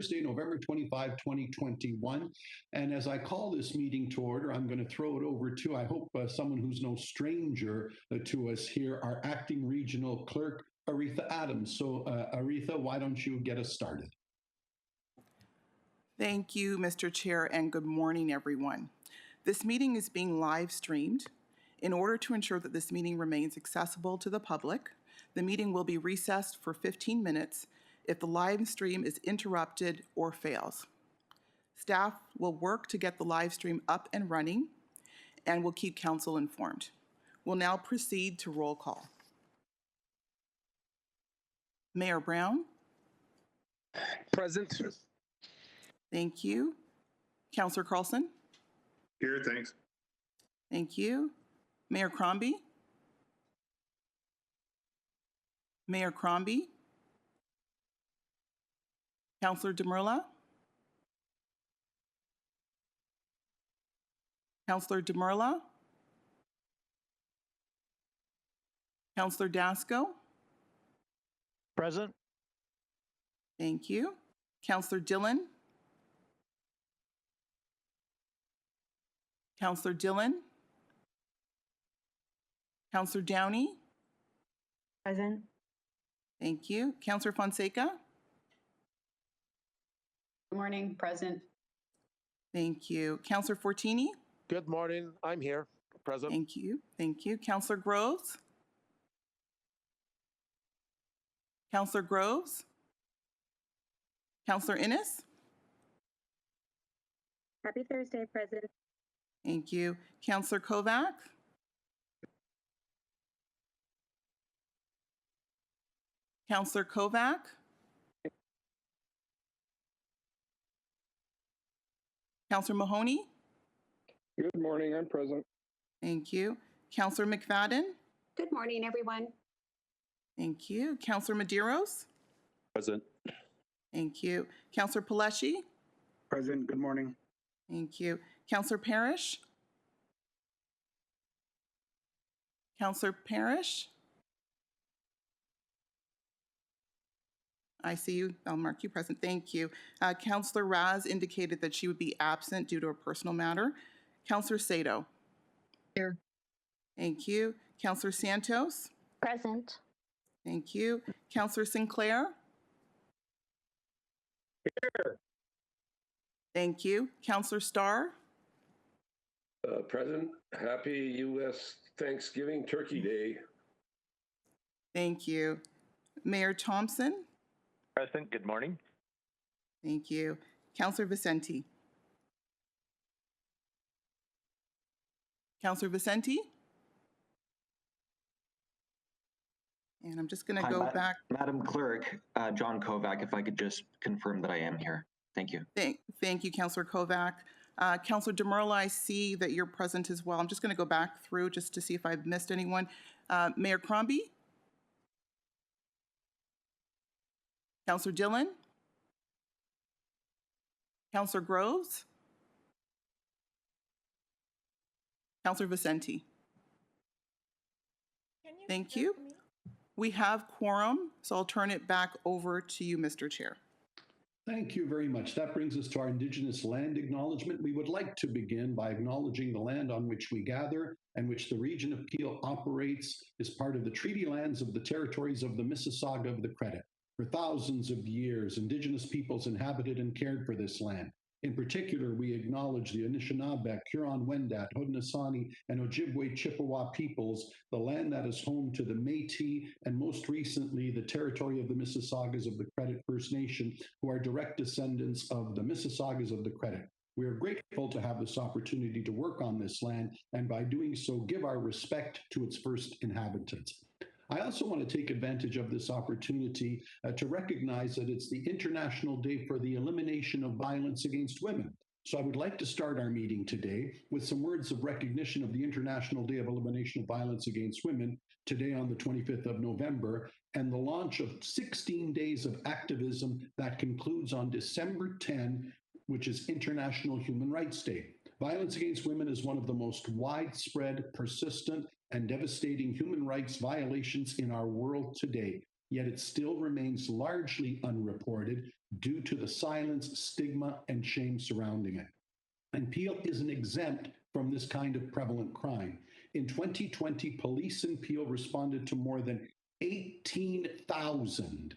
Thursday, November 25, 2021. And as I call this meeting to order, I'm going to throw it over to, I hope, someone who's no stranger to us here, our acting regional clerk, Aretha Adams. So, Aretha, why don't you get us started? Thank you, Mr. Chair, and good morning, everyone. This meeting is being live streamed. In order to ensure that this meeting remains accessible to the public, the meeting will be recessed for 15 minutes if the live stream is interrupted or fails. Staff will work to get the live stream up and running and will keep council informed. We'll now proceed to roll call. Mayor Brown? Present. Thank you. Councillor Carlson? Here, thanks. Thank you. Mayor Crombie? Mayor Crombie? Councillor Demurla? Councillor Demurla? Councillor Dasco? Present. Thank you. Councillor Dillon? Councillor Dillon? Councillor Downey? Present. Thank you. Councillor Fonseca? Good morning, present. Thank you. Councillor Fortini? Good morning. I'm here. Present. Thank you. Thank you. Councillor Groves? Councillor Groves? Councillor Innes? Happy Thursday, present. Thank you. Councillor Kovac? Councillor Kovac? Councillor Mahoney? Good morning, I'm present. Thank you. Councillor McFadden? Good morning, everyone. Thank you. Councillor Medeiros? Present. Thank you. Councillor Paleshi? Present, good morning. Thank you. Councillor Parrish? Councillor Parrish? I see you. I'll mark you present. Thank you. Councillor Raz indicated that she would be absent due to a personal matter. Councillor Sato? Here. Thank you. Councillor Santos? Present. Thank you. Councillor Sinclair? Here. Thank you. Councillor Starr? Present. Happy U.S. Thanksgiving Turkey Day. Thank you. Mayor Thompson? Present. Good morning. Thank you. Councillor Vicente? Councillor Vicente? And I'm just going to go back. Madam Clerk, John Kovac, if I could just confirm that I am here. Thank you. Thank you, Councillor Kovac. Councillor Demurla, I see that you're present as well. I'm just going to go back through just to see if I've missed anyone. Mayor Crombie? Councillor Dillon? Councillor Groves? Councillor Vicente? Thank you. We have quorum, so I'll turn it back over to you, Mr. Chair. Thank you very much. That brings us to our Indigenous land acknowledgement. We would like to begin by acknowledging the land on which we gather and which the region of Peel operates is part of the treaty lands of the territories of the Mississauga of the Credit. For thousands of years, Indigenous peoples inhabited and cared for this land. In particular, we acknowledge the Anishinaabe, Huron-Wendat, Haudenosaunee, and Ojibwe Chippewa peoples, the land that is home to the Métis, and most recently, the territory of the Mississaugas of the Credit First Nation, who are direct descendants of the Mississaugas of the Credit. We are grateful to have this opportunity to work on this land, and by doing so, give our respect to its first inhabitants. I also want to take advantage of this opportunity to recognize that it's the International Day for the Elimination of Violence Against Women. So I would like to start our meeting today with some words of recognition of the International Day of Elimination of Violence Against Women, today on the 25th of November, and the launch of 16 days of activism that concludes on December 10, which is International Human Rights Day. Violence against women is one of the most widespread, persistent, and devastating human rights violations in our world today. yet it still remains largely unreported due to the silence, stigma, and shame surrounding it. And Peel isn't exempt from this kind of prevalent crime. In 2020, police in Peel responded to more than 18,000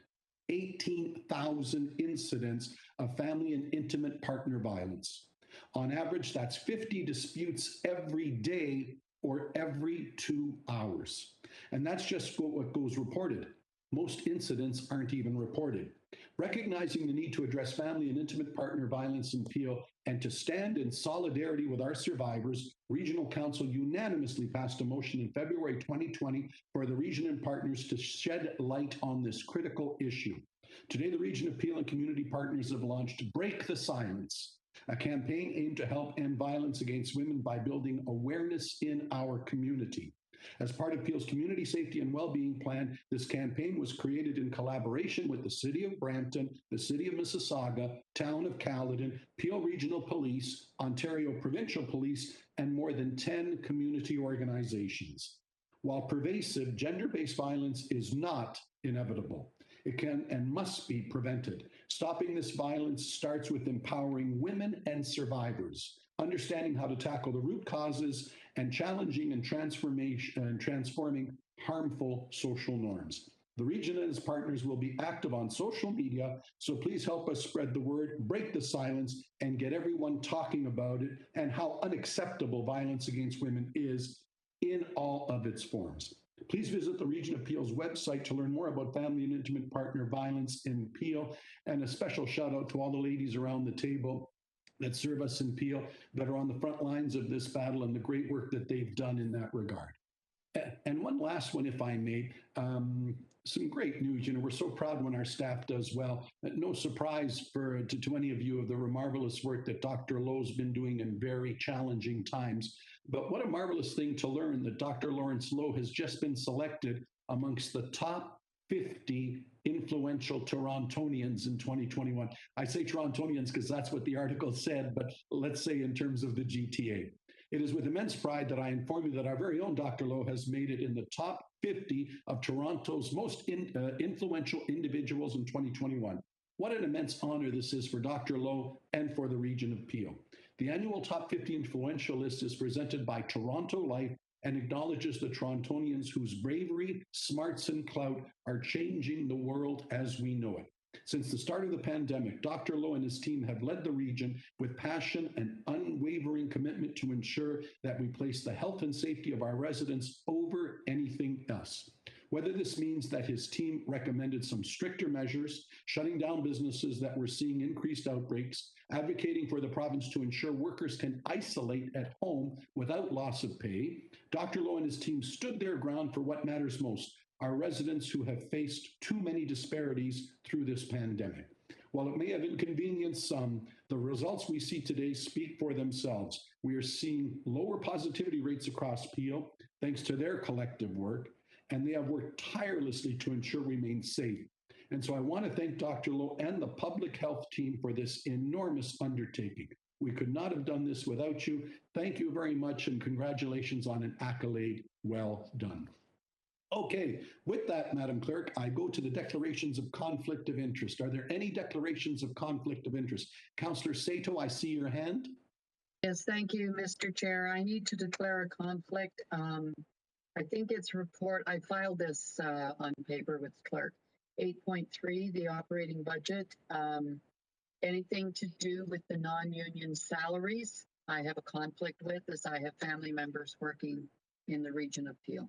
incidents of family and intimate partner violence. On average, that's 50 disputes every day or every 2 hours. And that's just what goes reported. Most incidents aren't even reported. Recognizing the need to address family and intimate partner violence in Peel and to stand in solidarity with our survivors, Regional Council unanimously passed a motion in February 2020 for the region and partners to shed light on this critical issue. Today, the Region of Peel and community partners have launched Break the Silence, a campaign aimed to help end violence against women by building awareness in our community. As part of Peel's Community Safety and Wellbeing Plan, this campaign was created in collaboration with the City of Brampton, the City of Mississauga, Town of Caledon, Peel Regional Police, Ontario Provincial Police, and more than 10 community organizations. While pervasive, gender-based violence is not inevitable. It can and must be prevented. Stopping this violence starts with empowering women and survivors, understanding how to tackle the root causes, and challenging and transforming harmful social norms. The region and its partners will be active on social media, so please help us spread the word, break the silence, and get everyone talking about it and how unacceptable violence against women is in all of its forms. Please visit the Region of Peel's website to learn more about family and intimate partner violence in Peel, and a special shout out to all the ladies around the table that serve us in Peel that are on the front lines of this battle and the great work that they've done in that regard. And one last one, if I may, some great news. We're so proud when our staff does well. No surprise to any of you of the marvelous work that Dr. Lowe's been doing in very challenging times. But what a marvelous thing to learn that Dr. Lawrence Lowe has just been selected amongst the top 50 influential Torontonians in 2021. I say Torontonians because that's what the article said, but let's say in terms of the GTA. It is with immense pride that I inform you that our very own Dr. Lowe has made it in the top 50 of Toronto's most influential individuals in 2021. What an immense honor this is for Dr. Lowe and for the region of Peel. The annual Top 50 Influential list is presented by Toronto Life and acknowledges the Torontonians whose bravery, smarts, and clout are changing the world as we know it. Since the start of the pandemic, Dr. Lowe and his team have led the region with passion and unwavering commitment to ensure that we place the health and safety of our residents over anything else. Whether this means that his team recommended some stricter measures, shutting down businesses that were seeing increased outbreaks, advocating for the province to ensure workers can isolate at home without loss of pay, Dr. Lowe and his team stood their ground for what matters most, our residents who have faced too many disparities through this pandemic. While it may have inconvenienced some, the results we see today speak for themselves. We are seeing lower positivity rates across Peel, thanks to their collective work, and they have worked tirelessly to ensure we remain safe. And so I want to thank Dr. Lowe and the public health team for this enormous undertaking. We could not have done this without you. Thank you very much, and congratulations on an accolade well done. Okay, with that, Madam Clerk, I go to the declarations of conflict of interest. Are there any declarations of conflict of interest? Councillor Sato, I see your hand. Yes, thank you, Mr. Chair. I need to declare a conflict. I think it's report, I filed this on paper with clerk. 8.3, the operating budget. Anything to do with the non-union salaries, I have a conflict with, as I have family members working in the region of Peel.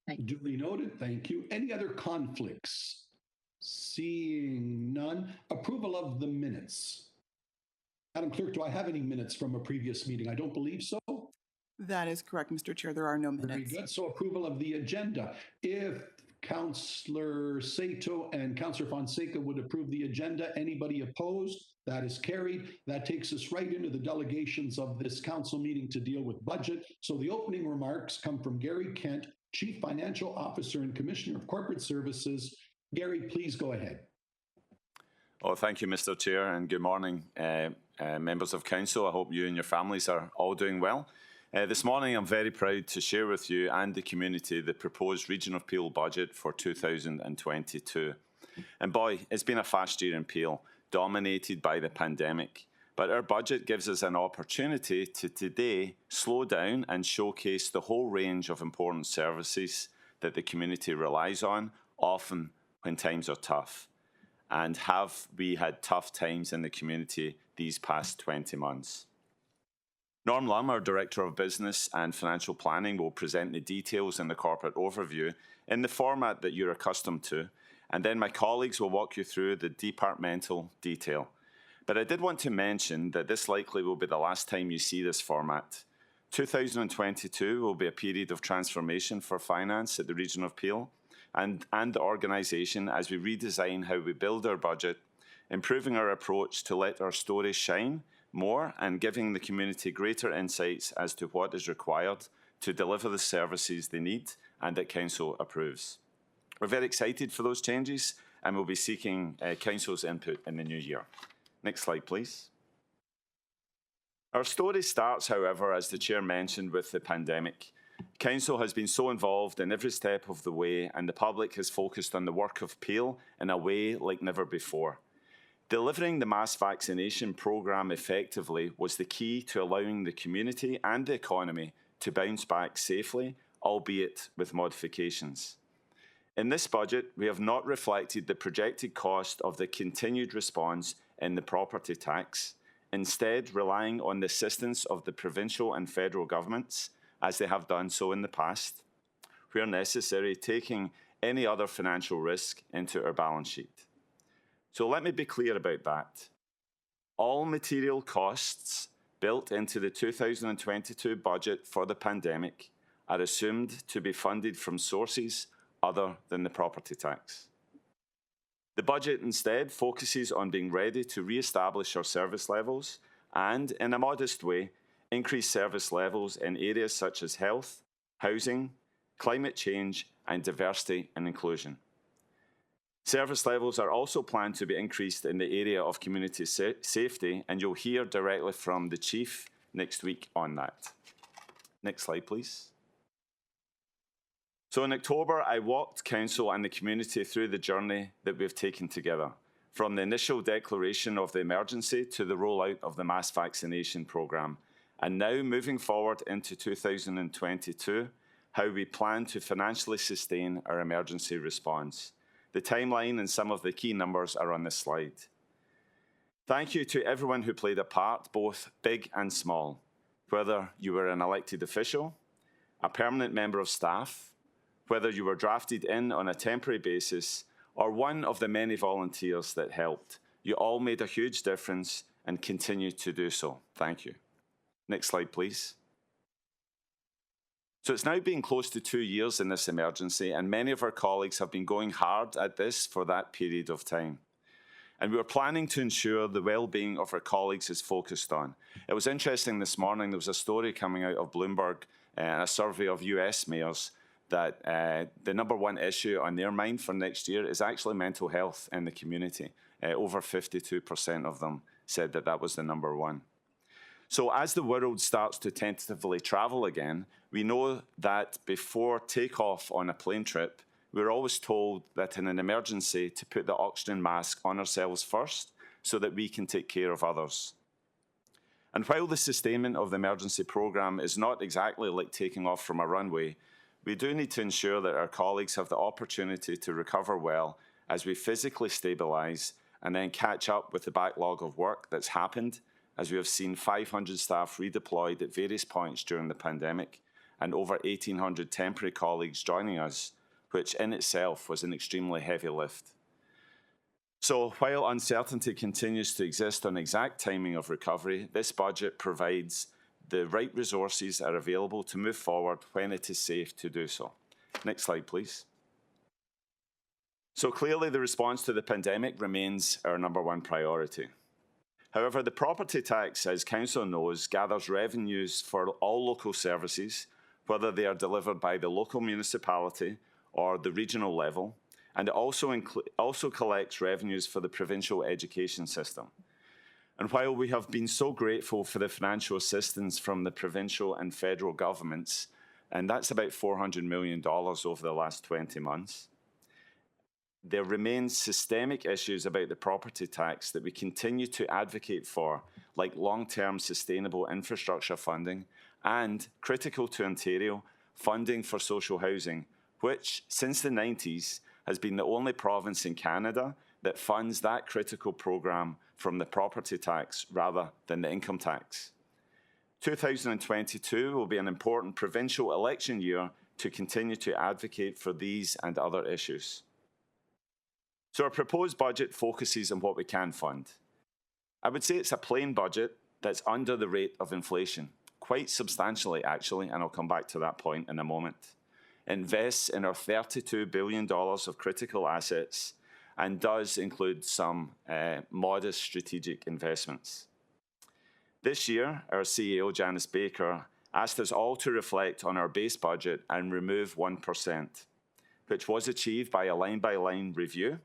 Thank you. Duly noted, thank you. Any other conflicts? Seeing none. Approval of the minutes. Madam Clerk, do I have any minutes from a previous meeting? I don't believe so. That is correct, Mr. Chair. There are no minutes. Very good. So approval of the agenda. If Councillor Sato and Councillor Fonseca would approve the agenda, anybody opposed? That is carried. That takes us right into the delegations of this council meeting to deal with budget. So the opening remarks come from Gary Kent, Chief Financial Officer and Commissioner of Corporate Services. Gary, please go ahead. Oh, thank you, Mr. Chair, and good morning, members of council. I hope you and your families are all doing well. This morning, I'm very proud to share with you and the community the proposed Region of Peel budget for 2022. And boy, it's been a fast year in Peel, dominated by the pandemic. But our budget gives us an opportunity to today slow down and showcase the whole range of important services that the community relies on, often when times are tough. And have we had tough times in the community these past 20 months? Norm Lum, our Director of Business and Financial Planning, will present the details in the corporate overview in the format that you're accustomed to, and then my colleagues will walk you through the departmental detail. But I did want to mention that this likely will be the last time you see this format. 2022 will be a period of transformation for finance at the Region of Peel and the organisation as we redesign how we build our budget, improving our approach to let our stories shine more and giving the community greater insights as to what is required to deliver the services they need and that Council approves. We're very excited for those changes and we'll be seeking Council's input in the new year. Next slide, please. Our story starts, however, as the Chair mentioned, with the pandemic. Council has been so involved in every step of the way and the public has focused on the work of Peel in a way like never before. Delivering the mass vaccination programme effectively was the key to allowing the community and the economy to bounce back safely, albeit with modifications. In this budget, we have not reflected the projected cost of the continued response in the property tax, instead relying on the assistance of the provincial and federal governments, as they have done so in the past, where necessary, taking any other financial risk into our balance sheet. So let me be clear about that. All material costs built into the 2022 budget for the pandemic are assumed to be funded from sources other than the property tax. The budget instead focuses on being ready to re-establish our service levels and, in a modest way, increase service levels in areas such as health, housing, climate change and diversity and inclusion. Service levels are also planned to be increased in the area of community safety, and you'll hear directly from the Chief next week on that. Next slide, please. So in October, I walked Council and the community through the journey that we've taken together, from the initial declaration of the emergency to the rollout of the mass vaccination programme, and now moving forward into 2022, how we plan to financially sustain our emergency response. The timeline and some of the key numbers are on this slide. Thank you to everyone who played a part, both big and small, whether you were an elected official, a permanent member of staff, whether you were drafted in on a temporary basis, or one of the many volunteers that helped. You all made a huge difference and continue to do so. Thank you. Next slide, please. So it's now been close to 2 years in this emergency, and many of our colleagues have been going hard at this for that period of time. And we were planning to ensure the well-being of our colleagues is focused on. It was interesting this morning, there was a story coming out of Bloomberg and a survey of US mayors that the number one issue on their mind for next year is actually mental health in the community. Over 52% of them said that that was the number one. So as the world starts to tentatively travel again, we know that before takeoff on a plane trip, we're always told that in an emergency to put the oxygen mask on ourselves first so that we can take care of others. And while the sustainment of the emergency programme is not exactly like taking off from a runway, we do need to ensure that our colleagues have the opportunity to recover well as we physically stabilise and then catch up with the backlog of work that's happened, as we have seen 500 staff redeployed at various points during the pandemic and over 1,800 temporary colleagues joining us, which in itself was an extremely heavy lift. So while uncertainty continues to exist on exact timing of recovery, this budget provides the right resources are available to move forward when it is safe to do so. Next slide, please. So clearly the response to the pandemic remains our number one priority. However, the property tax, as Council knows, gathers revenues for all local services, whether they are delivered by the local municipality or the regional level, and it also collects revenues for the provincial education system. And while we have been so grateful for the financial assistance from the provincial and federal governments, and that's about $400 million over the last 20 months, there remains systemic issues about the property tax that we continue to advocate for, like long-term sustainable infrastructure funding and, critical to Ontario, funding for social housing, which, since the 90s, has been the only province in Canada that funds that critical program from the property tax rather than the income tax. 2022 will be an important provincial election year to continue to advocate for these and other issues. So our proposed budget focuses on what we can fund. I would say it's a plain budget that's under the rate of inflation, quite substantially actually, and I'll come back to that point in a moment. Invests in our $32 billion of critical assets and does include some modest strategic investments. This year, our CEO, Janice Baker, asked us all to reflect on our base budget and remove 1%, which was achieved by a line-by-line review.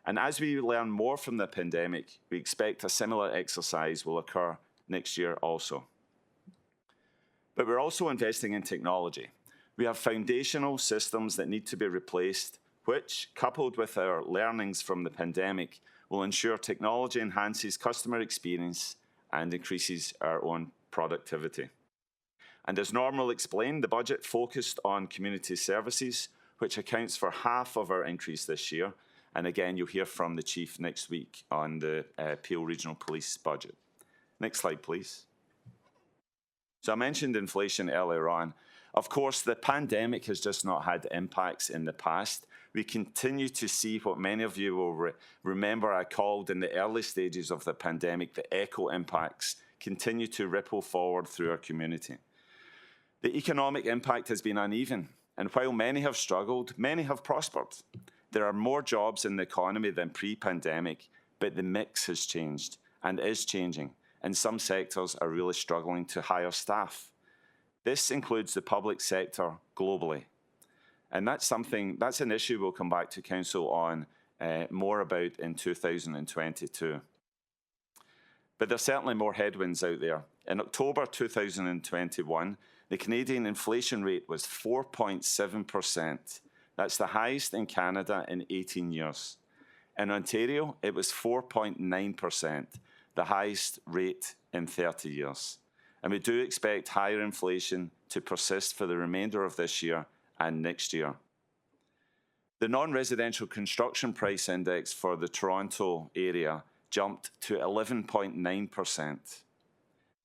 And as we learn more from the pandemic, we expect a similar exercise will occur next year also. But we're also investing in technology. We have foundational systems that need to be replaced, which, coupled with our learnings from the pandemic, will ensure technology enhances customer experience and increases our own productivity. And as Normal explained, the budget focused on community services, which accounts for half of our increase this year. And again, you'll hear from the Chief next week on the Peel Regional Police budget. Next slide, please. So I mentioned inflation earlier on. Of course, the pandemic has just not had impacts in the past. We continue to see what many of you will remember I called in the early stages of the pandemic, the echo impacts continue to ripple forward through our community. The economic impact has been uneven, and while many have struggled, many have prospered. There are more jobs in the economy than pre-pandemic, but the mix has changed and is changing, and some sectors are really struggling to hire staff. This includes the public sector globally. And that's an issue we'll come back to Council on more about in 2022. But there's certainly more headwinds out there. In October 2021, the Canadian inflation rate was 4.7%. That's the highest in Canada in 18 years. In Ontario, it was 4.9%, the highest rate in 30 years. And we do expect higher inflation to persist for the remainder of this year and next year. The non-residential construction price index for the Toronto area jumped to 11.9%.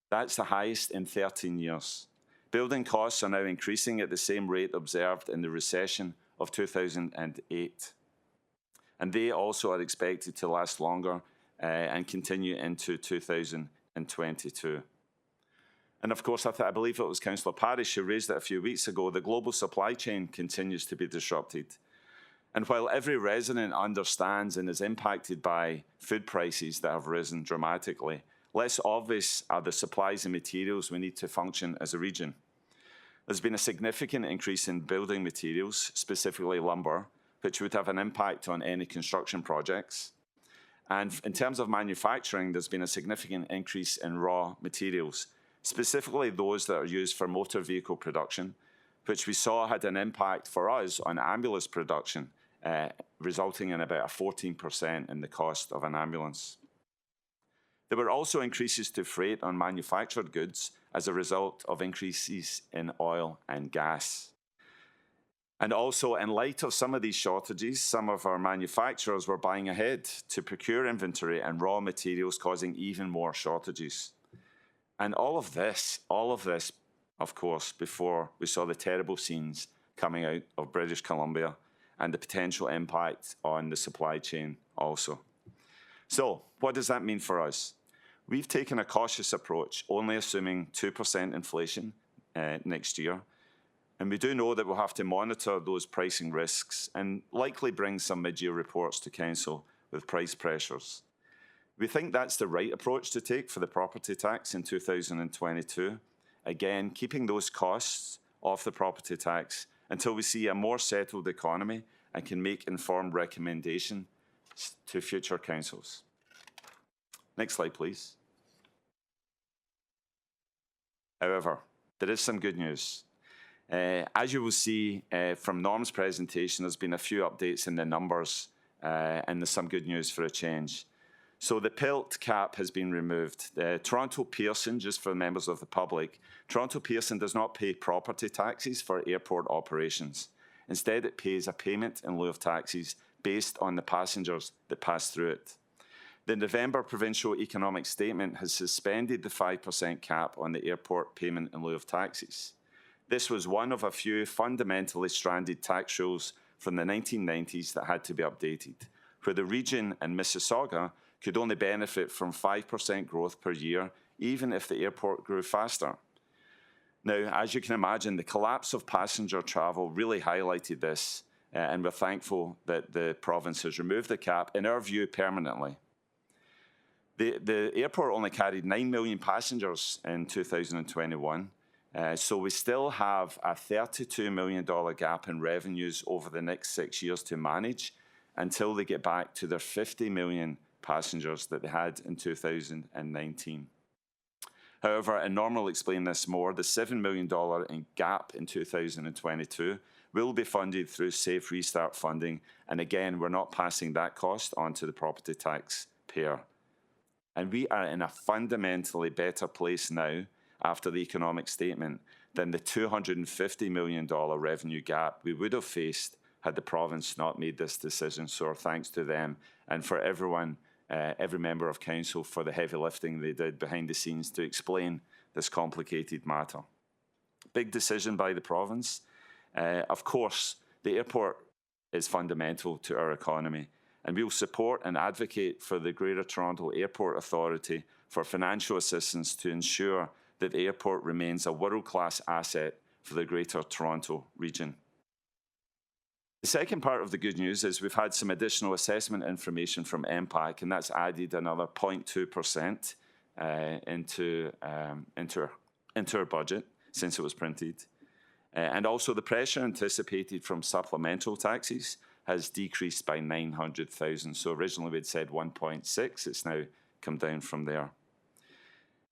That's the highest in 13 years. Building costs are now increasing at the same rate observed in the recession of 2008. And they also are expected to last longer and continue into 2022. And of course, I believe it was Councillor Parish who raised it a few weeks ago, the global supply chain continues to be disrupted. And while every resident understands and is impacted by food prices that have risen dramatically, less obvious are the supplies and materials we need to function as a region. There's been a significant increase in building materials, specifically lumber, which would have an impact on any construction projects. And in terms of manufacturing, there's been a significant increase in raw materials, specifically those that are used for motor vehicle production, which we saw had an impact for us on ambulance production, resulting in about a 14% in the cost of an ambulance. There were also increases to freight on manufactured goods as a result of increases in oil and gas. And also, in light of some of these shortages, some of our manufacturers were buying ahead to procure inventory and raw materials, causing even more shortages. And all of this, of course, before we saw the terrible scenes coming out of British Columbia and the potential impact on the supply chain also. So, what does that mean for us? We've taken a cautious approach, only assuming 2% inflation next year. And we do know that we'll have to monitor those pricing risks and likely bring some mid-year reports to Council with price pressures. We think that's the right approach to take for the property tax in 2022. Again, keeping those costs off the property tax until we see a more settled economy and can make informed recommendations to future councils. Next slide, please. However, there is some good news. As you will see from Norm's presentation, there's been a few updates in the numbers, and there's some good news for a change. So the PILT cap has been removed. Toronto Pearson, just for members of the public, Toronto Pearson does not pay property taxes for airport operations. Instead, it pays a payment in lieu of taxes based on the passengers that pass through it. The November Provincial Economic Statement has suspended the 5% cap on the airport payment in lieu of taxes. This was one of a few fundamentally stranded tax rules from the 1990s that had to be updated, where the region and Mississauga could only benefit from 5% growth per year, even if the airport grew faster. Now, as you can imagine, the collapse of passenger travel really highlighted this, and we're thankful that the province has removed the cap, in our view, permanently. The airport only carried 9 million passengers in 2021, so we still have a $32 million gap in revenues over the next 6 years to manage until they get back to their 50 million passengers that they had in 2019. However, and Norm will explain this more, the $7 million in gap in 2022 will be funded through Safe Restart funding, and again, we're not passing that cost on to the property taxpayer. And we are in a fundamentally better place now after the economic statement than the $250 million revenue gap we would have faced had the province not made this decision. So our thanks to them and for everyone, every member of council for the heavy lifting they did behind the scenes to explain this complicated matter. Big decision by the province. Of course, the airport is fundamental to our economy, and we will support and advocate for the Greater Toronto Airport Authority for financial assistance to ensure that the airport remains a world-class asset for the Greater Toronto region. The second part of the good news is we've had some additional assessment information from MPAC, and that's added another 0.2% into our budget since it was printed. And also the pressure anticipated from supplemental taxes has decreased by 900,000. So originally we'd said 1.6, it's now come down from there.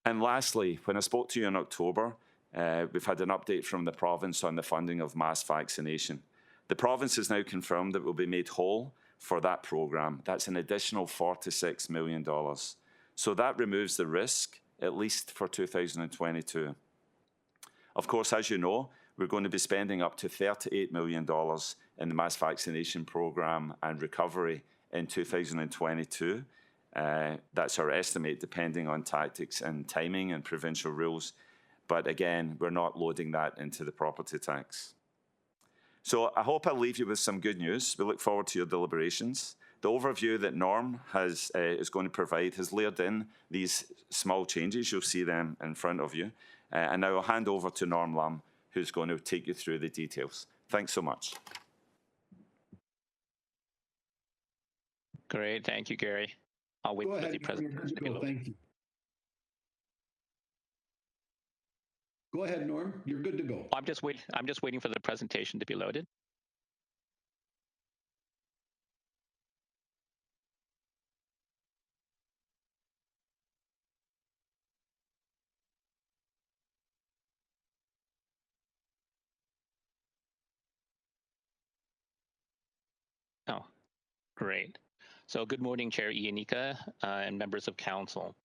And lastly, when I spoke to you in October, we've had an update from the province on the funding of mass vaccination. The province has now confirmed that it will be made whole for that programme. That's an additional $46 million. So that removes the risk, at least for 2022. Of course, as you know, we're going to be spending up to $38 million in the mass vaccination programme and recovery in 2022. That's our estimate, depending on tactics and timing and provincial rules. But again, we're not loading that into the property tax. So I hope I'll leave you with some good news. We look forward to your deliberations. The overview that Norm is going to provide has layered in these small changes. You'll see them in front of you. And now I'll hand over to Norm Lum, who's going to take you through the details. Thanks so much. Great, thank you, Gary. I'll wait for the presentation to be loaded. Thank you. Go ahead, Norm. You're good to go. I'm just waiting for the presentation to be loaded. Oh, great. So good morning, Chair Ianika and members of council.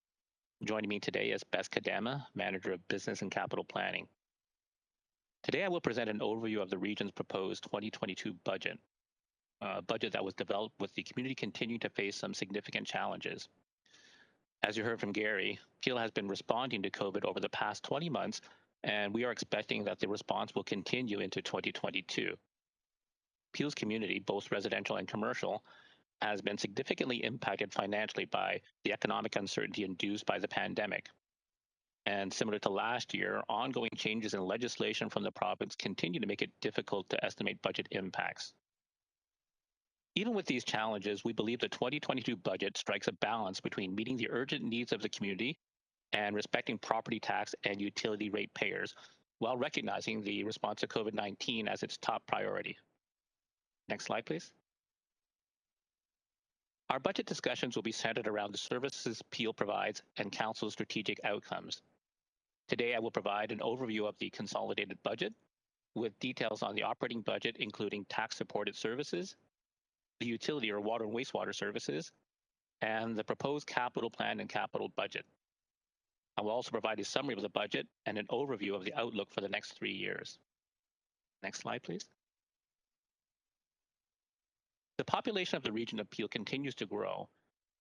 Joining me today is Bess Kadama, Manager of Business and Capital Planning. Today I will present an overview of the region's proposed 2022 budget, a budget that was developed with the community continuing to face some significant challenges. As you heard from Gary, Peel has been responding to COVID over the past 20 months, and we are expecting that the response will continue into 2022. Peel's community, both residential and commercial, has been significantly impacted financially by the economic uncertainty induced by the pandemic. And similar to last year, ongoing changes in legislation from the province continue to make it difficult to estimate budget impacts. Even with these challenges, we believe the 2022 budget strikes a balance between meeting the urgent needs of the community and respecting property tax and utility rate payers, while recognizing the response to COVID-19 as its top priority. Next slide, please. Our budget discussions will be centered around the services Peel provides and Council's strategic outcomes. Today, I will provide an overview of the consolidated budget with details on the operating budget, including tax-supported services, the utility or water and wastewater services, and the proposed capital plan and capital budget. I will also provide a summary of the budget and an overview of the outlook for the next 3 years. Next slide, please. The population of the region of Peel continues to grow,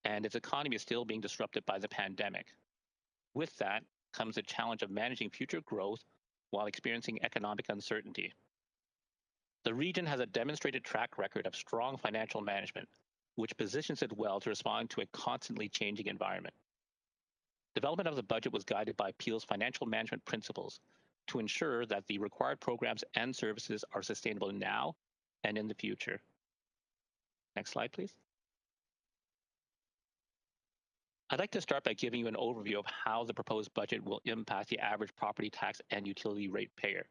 and its economy is still being disrupted by the pandemic. With that comes the challenge of managing future growth while experiencing economic uncertainty. The region has a demonstrated track record of strong financial management, which positions it well to respond to a constantly changing environment. Development of the budget was guided by Peel's financial management principles to ensure that the required programs and services are sustainable now and in the future. Next slide, please. I'd like to start by giving you an overview of how the proposed budget will impact the average property tax and utility rate payer.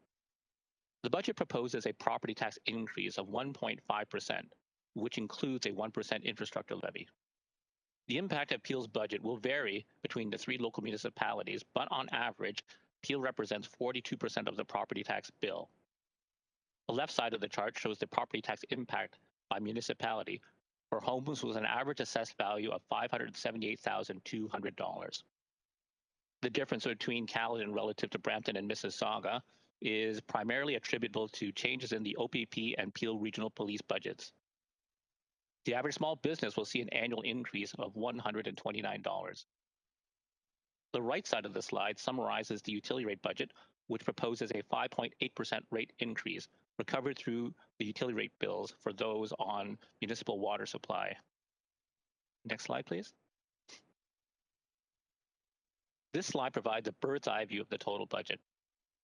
The budget proposes a property tax increase of 1.5%, which includes a 1% infrastructure levy. The impact of Peel's budget will vary between the 3 local municipalities, but on average, Peel represents 42% of the property tax bill. The left side of the chart shows the property tax impact by municipality for homes with an average assessed value of $578,200. The difference between Caledon relative to Brampton and Mississauga is primarily attributable to changes in the OPP and Peel Regional Police budgets. The average small business will see an annual increase of $129. The right side of the slide summarizes the utility rate budget, which proposes a 5.8% rate increase recovered through the utility rate bills for those on municipal water supply. Next slide, please. This slide provides a bird's eye view of the total budget.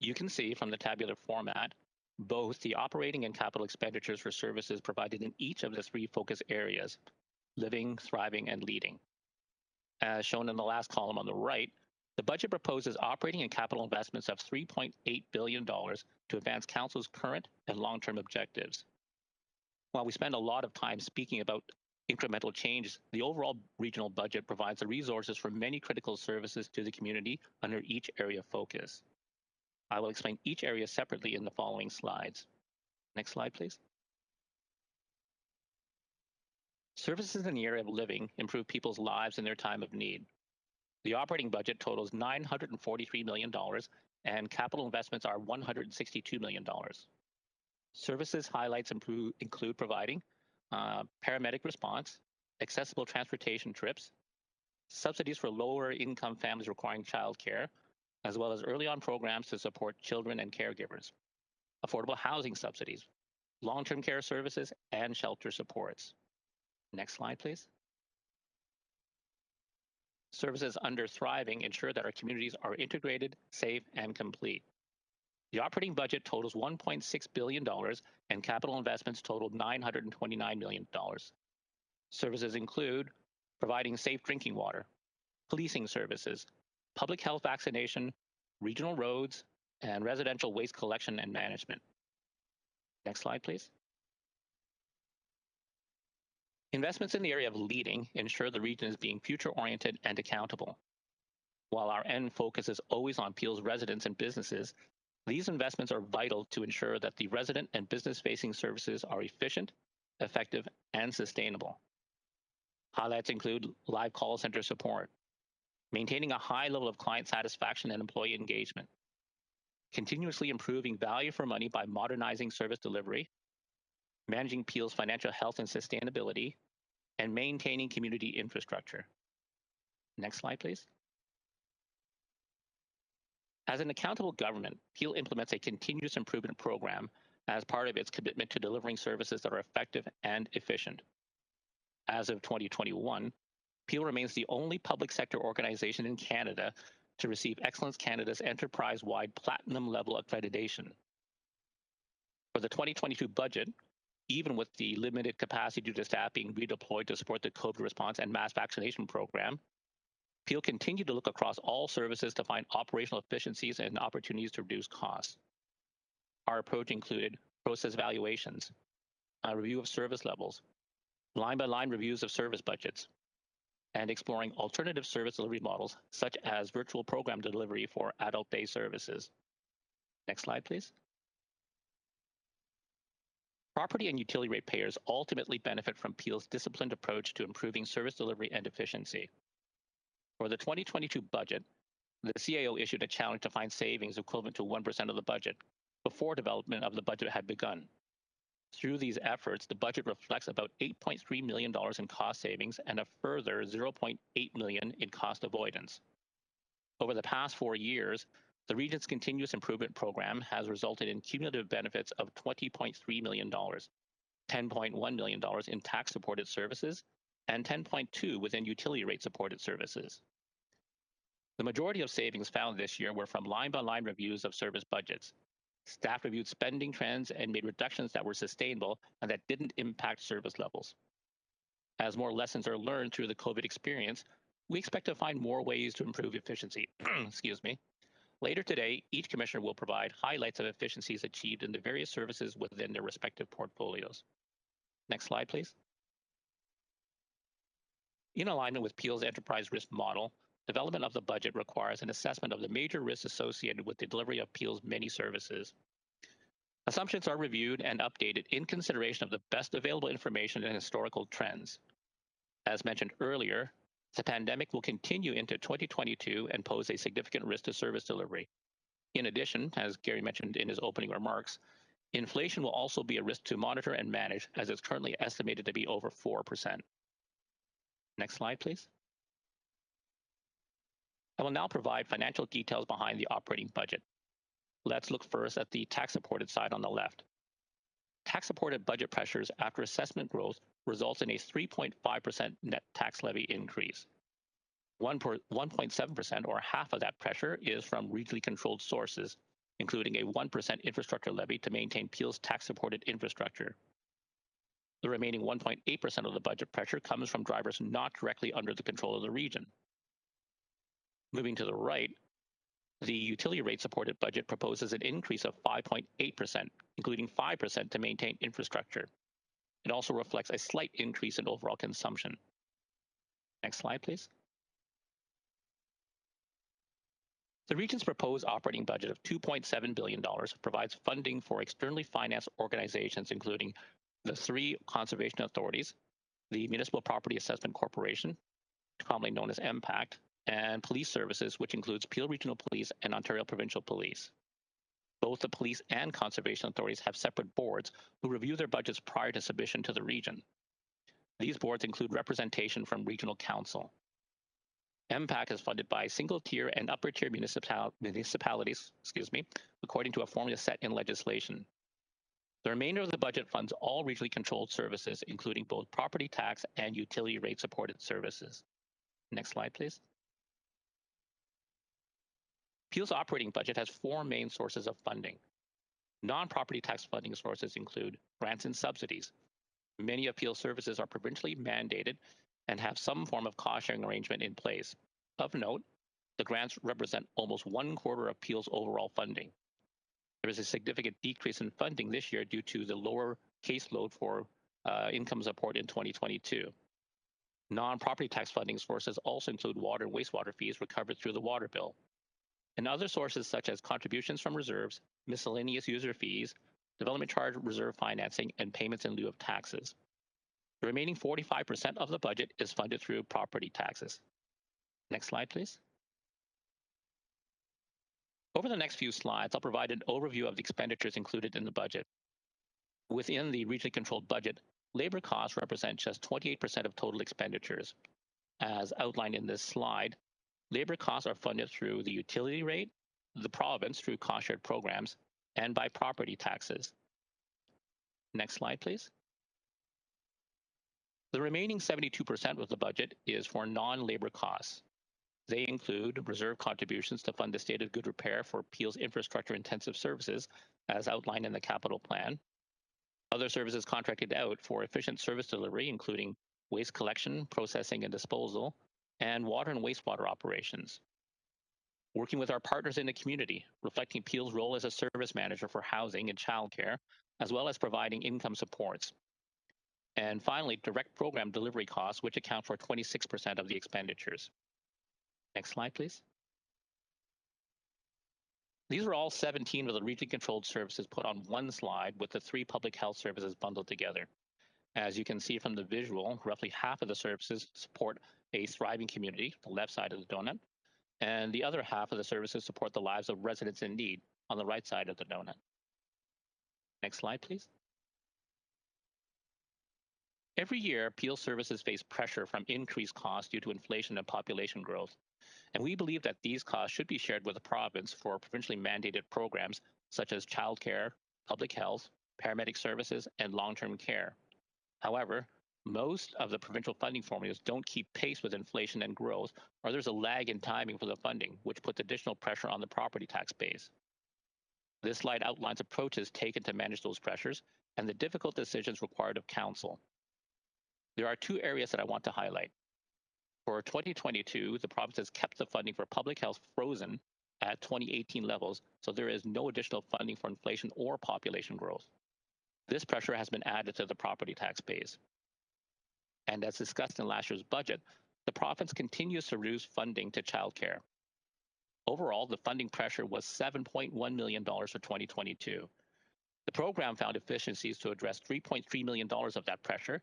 You can see from the tabular format both the operating and capital expenditures for services provided in each of the 3 focus areas: living, thriving, and leading. As shown in the last column on the right, the budget proposes operating and capital investments of $3.8 billion to advance Council's current and long-term objectives. While we spend a lot of time speaking about incremental change, the overall regional budget provides the resources for many critical services to the community under each area of focus. I will explain each area separately in the following slides. Next slide, please. Services in the area of living improve people's lives in their time of need. The operating budget totals $943 million, and capital investments are $162 million. Services highlights include providing paramedic response, accessible transportation trips, subsidies for lower income families requiring childcare, as well as early on programs to support children and caregivers, affordable housing subsidies, long-term care services, and shelter supports. Next slide, please. Services under Thriving ensure that our communities are integrated, safe, and complete. The operating budget totals $1.6 billion, and capital investments totaled $929 million. Services include providing safe drinking water, policing services, public health vaccination, regional roads, and residential waste collection and management. Next slide, please. Investments in the area of leading ensure the region is being future-oriented and accountable. While our end focus is always on Peel's residents and businesses, these investments are vital to ensure that the resident and business-facing services are efficient, effective, and sustainable. Highlights include live call center support, maintaining a high level of client satisfaction and employee engagement, continuously improving value for money by modernizing service delivery, managing Peel's financial health and sustainability, and maintaining community infrastructure. Next slide, please. As an accountable government, Peel implements a continuous improvement program as part of its commitment to delivering services that are effective and efficient. As of 2021, Peel remains the only public sector organization in Canada to receive Excellence Canada's enterprise-wide platinum level accreditation. For the 2022 budget, even with the limited capacity due to staff being redeployed to support the COVID response and mass vaccination program, Peel continued to look across all services to find operational efficiencies and opportunities to reduce costs. Our approach included process evaluations, a review of service levels, line-by-line reviews of service budgets, and exploring alternative service delivery models, such as virtual program delivery for adult day services. Next slide, please. Property and utility ratepayers ultimately benefit from Peel's disciplined approach to improving service delivery and efficiency. For the 2022 budget, the CAO issued a challenge to find savings equivalent to 1% of the budget before development of the budget had begun. Through these efforts, the budget reflects about $8.3 million in cost savings and a further $0.8 million in cost avoidance. Over the past 4 years, the region's continuous improvement program has resulted in cumulative benefits of $20.3 million, $10.1 million in tax-supported services, and $10.2 million within utility rate-supported services. The majority of savings found this year were from line-by-line reviews of service budgets. Staff reviewed spending trends and made reductions that were sustainable and that didn't impact service levels. As more lessons are learned through the COVID experience, we expect to find more ways to improve efficiency. Excuse me. Later today, each commissioner will provide highlights of efficiencies achieved in the various services within their respective portfolios. Next slide, please. In alignment with Peel's enterprise risk model, development of the budget requires an assessment of the major risks associated with the delivery of Peel's many services. Assumptions are reviewed and updated in consideration of the best available information and historical trends. As mentioned earlier, the pandemic will continue into 2022 and pose a significant risk to service delivery. In addition, as Gary mentioned in his opening remarks, inflation will also be a risk to monitor and manage, as it's currently estimated to be over 4%. Next slide, please. I will now provide financial details behind the operating budget. Let's look first at the tax-supported side on the left. Tax-supported budget pressures after assessment growth results in a 3.5% net tax levy increase. 1.7%, or half of that pressure, is from regionally controlled sources, including a 1% infrastructure levy to maintain Peel's tax-supported infrastructure. The remaining 1.8% of the budget pressure comes from drivers not directly under the control of the region. Moving to the right, the utility rate supported budget proposes an increase of 5.8%, including 5% to maintain infrastructure. It also reflects a slight increase in overall consumption. Next slide, please. The region's proposed operating budget of $2.7 billion provides funding for externally financed organizations, including the 3 conservation authorities, the Municipal Property Assessment Corporation, commonly known as MPACT, and police services, which includes Peel Regional Police and Ontario Provincial Police. Both the police and conservation authorities have separate boards who review their budgets prior to submission to the region. These boards include representation from regional council. MPAC is funded by single-tier and upper-tier municipalities, according to a formula set in legislation. The remainder of the budget funds all regionally controlled services, including both property tax and utility rate-supported services. Next slide, please. Peel's operating budget has 4 main sources of funding. Non-property tax funding sources include grants and subsidies. Many of Peel's services are provincially mandated and have some form of cost-sharing arrangement in place. Of note, the grants represent almost 1/4 of Peel's overall funding. There is a significant decrease in funding this year due to the lower caseload for income support in 2022. Non-property tax funding sources also include water and wastewater fees recovered through the water bill. And other sources such as contributions from reserves, miscellaneous user fees, development charge reserve financing, and payments in lieu of taxes. The remaining 45% of the budget is funded through property taxes. Next slide, please. Over the next few slides, I'll provide an overview of the expenditures included in the budget. Within the regionally controlled budget, labor costs represent just 28% of total expenditures. As outlined in this slide, labor costs are funded through the utility rate, the province through cost-shared programs, and by property taxes. Next slide, please. The remaining 72% of the budget is for non-labor costs. They include reserve contributions to fund the state of good repair for Peel's infrastructure-intensive services, as outlined in the capital plan. Other services contracted out for efficient service delivery, including waste collection, processing, and disposal, and water and wastewater operations. Working with our partners in the community, reflecting Peel's role as a service manager for housing and childcare, as well as providing income supports. And finally, direct program delivery costs, which account for 26% of the expenditures. Next slide, please. These are all 17 of the regionally controlled services put on one slide with the 3 public health services bundled together. As you can see from the visual, roughly half of the services support a thriving community, the left side of the donut, and the other half of the services support the lives of residents in need on the right side of the donut. Next slide, please. Every year, Peel services face pressure from increased costs due to inflation and population growth. And we believe that these costs should be shared with the province for provincially mandated programs such as childcare, public health, paramedic services, and long-term care. However, most of the provincial funding formulas don't keep pace with inflation and growth, or there's a lag in timing for the funding, which puts additional pressure on the property tax base. This slide outlines approaches taken to manage those pressures and the difficult decisions required of Council. There are 2 areas that I want to highlight. For 2022, the province has kept the funding for public health frozen at 2018 levels, so there is no additional funding for inflation or population growth. This pressure has been added to the property tax base. And as discussed in last year's budget, the province continues to reduce funding to childcare. Overall, the funding pressure was $7.1 million for 2022. The program found efficiencies to address $3.3 million of that pressure,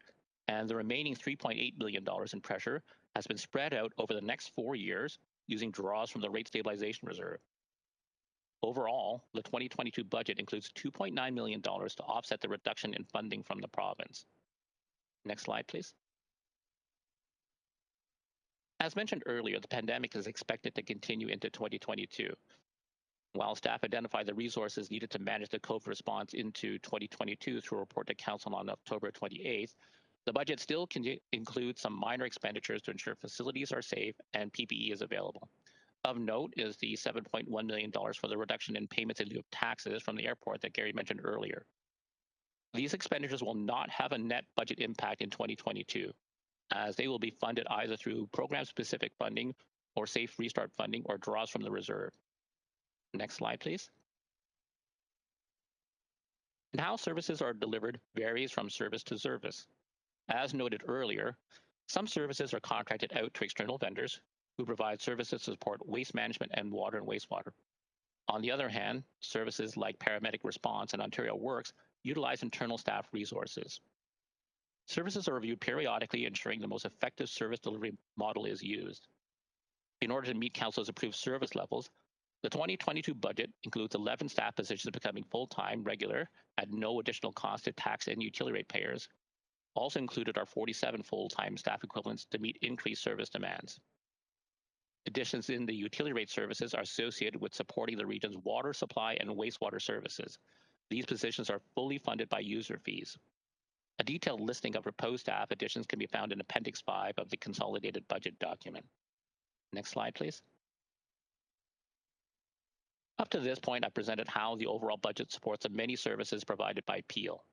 and the remaining $3.8 million in pressure has been spread out over the next 4 years using draws from the Rate Stabilization Reserve. Overall, the 2022 budget includes $2.9 million to offset the reduction in funding from the province. Next slide, please. As mentioned earlier, the pandemic is expected to continue into 2022. While staff identified the resources needed to manage the COVID response into 2022 through a report to Council on October 28th, the budget still includes some minor expenditures to ensure facilities are safe and PPE is available. Of note is the $7.1 million for the reduction in payments in lieu of taxes from the airport that Gary mentioned earlier. These expenditures will not have a net budget impact in 2022, as they will be funded either through program-specific funding or Safe Restart funding or draws from the reserve. Next slide, please. And how services are delivered varies from service to service. As noted earlier, some services are contracted out to external vendors who provide services to support waste management and water and wastewater. On the other hand, services like paramedic response and Ontario Works utilize internal staff resources. Services are reviewed periodically, ensuring the most effective service delivery model is used. In order to meet Council's approved service levels, the 2022 budget includes 11 staff positions becoming full-time regular at no additional cost to tax and utility rate payers. Also included are 47 full-time staff equivalents to meet increased service demands. Additions in the utility rate services are associated with supporting the region's water supply and wastewater services. These positions are fully funded by user fees. A detailed listing of proposed staff additions can be found in Appendix 5 of the consolidated budget document. Next slide, please. Up to this point, I presented how the overall budget supports the many services provided by Peel.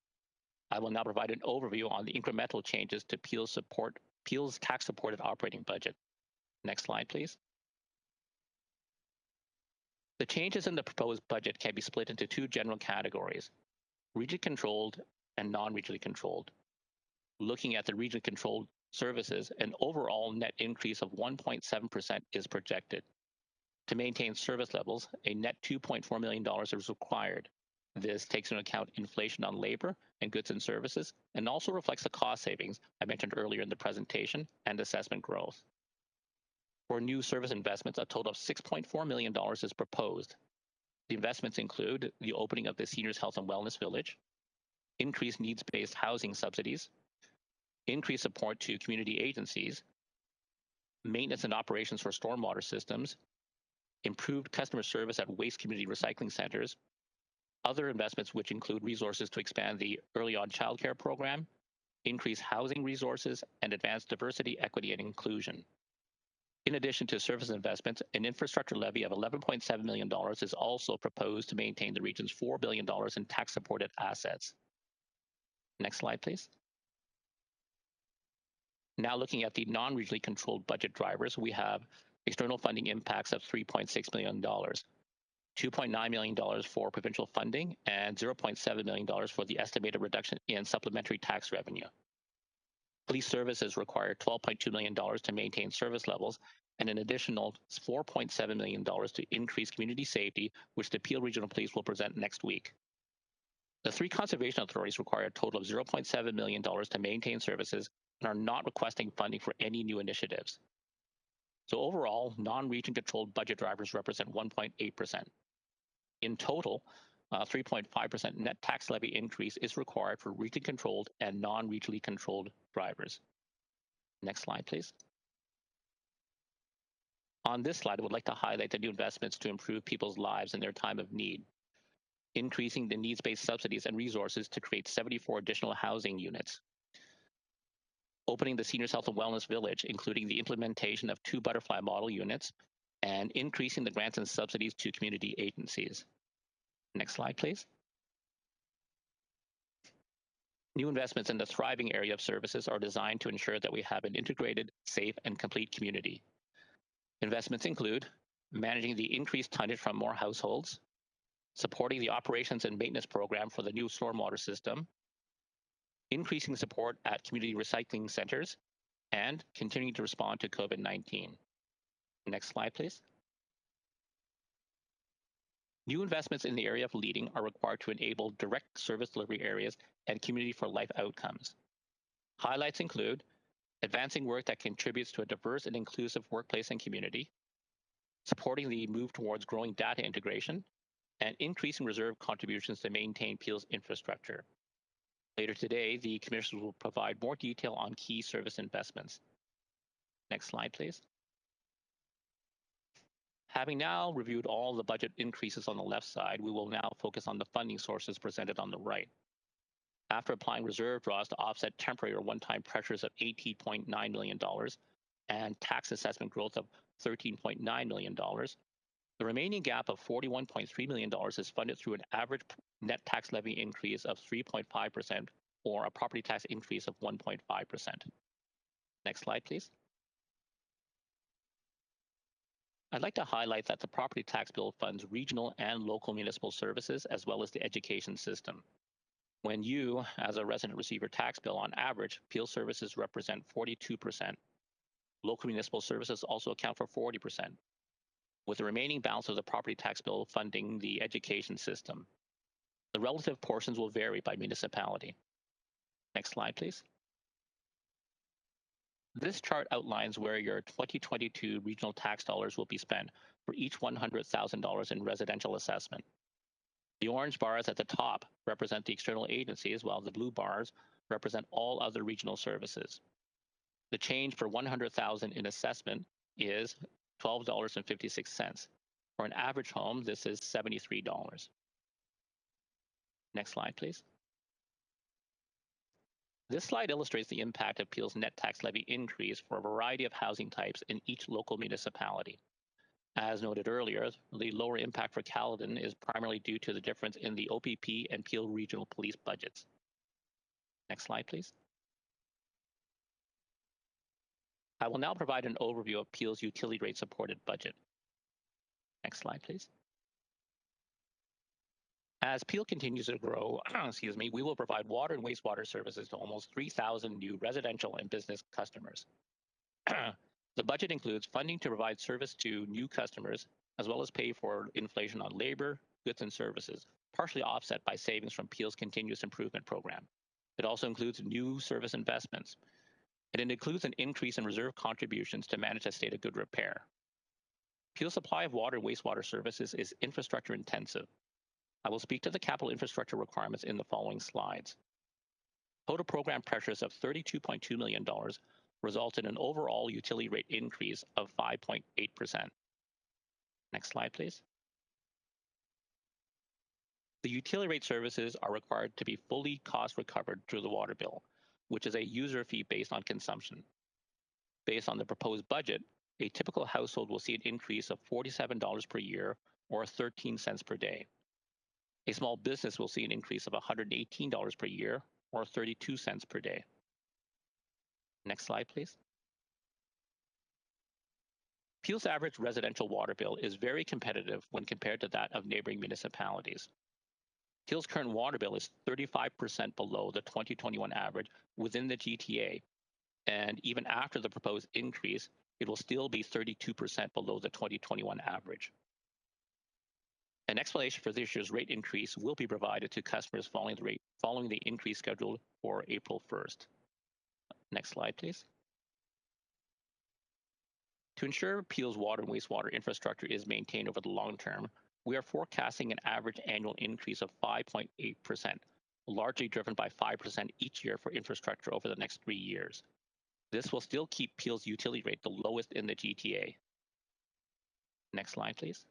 I will now provide an overview on the incremental changes to Peel's tax-supported operating budget. Next slide, please. The changes in the proposed budget can be split into 2 general categories: region controlled and non-regionally controlled. Looking at the region controlled services, an overall net increase of 1.7% is projected. To maintain service levels, a net $2.4 million is required. This takes into account inflation on labor and goods and services, and also reflects the cost savings I mentioned earlier in the presentation and assessment growth. For new service investments, a total of $6.4 million is proposed. The investments include the opening of the Seniors Health and Wellness Village, increased needs-based housing subsidies, increased support to community agencies, maintenance and operations for stormwater systems, improved customer service at waste community recycling centers, other investments which include resources to expand the early on childcare program, increase housing resources, and advance diversity, equity, and inclusion. In addition to service investments, an infrastructure levy of $11.7 million is also proposed to maintain the region's $4 billion in tax-supported assets. Next slide, please. Now looking at the non-regionally controlled budget drivers, we have external funding impacts of $3.6 million, $2.9 million for provincial funding, and $0.7 million for the estimated reduction in supplementary tax revenue. Police services require $12.2 million to maintain service levels and an additional $4.7 million to increase community safety, which the Peel Regional Police will present next week. The three conservation authorities require a total of $0.7 million to maintain services and are not requesting funding for any new initiatives. So overall, non-region controlled budget drivers represent 1.8%. In total, 3.5% net tax levy increase is required for region controlled and non-regionally controlled drivers. Next slide, please. On this slide, I would like to highlight the new investments to improve people's lives in their time of need, increasing the needs-based subsidies and resources to create 74 additional housing units, opening the Seniors Health and Wellness Village, including the implementation of 2 butterfly model units, and increasing the grants and subsidies to community agencies. Next slide, please. New investments in the thriving area of services are designed to ensure that we have an integrated, safe, and complete community. Investments include managing the increased tonnage from more households, supporting the operations and maintenance program for the new stormwater system, increasing support at community recycling centers, and continuing to respond to COVID-19. Next slide, please. New investments in the area of leading are required to enable direct service delivery areas and community for life outcomes. Highlights include advancing work that contributes to a diverse and inclusive workplace and community, supporting the move towards growing data integration, and increasing reserve contributions to maintain Peel's infrastructure. Later today, the commissioners will provide more detail on key service investments. Next slide, please. Having now reviewed all the budget increases on the left side, we will now focus on the funding sources presented on the right. After applying reserve draws to offset temporary or one-time pressures of $18.9 million and tax assessment growth of $13.9 million, the remaining gap of $41.3 million is funded through an average net tax levy increase of 3.5% or a property tax increase of 1.5%. Next slide, please. I'd like to highlight that the property tax bill funds regional and local municipal services as well as the education system. When you, as a resident, receive your tax bill, on average, Peel services represent 42%. Local municipal services also account for 40%, with the remaining balance of the property tax bill funding the education system. The relative portions will vary by municipality. Next slide, please. This chart outlines where your 2022 regional tax dollars will be spent for each $100,000 in residential assessment. The orange bars at the top represent the external agencies, while the blue bars represent all other regional services. The change for $100,000 in assessment is $12.56. For an average home, this is $73. Next slide, please. This slide illustrates the impact of Peel's net tax levy increase for a variety of housing types in each local municipality. As noted earlier, the lower impact for Caledon is primarily due to the difference in the OPP and Peel Regional Police budgets. Next slide, please. I will now provide an overview of Peel's utility rate supported budget. Next slide, please. As Peel continues to grow, we will provide water and wastewater services to almost 3,000 new residential and business customers. The budget includes funding to provide service to new customers, as well as pay for inflation on labor, goods, and services, partially offset by savings from Peel's continuous improvement program. It also includes new service investments, and it includes an increase in reserve contributions to manage a state of good repair. Peel's supply of water and wastewater services is infrastructure intensive. I will speak to the capital infrastructure requirements in the following slides. Total program pressures of $32.2 million result in an overall utility rate increase of 5.8%. Next slide, please. The utility rate services are required to be fully cost recovered through the water bill, which is a user fee based on consumption. Based on the proposed budget, a typical household will see an increase of $47 per year or 13 cents per day. A small business will see an increase of $118 per year or 32 cents per day. Next slide, please. Peel's average residential water bill is very competitive when compared to that of neighboring municipalities. Peel's current water bill is 35% below the 2021 average within the GTA And even after the proposed increase, it will still be 32% below the 2021 average. An explanation for this year's rate increase will be provided to customers following the increase scheduled for April 1st. Next slide, please. To ensure Peel's water and wastewater infrastructure is maintained over the long term, we are forecasting an average annual increase of 5.8%, largely driven by 5% each year for infrastructure over the next 3 years. This will still keep Peel's utility rate the lowest in the GTA. Next slide, please.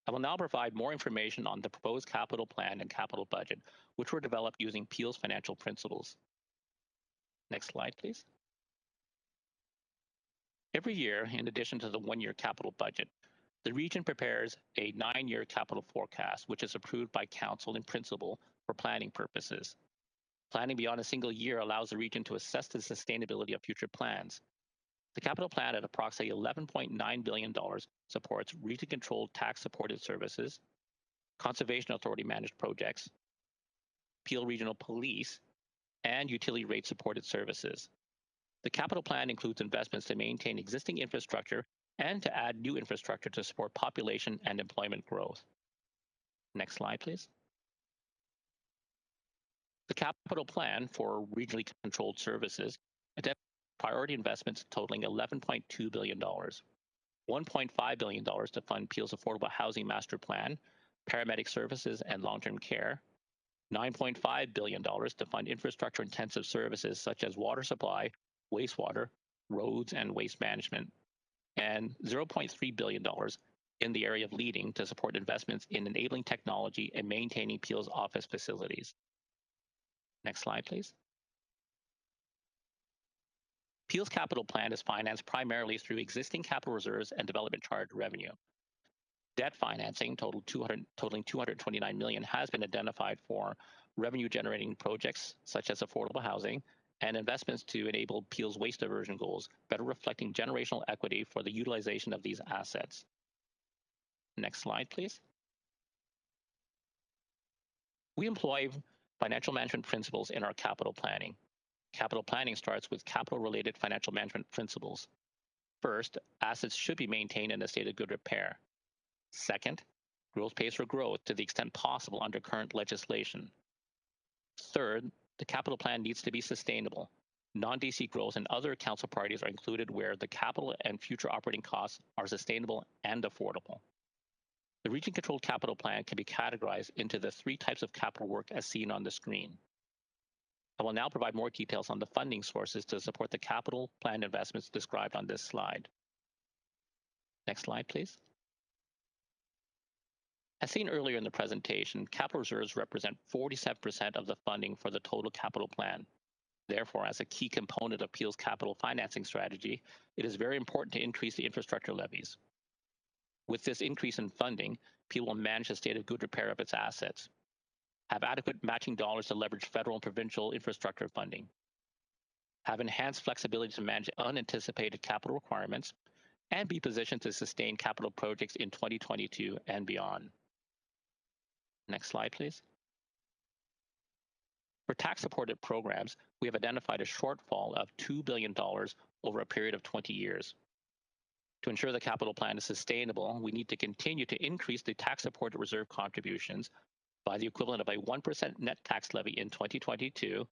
I will now provide more information on the proposed capital plan and capital budget, which were developed using Peel's financial principles. Next slide, please. Every year, in addition to the one-year capital budget, the region prepares a 9-year capital forecast, which is approved by council in principle for planning purposes. Planning beyond a single year allows the region to assess the sustainability of future plans. The capital plan at approximately $11.9 billion supports region-controlled tax-supported services, Conservation Authority managed projects, Peel Regional Police, and utility rate supported services. The capital plan includes investments to maintain existing infrastructure and to add new infrastructure to support population and employment growth. Next slide, please. The capital plan for regionally controlled services identifies priority investments totaling $11.2 billion, $1.5 billion to fund Peel's Affordable Housing Master Plan, paramedic services, and long-term care, $9.5 billion to fund infrastructure-intensive services such as water supply, wastewater, roads, and waste management, and $0.3 billion in the area of leading to support investments in enabling technology and maintaining Peel's office facilities. Next slide, please. Peel's capital plan is financed primarily through existing capital reserves and development charge revenue. Debt financing totaling $229 million has been identified for revenue-generating projects such as affordable housing and investments to enable Peel's waste diversion goals, better reflecting generational equity for the utilization of these assets. Next slide, please. We employ financial management principles in our capital planning. Capital planning starts with capital-related financial management principles. First, assets should be maintained in a state of good repair. Second, growth pays for growth to the extent possible under current legislation. Third, the capital plan needs to be sustainable. Non-DC growth and other council priorities are included where the capital and future operating costs are sustainable and affordable. The region-controlled capital plan can be categorized into the 3 types of capital work as seen on the screen. I will now provide more details on the funding sources to support the capital plan investments described on this slide. Next slide, please. As seen earlier in the presentation, capital reserves represent 47% of the funding for the total capital plan. Therefore, as a key component of Peel's capital financing strategy, it is very important to increase the infrastructure levies. With this increase in funding, Peel will manage a state of good repair of its assets, have adequate matching dollars to leverage federal and provincial infrastructure funding, have enhanced flexibility to manage unanticipated capital requirements, and be positioned to sustain capital projects in 2022 and beyond. Next slide, please. For tax-supported programs, we have identified a shortfall of $2 billion over a period of 20 years. To ensure the capital plan is sustainable, we need to continue to increase the tax-supported reserve contributions by the equivalent of a 1% net tax levy in 2022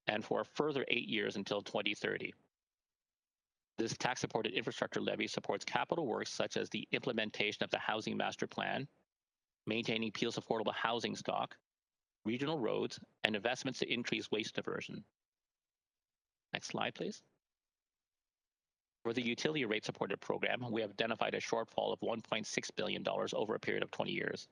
and for a further 8 years until 2030. This tax-supported infrastructure levy supports capital works such as the implementation of the Housing Master Plan, maintaining Peel's affordable housing stock, regional roads, and investments to increase waste diversion. Next slide, please. For the utility rate supported program, we have identified a shortfall of $1.6 billion over a period of 20 years.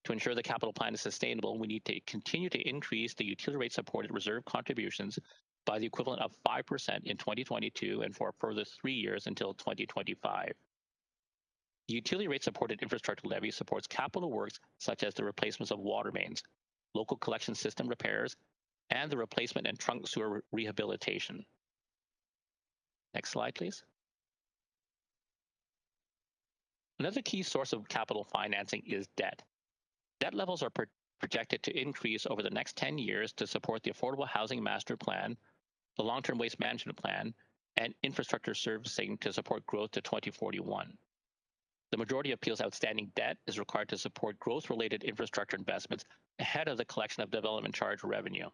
To ensure the capital plan is sustainable, we need to continue to increase the utility rate supported reserve contributions by the equivalent of 5% in 2022 and for a further 3 years until 2025. The utility rate supported infrastructure levy supports capital works such as the replacements of water mains, local collection system repairs, and the replacement and trunk sewer rehabilitation. Next slide, please. Another key source of capital financing is debt. Debt levels are projected to increase over the next 10 years to support the Affordable Housing Master Plan, the Long-Term Waste Management Plan, and infrastructure servicing to support growth to 2041. The majority of Peel's outstanding debt is required to support growth-related infrastructure investments ahead of the collection of development charge revenue.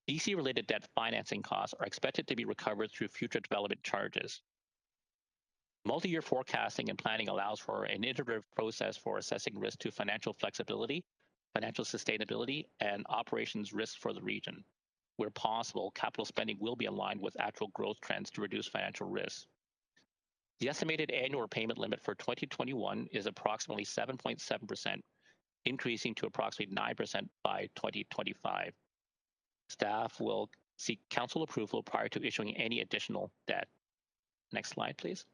DC-related debt financing costs are expected to be recovered through future development charges. Multi-year forecasting and planning allows for an iterative process for assessing risk to financial flexibility, financial sustainability, and operations risks for the region. Where possible, capital spending will be aligned with actual growth trends to reduce financial risks. The estimated annual repayment limit for 2021 is approximately 7.7%, increasing to approximately 9% by 2025. Staff will seek council approval prior to issuing any additional debt. Next slide, please.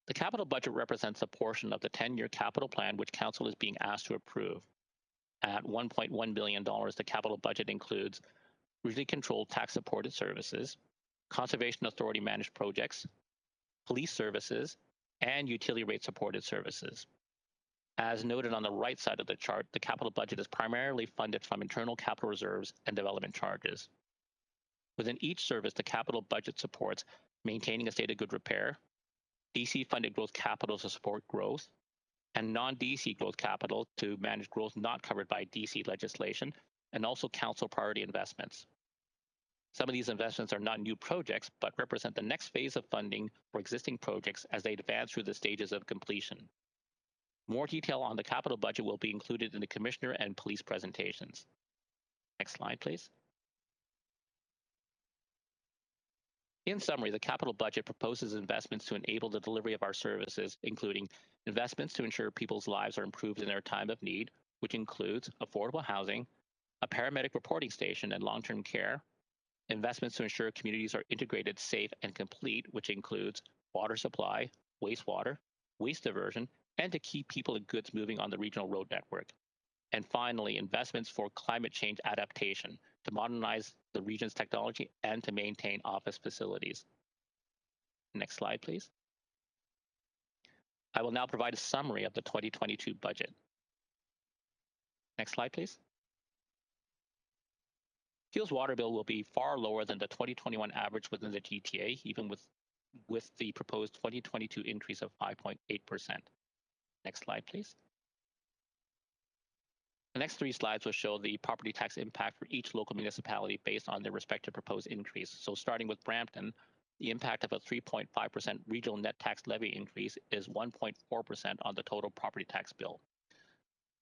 The capital budget represents a portion of the 10-year capital plan which council is being asked to approve. At $1.1 billion, the capital budget includes regionally controlled tax-supported services, Conservation Authority managed projects, police services, and utility rate supported services. As noted on the right side of the chart, the capital budget is primarily funded from internal capital reserves and development charges. Within each service, the capital budget supports maintaining a state of good repair, DC-funded growth capital to support growth, and non-DC growth capital to manage growth not covered by DC legislation, and also council priority investments. Some of these investments are not new projects, but represent the next phase of funding for existing projects as they advance through the stages of completion. More detail on the capital budget will be included in the Commissioner and Police presentations. Next slide, please. In summary, the capital budget proposes investments to enable the delivery of our services, including investments to ensure people's lives are improved in their time of need, which includes affordable housing, a paramedic reporting station and long-term care, investments to ensure communities are integrated, safe, and complete, which includes water supply, wastewater, waste diversion, and to keep people and goods moving on the regional road network. And finally, investments for climate change adaptation to modernize the region's technology and to maintain office facilities. Next slide, please. I will now provide a summary of the 2022 budget. Next slide, please. Peel's water bill will be far lower than the 2021 average within the GTA, even with the proposed 2022 increase of 5.8%. Next slide, please. The next three slides will show the property tax impact for each local municipality based on their respective proposed increase. So starting with Brampton, the impact of a 3.5% regional net tax levy increase is 1.4% on the total property tax bill.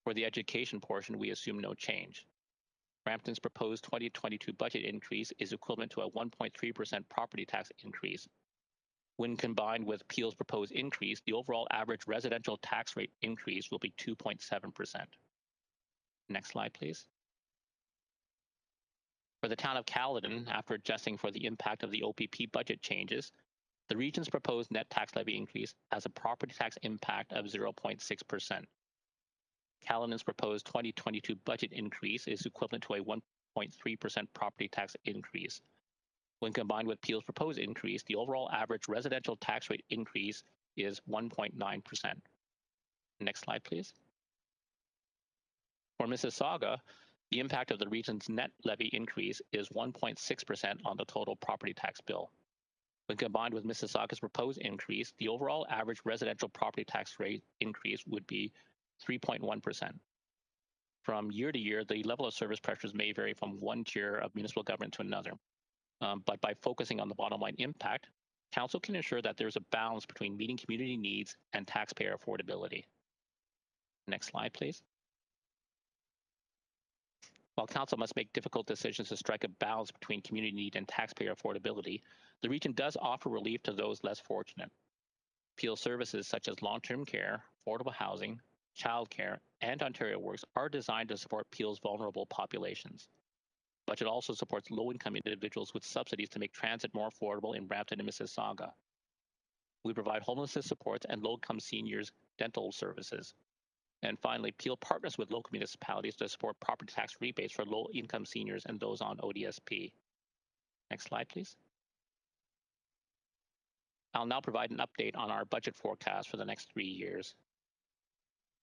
For the education portion, we assume no change. Brampton's proposed 2022 budget increase is equivalent to a 1.3% property tax increase. When combined with Peel's proposed increase, the overall average residential tax rate increase will be 2.7%. Next slide, please. For the town of Caledon, after adjusting for the impact of the OPP budget changes, the region's proposed net tax levy increase has a property tax impact of 0.6%. Caledon's proposed 2022 budget increase is equivalent to a 1.3% property tax increase. When combined with Peel's proposed increase, the overall average residential tax rate increase is 1.9%. Next slide, please. For Mississauga, the impact of the region's net levy increase is 1.6% on the total property tax bill. When combined with Mississauga's proposed increase, the overall average residential property tax rate increase would be 3.1%. From year to year, the level of service pressures may vary from one tier of municipal government to another. But by focusing on the bottom line impact, Council can ensure that there's a balance between meeting community needs and taxpayer affordability. Next slide, please. While Council must make difficult decisions to strike a balance between community need and taxpayer affordability, the region does offer relief to those less fortunate. Peel services such as long-term care, affordable housing, childcare, and Ontario Works are designed to support Peel's vulnerable populations. Budget also supports low-income individuals with subsidies to make transit more affordable in Brampton and Mississauga. We provide homelessness supports and low-income seniors dental services. And finally, Peel partners with local municipalities to support property tax rebates for low-income seniors and those on ODSP. Next slide, please. I'll now provide an update on our budget forecast for the next 3 years.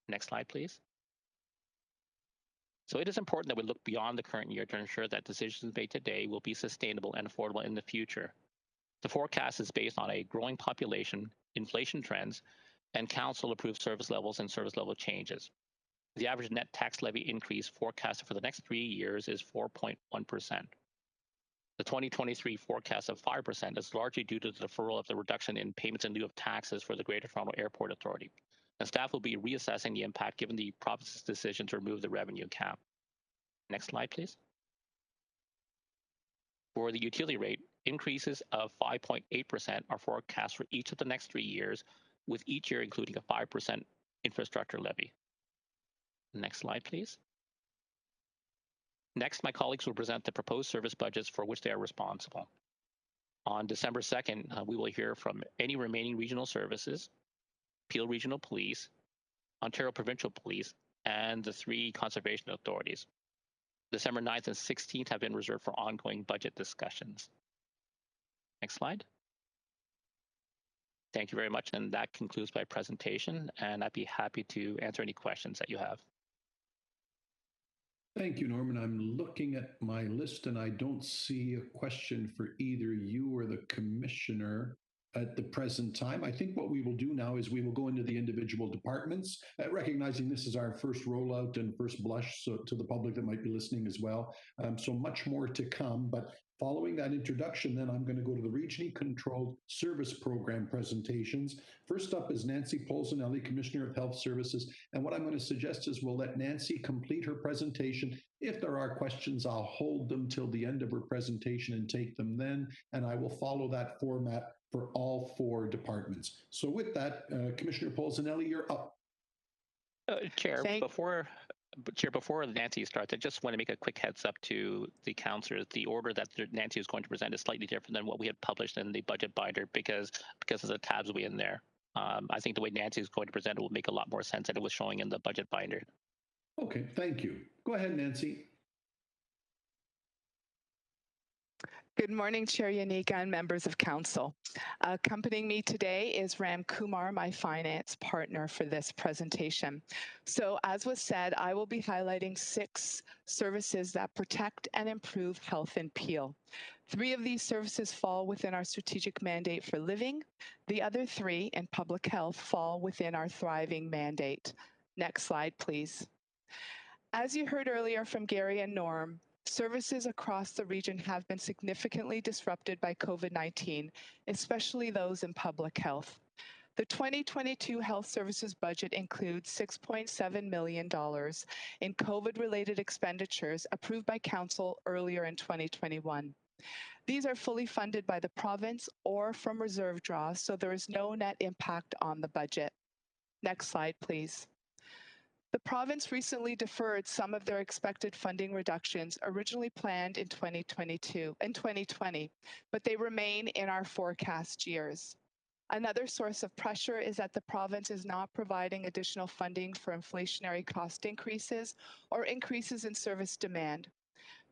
Next slide, please. So it is important that we look beyond the current year to ensure that decisions made today will be sustainable and affordable in the future. The forecast is based on a growing population, inflation trends, and council-approved service levels and service level changes. The average net tax levy increase forecasted for the next 3 years is 4.1%. The 2023 forecast of 5% is largely due to the deferral of the reduction in payments in lieu of taxes for the Greater Toronto Airport Authority. And staff will be reassessing the impact given the province's decision to remove the revenue cap. Next slide, please. For the utility rate, increases of 5.8% are forecast for each of the next 3 years, with each year including a 5% infrastructure levy. Next slide, please. Next, my colleagues will present the proposed service budgets for which they are responsible. On December 2nd, we will hear from any remaining regional services, Peel Regional Police, Ontario Provincial Police, and the 3 conservation authorities. December 9th and 16th have been reserved for ongoing budget discussions. Next slide. Thank you very much, and that concludes my presentation, and I'd be happy to answer any questions that you have. Thank you, Norman. I'm looking at my list and I don't see a question for either you or the commissioner at the present time. I think what we will do now is we will go into the individual departments, recognizing this is our first rollout and first blush, so to the public that might be listening as well. So much more to come, but following that introduction, then I'm going to go to the regionally controlled service program presentations. First up is Nancy Polzinelli, Commissioner of Health Services. And what I'm going to suggest is we'll let Nancy complete her presentation. If there are questions, I'll hold them till the end of her presentation and take them then. And I will follow that format for all 4 departments. So with that, Commissioner Polzinelli, you're up. Chair, before Nancy starts, I just want to make a quick heads up to the councillors. The order that Nancy is going to present is slightly different than what we had published in the budget binder because of the tabs we in there. I think the way Nancy is going to present it will make a lot more sense than it was showing in the budget binder. Okay, thank you. Go ahead, Nancy. Good morning, Chair Yanika and members of council. Accompanying me today is Ram Kumar, my finance partner for this presentation. So as was said, I will be highlighting 6 services that protect and improve health in Peel. 3 of these services fall within our strategic mandate for living. The other 3 in public health fall within our thriving mandate. Next slide, please. As you heard earlier from Gary and Norm, services across the region have been significantly disrupted by COVID-19, especially those in public health. The 2022 health services budget includes $6.7 million in COVID-related expenditures approved by Council earlier in 2021. These are fully funded by the province or from reserve draws, so there is no net impact on the budget. Next slide, please. The province recently deferred some of their expected funding reductions originally planned in 2020, but they remain in our forecast years. Another source of pressure is that the province is not providing additional funding for inflationary cost increases or increases in service demand.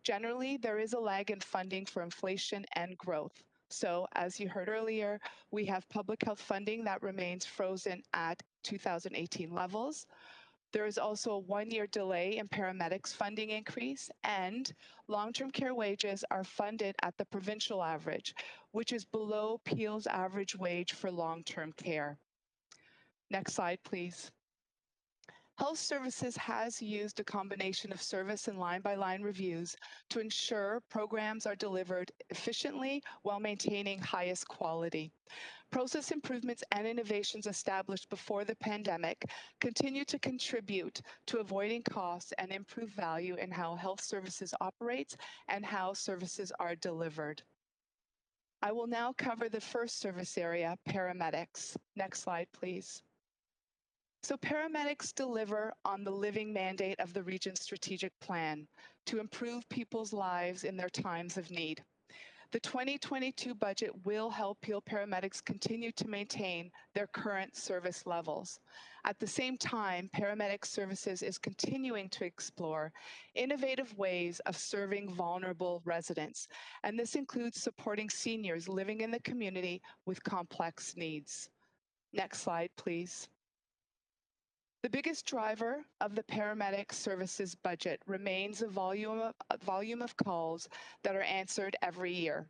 Generally, there is a lag in funding for inflation and growth. So, as you heard earlier, we have public health funding that remains frozen at 2018 levels. There is also a 1-year delay in paramedics funding increase, and long-term care wages are funded at the provincial average, which is below Peel's average wage for long-term care. Next slide, please. Health Services has used a combination of service and line-by-line reviews to ensure programs are delivered efficiently while maintaining highest quality. Process improvements and innovations established before the pandemic continue to contribute to avoiding costs and improve value in how health services operates and how services are delivered. I will now cover the first service area, paramedics. Next slide, please. So paramedics deliver on the living mandate of the region's strategic plan to improve people's lives in their times of need. The 2022 budget will help Peel paramedics continue to maintain their current service levels. At the same time, Paramedic Services is continuing to explore innovative ways of serving vulnerable residents, and this includes supporting seniors living in the community with complex needs. Next slide, please. The biggest driver of the paramedic services budget remains the volume of calls that are answered every year.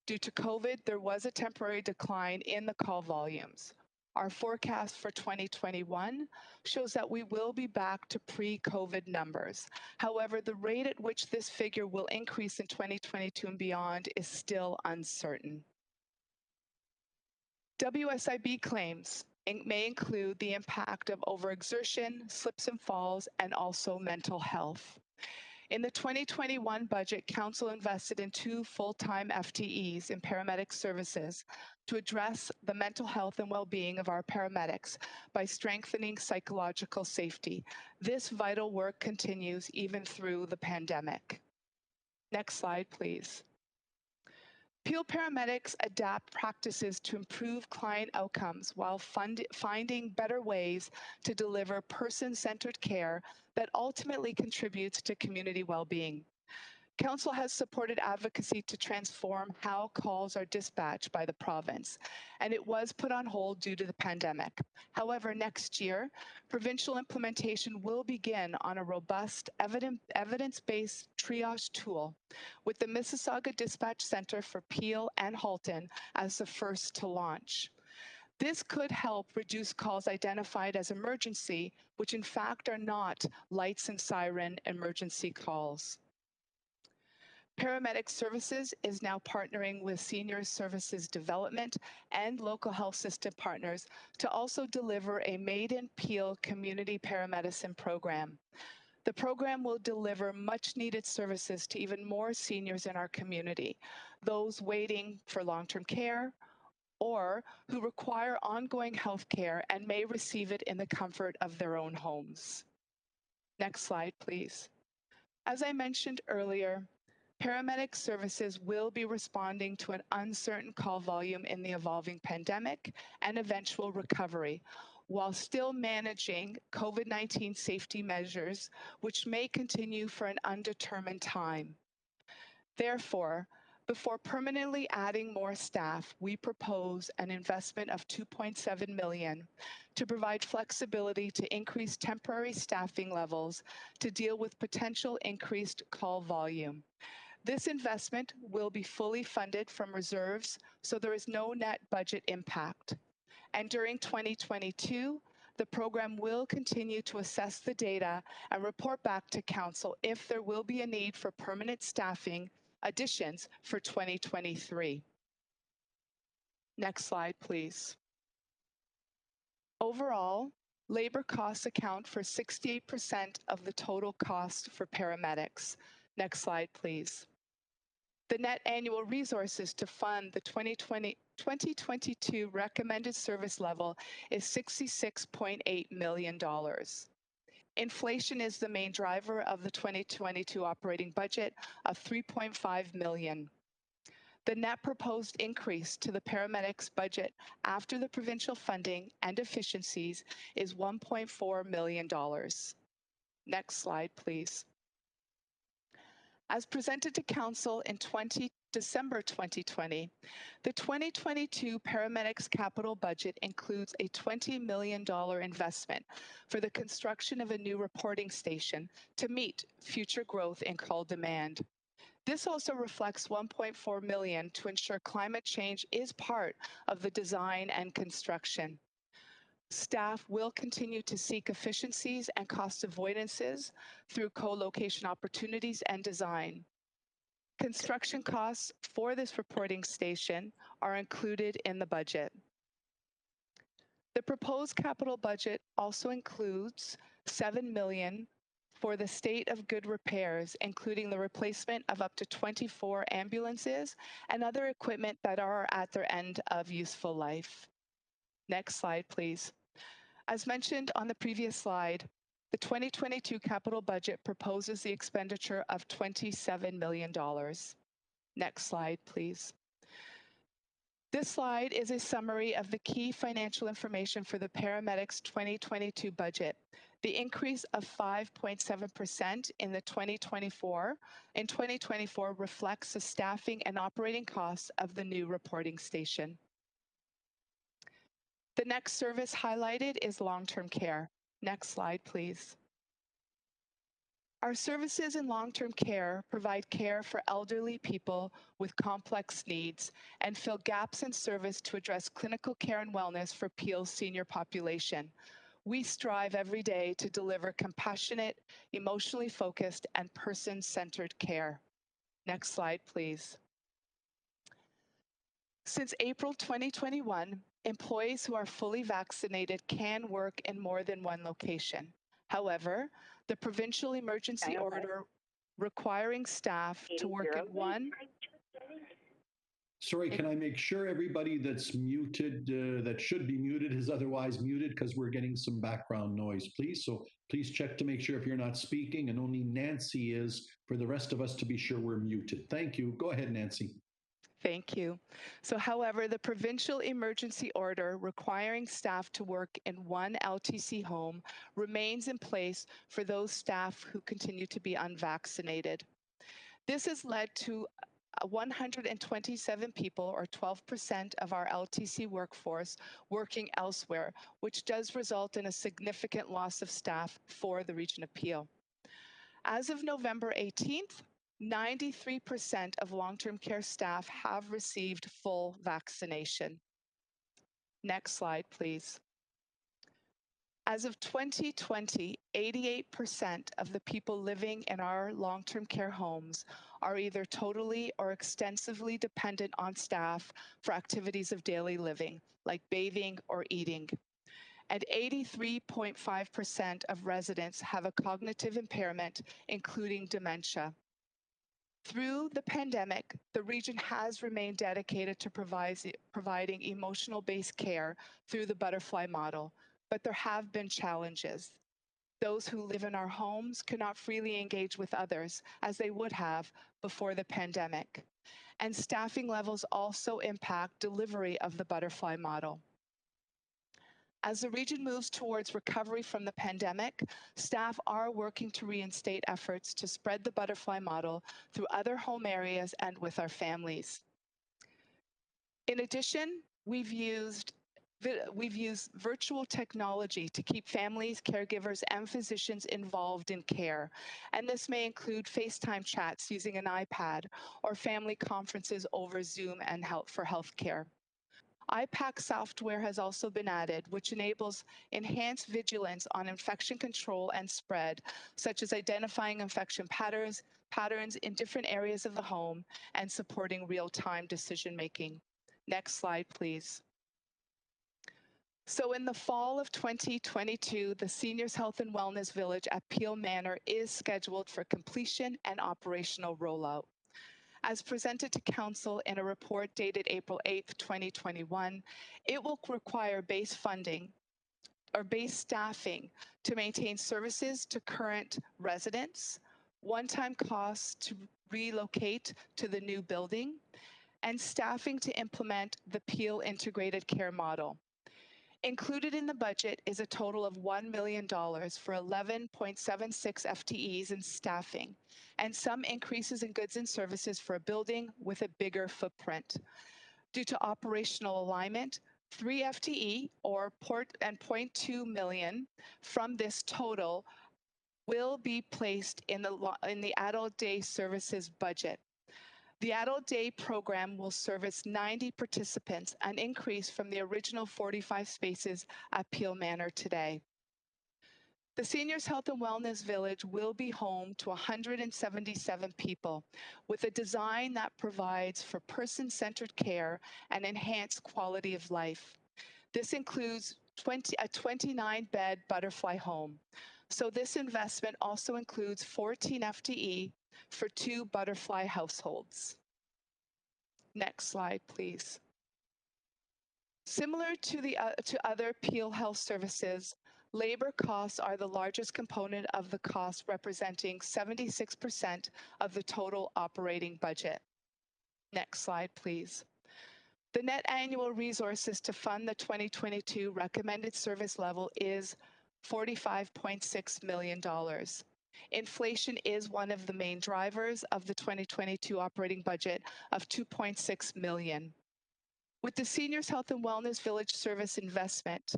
Due to COVID, there was a temporary decline in the call volumes. Our forecast for 2021 shows that we will be back to pre-COVID numbers. However, the rate at which this figure will increase in 2022 and beyond is still uncertain. WSIB claims may include the impact of overexertion, slips and falls, and also mental health. In the 2021 budget, Council invested in 2 full-time FTEs in paramedic services to address the mental health and well-being of our paramedics by strengthening psychological safety. This vital work continues even through the pandemic. Next slide, please. Peel paramedics adapt practices to improve client outcomes while finding better ways to deliver person-centered care that ultimately contributes to community well-being. Council has supported advocacy to transform how calls are dispatched by the province, and it was put on hold due to the pandemic. However, next year, provincial implementation will begin on a robust evidence-based triage tool, with the Mississauga Dispatch Centre for Peel and Halton as the first to launch. This could help reduce calls identified as emergency, which in fact are not lights and siren emergency calls. Paramedic Services is now partnering with Senior Services Development and local health system partners to also deliver a Made in Peel community paramedicine program. The program will deliver much needed services to even more seniors in our community, those waiting for long-term care or who require ongoing health care and may receive it in the comfort of their own homes. Next slide, please. As I mentioned earlier, paramedic services will be responding to an uncertain call volume in the evolving pandemic and eventual recovery, while still managing COVID-19 safety measures, which may continue for an undetermined time. Therefore, before permanently adding more staff, we propose an investment of $2.7 million to provide flexibility to increase temporary staffing levels to deal with potential increased call volume. This investment will be fully funded from reserves, so there is no net budget impact. And during 2022, the program will continue to assess the data and report back to Council if there will be a need for permanent staffing additions for 2023. Next slide, please. Overall, labor costs account for 68% of the total cost for paramedics. Next slide, please. The net annual resources to fund the 2022 recommended service level is $66.8 million. Inflation is the main driver of the 2022 operating budget of $3.5 million. The net proposed increase to the paramedics budget after the provincial funding and efficiencies is $1.4 million. Next slide, please. As presented to Council in December 2020, the 2022 paramedics capital budget includes a $20 million investment for the construction of a new reporting station to meet future growth in call demand. This also reflects $1.4 million to ensure climate change is part of the design and construction. Staff will continue to seek efficiencies and cost avoidances through co-location opportunities and design. Construction costs for this reporting station are included in the budget. The proposed capital budget also includes $7 million for the state of good repairs, including the replacement of up to 24 ambulances and other equipment that are at their end of useful life. Next slide, please. As mentioned on the previous slide, the 2022 capital budget proposes the expenditure of $27 million. Next slide, please. This slide is a summary of the key financial information for the paramedics 2022 budget. The increase of 5.7% in 2024 reflects the staffing and operating costs of the new reporting station. The next service highlighted is long-term care. Next slide, please. Our services in long-term care provide care for elderly people with complex needs and fill gaps in service to address clinical care and wellness for Peel's senior population. We strive every day to deliver compassionate, emotionally focused, and person-centered care. Next slide, please. Since April 2021, employees who are fully vaccinated can work in more than one location. However, the provincial emergency order requiring staff to work in one. Sorry, can I make sure everybody that's muted, that should be muted, is otherwise muted, because we're getting some background noise, please. So please check to make sure if you're not speaking, and only Nancy is, for the rest of us to be sure we're muted. Thank you. Go ahead, Nancy. Thank you. So, however, the provincial emergency order requiring staff to work in one LTC home remains in place for those staff who continue to be unvaccinated. This has led to 127 people, or 12% of our LTC workforce, working elsewhere, which does result in a significant loss of staff for the Region of Peel. As of November 18th, 93% of long-term care staff have received full vaccination. Next slide, please. As of 2020, 88% of the people living in our long-term care homes are either totally or extensively dependent on staff for activities of daily living, like bathing or eating. And 83.5% of residents have a cognitive impairment, including dementia. Through the pandemic, the region has remained dedicated to providing emotional-based care through the butterfly model, but there have been challenges. Those who live in our homes cannot freely engage with others as they would have before the pandemic. And staffing levels also impact delivery of the butterfly model. As the region moves towards recovery from the pandemic, staff are working to reinstate efforts to spread the butterfly model through other home areas and with our families. In addition, we've used virtual technology to keep families, caregivers, and physicians involved in care. And this may include FaceTime chats using an iPad or family conferences over Zoom and for healthcare. IPAC software has also been added, which enables enhanced vigilance on infection control and spread, such as identifying infection patterns in different areas of the home and supporting real-time decision-making. Next slide, please. So in the fall of 2022, the Seniors Health and Wellness Village at Peel Manor is scheduled for completion and operational rollout. As presented to Council in a report dated April 8th, 2021, it will require base funding or base staffing to maintain services to current residents, one-time costs to relocate to the new building, and staffing to implement the Peel Integrated Care Model. Included in the budget is a total of $1 million for 11.76 FTEs in staffing, and some increases in goods and services for a building with a bigger footprint. Due to operational alignment, 3 FTE or 0.2 million from this total will be placed in the adult day services budget. The Adult Day program will service 90 participants, an increase from the original 45 spaces at Peel Manor today. The Seniors Health and Wellness Village will be home to 177 people with a design that provides for person-centered care and enhanced quality of life. This includes a 29-bed butterfly home. So this investment also includes 14 FTE for 2 butterfly households. Next slide, please. Similar to other Peel Health Services, labor costs are the largest component of the cost, representing 76% of the total operating budget. Next slide, please. The net annual resources to fund the 2022 recommended service level is $45.6 million. Inflation is one of the main drivers of the 2022 operating budget of $2.6 million. With the Seniors Health and Wellness Village service investment,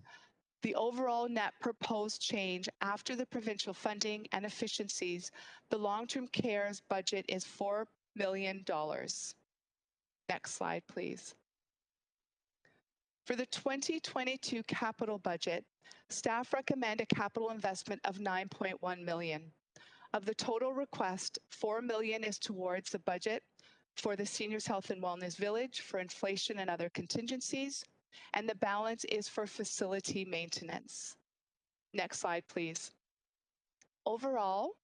The overall net proposed change after the provincial funding and efficiencies, the long-term care's budget is $4 million. Next slide, please. For the 2022 capital budget, staff recommend a capital investment of $9.1 million. Of the total request, $4 million is towards the budget for the Seniors Health and Wellness Village for inflation and other contingencies, and the balance is for facility maintenance. Next slide, please. Overall,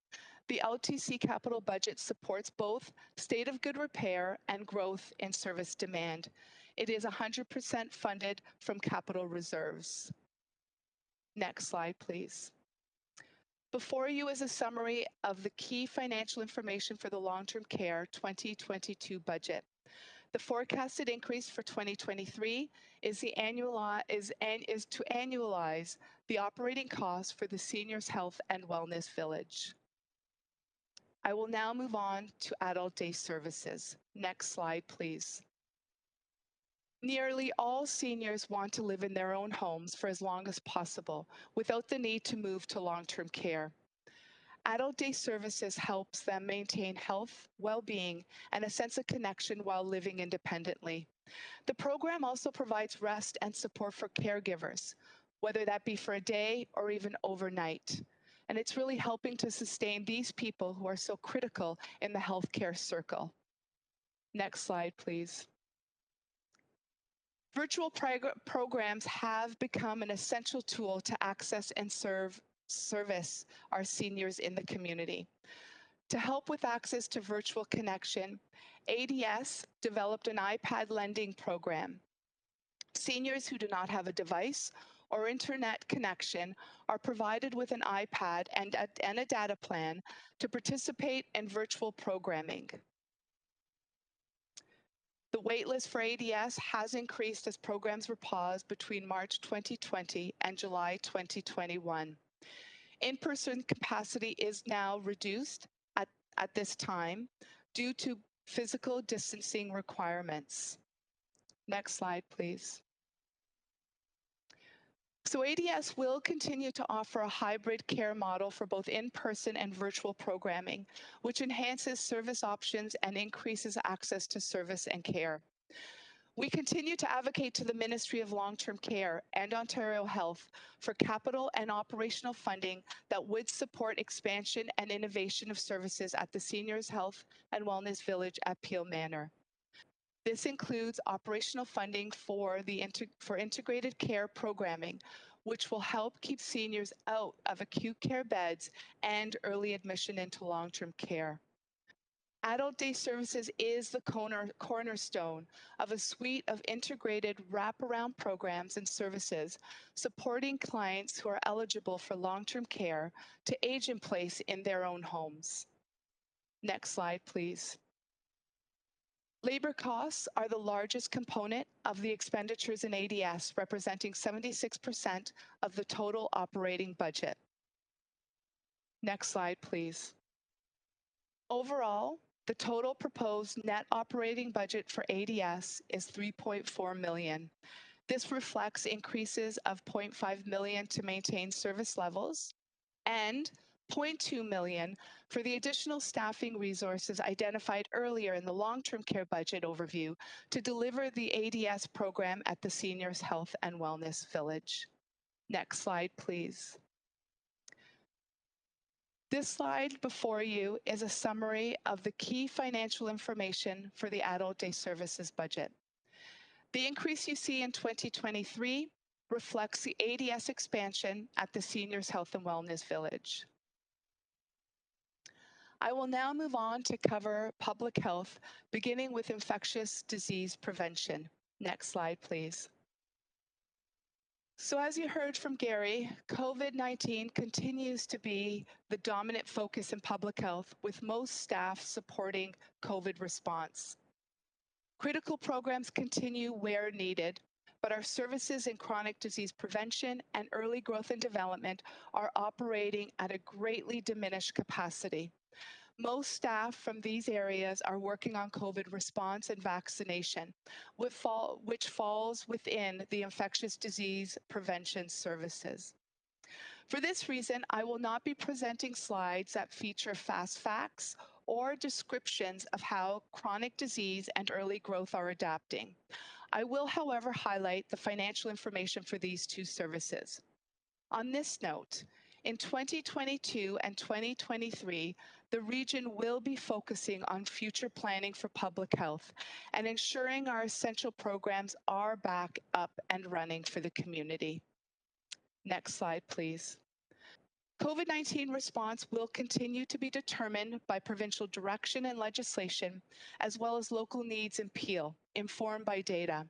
the LTC capital budget supports both state of good repair and growth in service demand. It is 100% funded from capital reserves. Next slide, please. Before you is a summary of the key financial information for the long-term care 2022 budget. The forecasted increase for 2023 is to annualize the operating costs for the Seniors Health and Wellness Village. I will now move on to adult day services. Next slide, please. Nearly all seniors want to live in their own homes for as long as possible without the need to move to long-term care. Adult day services helps them maintain health, well-being, and a sense of connection while living independently. The program also provides rest and support for caregivers, whether that be for a day or even overnight. And it's really helping to sustain these people who are so critical in the healthcare circle. Next slide, please. Virtual programs have become an essential tool to access and service our seniors in the community. To help with access to virtual connection, ADS developed an iPad lending program. Seniors who do not have a device or internet connection are provided with an iPad and a data plan to participate in virtual programming. The waitlist for ADS has increased as programs were paused between March 2020 and July 2021. In-person capacity is now reduced at this time due to physical distancing requirements. Next slide, please. So ADS will continue to offer a hybrid care model for both in-person and virtual programming, which enhances service options and increases access to service and care. We continue to advocate to the Ministry of Long-Term Care and Ontario Health for capital and operational funding that would support expansion and innovation of services at the Seniors Health and Wellness Village at Peel Manor. This includes operational funding for integrated care programming, which will help keep seniors out of acute care beds and early admission into long-term care. Adult day services is the cornerstone of a suite of integrated wraparound programs and services supporting clients who are eligible for long-term care to age in place in their own homes. Next slide, please. Labor costs are the largest component of the expenditures in ADS, representing 76% of the total operating budget. Next slide, please. Overall, the total proposed net operating budget for ADS is $3.4 million. This reflects increases of $0.5 million to maintain service levels and $0.2 million for the additional staffing resources identified earlier in the long-term care budget overview to deliver the ADS program at the Seniors Health and Wellness Village. Next slide, please. This slide before you is a summary of the key financial information for the adult day services budget. The increase you see in 2023 reflects the ADS expansion at the Seniors Health and Wellness Village. I will now move on to cover public health, beginning with infectious disease prevention. Next slide, please. So as you heard from Gary, COVID-19 continues to be the dominant focus in public health, with most staff supporting COVID response. Critical programs continue where needed, but our services in chronic disease prevention and early growth and development are operating at a greatly diminished capacity. Most staff from these areas are working on COVID response and vaccination, which falls within the infectious disease prevention services. For this reason, I will not be presenting slides that feature fast facts or descriptions of how chronic disease and early growth are adapting. I will, however, highlight the financial information for these two services. On this note, in 2022 and 2023, the region will be focusing on future planning for public health and ensuring our essential programs are back up and running for the community. Next slide, please. COVID-19 response will continue to be determined by provincial direction and legislation, as well as local needs in Peel, informed by data.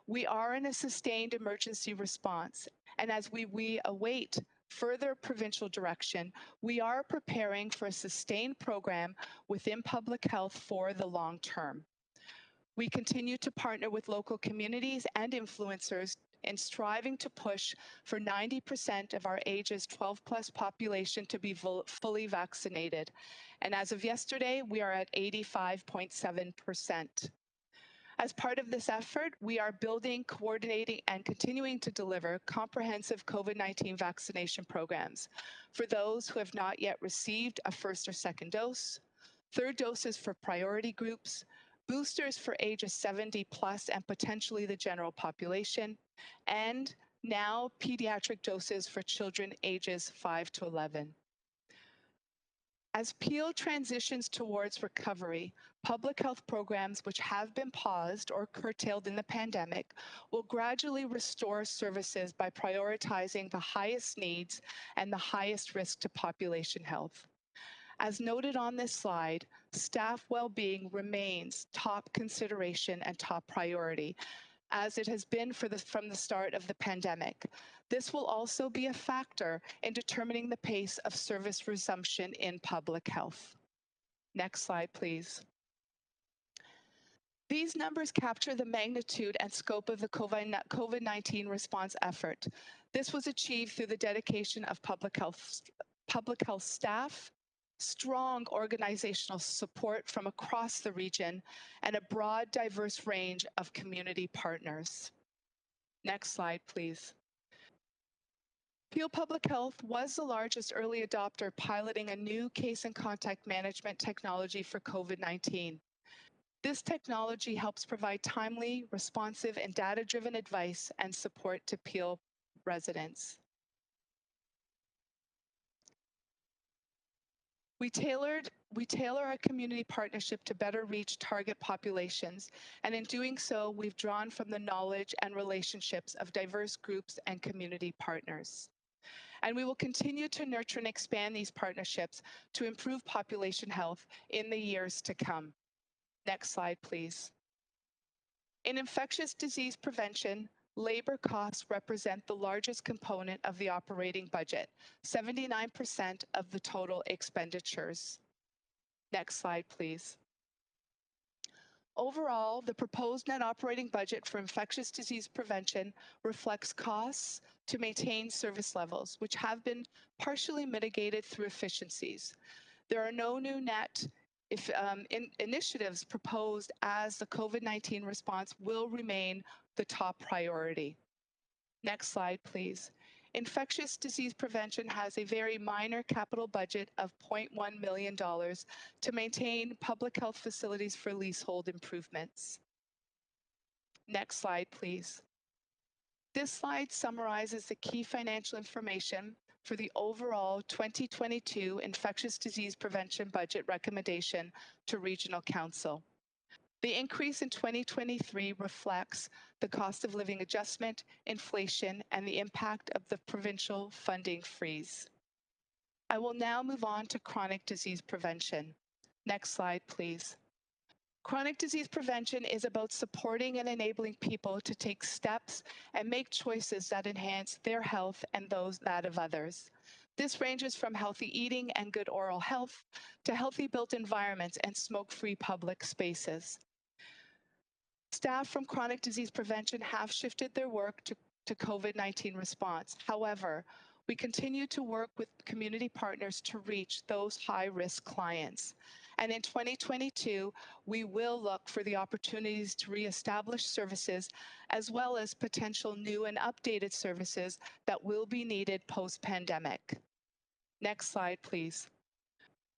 We are in a sustained emergency response, and as we await further provincial direction, we are preparing for a sustained program within public health for the long term. We continue to partner with local communities and influencers in striving to push for 90% of our ages 12+ population to be fully vaccinated. And as of yesterday, we are at 85.7%. As part of this effort, we are building, coordinating, and continuing to deliver comprehensive COVID-19 vaccination programs for those who have not yet received a first or second dose, third doses for priority groups, boosters for ages 70+ and potentially the general population, and now pediatric doses for children ages 5 to 11. As Peel transitions towards recovery, public health programs which have been paused or curtailed in the pandemic will gradually restore services by prioritizing the highest needs and the highest risk to population health. As noted on this slide, staff well-being remains top consideration and top priority, as it has been from the start of the pandemic. This will also be a factor in determining the pace of service resumption in public health. Next slide, please. These numbers capture the magnitude and scope of the COVID-19 response effort. This was achieved through the dedication of public health staff, strong organizational support from across the region, and a broad, diverse range of community partners. Next slide, please. Peel Public Health was the largest early adopter piloting a new case and contact management technology for COVID-19. This technology helps provide timely, responsive, and data-driven advice and support to Peel residents. We tailor our community partnership to better reach target populations, and in doing so, we've drawn from the knowledge and relationships of diverse groups and community partners. And we will continue to nurture and expand these partnerships to improve population health in the years to come. Next slide, please. In infectious disease prevention, labor costs represent the largest component of the operating budget, 79% of the total expenditures. Next slide, please. Overall, the proposed net operating budget for infectious disease prevention reflects costs to maintain service levels, which have been partially mitigated through efficiencies. There are no new net initiatives proposed, as the COVID-19 response will remain the top priority. Next slide, please. Infectious disease prevention has a very minor capital budget of $0.1 million to maintain public health facilities for leasehold improvements. Next slide, please. This slide summarizes the key financial information for the overall 2022 infectious disease prevention budget recommendation to Regional Council. The increase in 2023 reflects the cost of living adjustment, inflation, and the impact of the provincial funding freeze. I will now move on to chronic disease prevention. Next slide, please. Chronic disease prevention is about supporting and enabling people to take steps and make choices that enhance their health and that of others. This ranges from healthy eating and good oral health to healthy built environments and smoke-free public spaces. Staff from chronic disease prevention have shifted their work to COVID-19 response. However, We continue to work with community partners to reach those high-risk clients. And in 2022, we will look for the opportunities to reestablish services as well as potential new and updated services that will be needed post-pandemic. Next slide, please.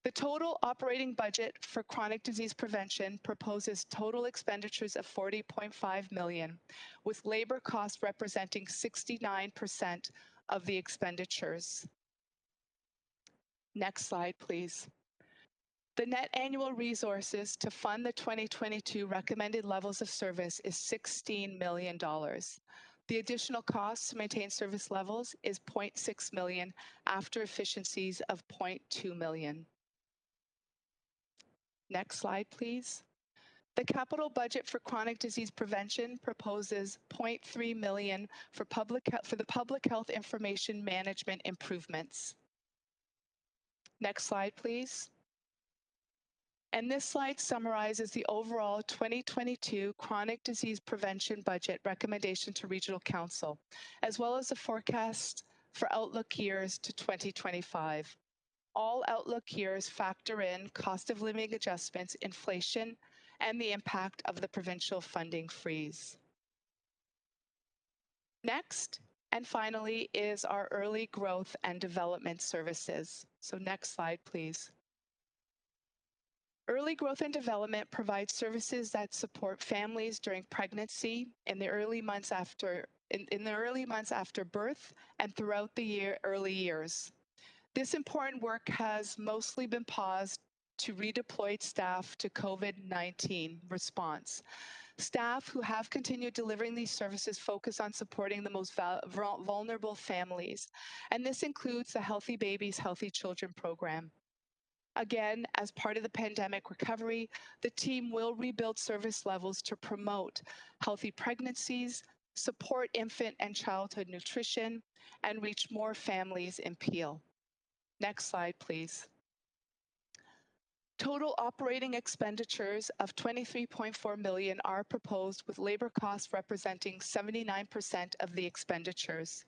The total operating budget for chronic disease prevention proposes total expenditures of $40.5 million, with labor costs representing 69% of the expenditures. Next slide, please. The net annual resources to fund the 2022 recommended levels of service is $16 million. The additional costs to maintain service levels is $0.6 million after efficiencies of $0.2 million. Next slide, please. The capital budget for chronic disease prevention proposes $0.3 million for the public health information management improvements. Next slide, please. And this slide summarizes the overall 2022 chronic disease prevention budget recommendation to Regional Council, as well as the forecast for outlook years to 2025. All outlook years factor in cost of living adjustments, inflation, and the impact of the provincial funding freeze. Next, and finally, is our early growth and development services. So next slide, please. Early growth and development provides services that support families during pregnancy, in the early months after birth, and throughout the early years. This important work has mostly been paused to redeployed staff to COVID-19 response. Staff who have continued delivering these services focus on supporting the most vulnerable families, and this includes the Healthy Babies, Healthy Children program. Again, as part of the pandemic recovery, the team will rebuild service levels to promote healthy pregnancies, support infant and childhood nutrition, and reach more families in Peel. Next slide, please. Total operating expenditures of $23.4 million are proposed, with labor costs representing 79% of the expenditures.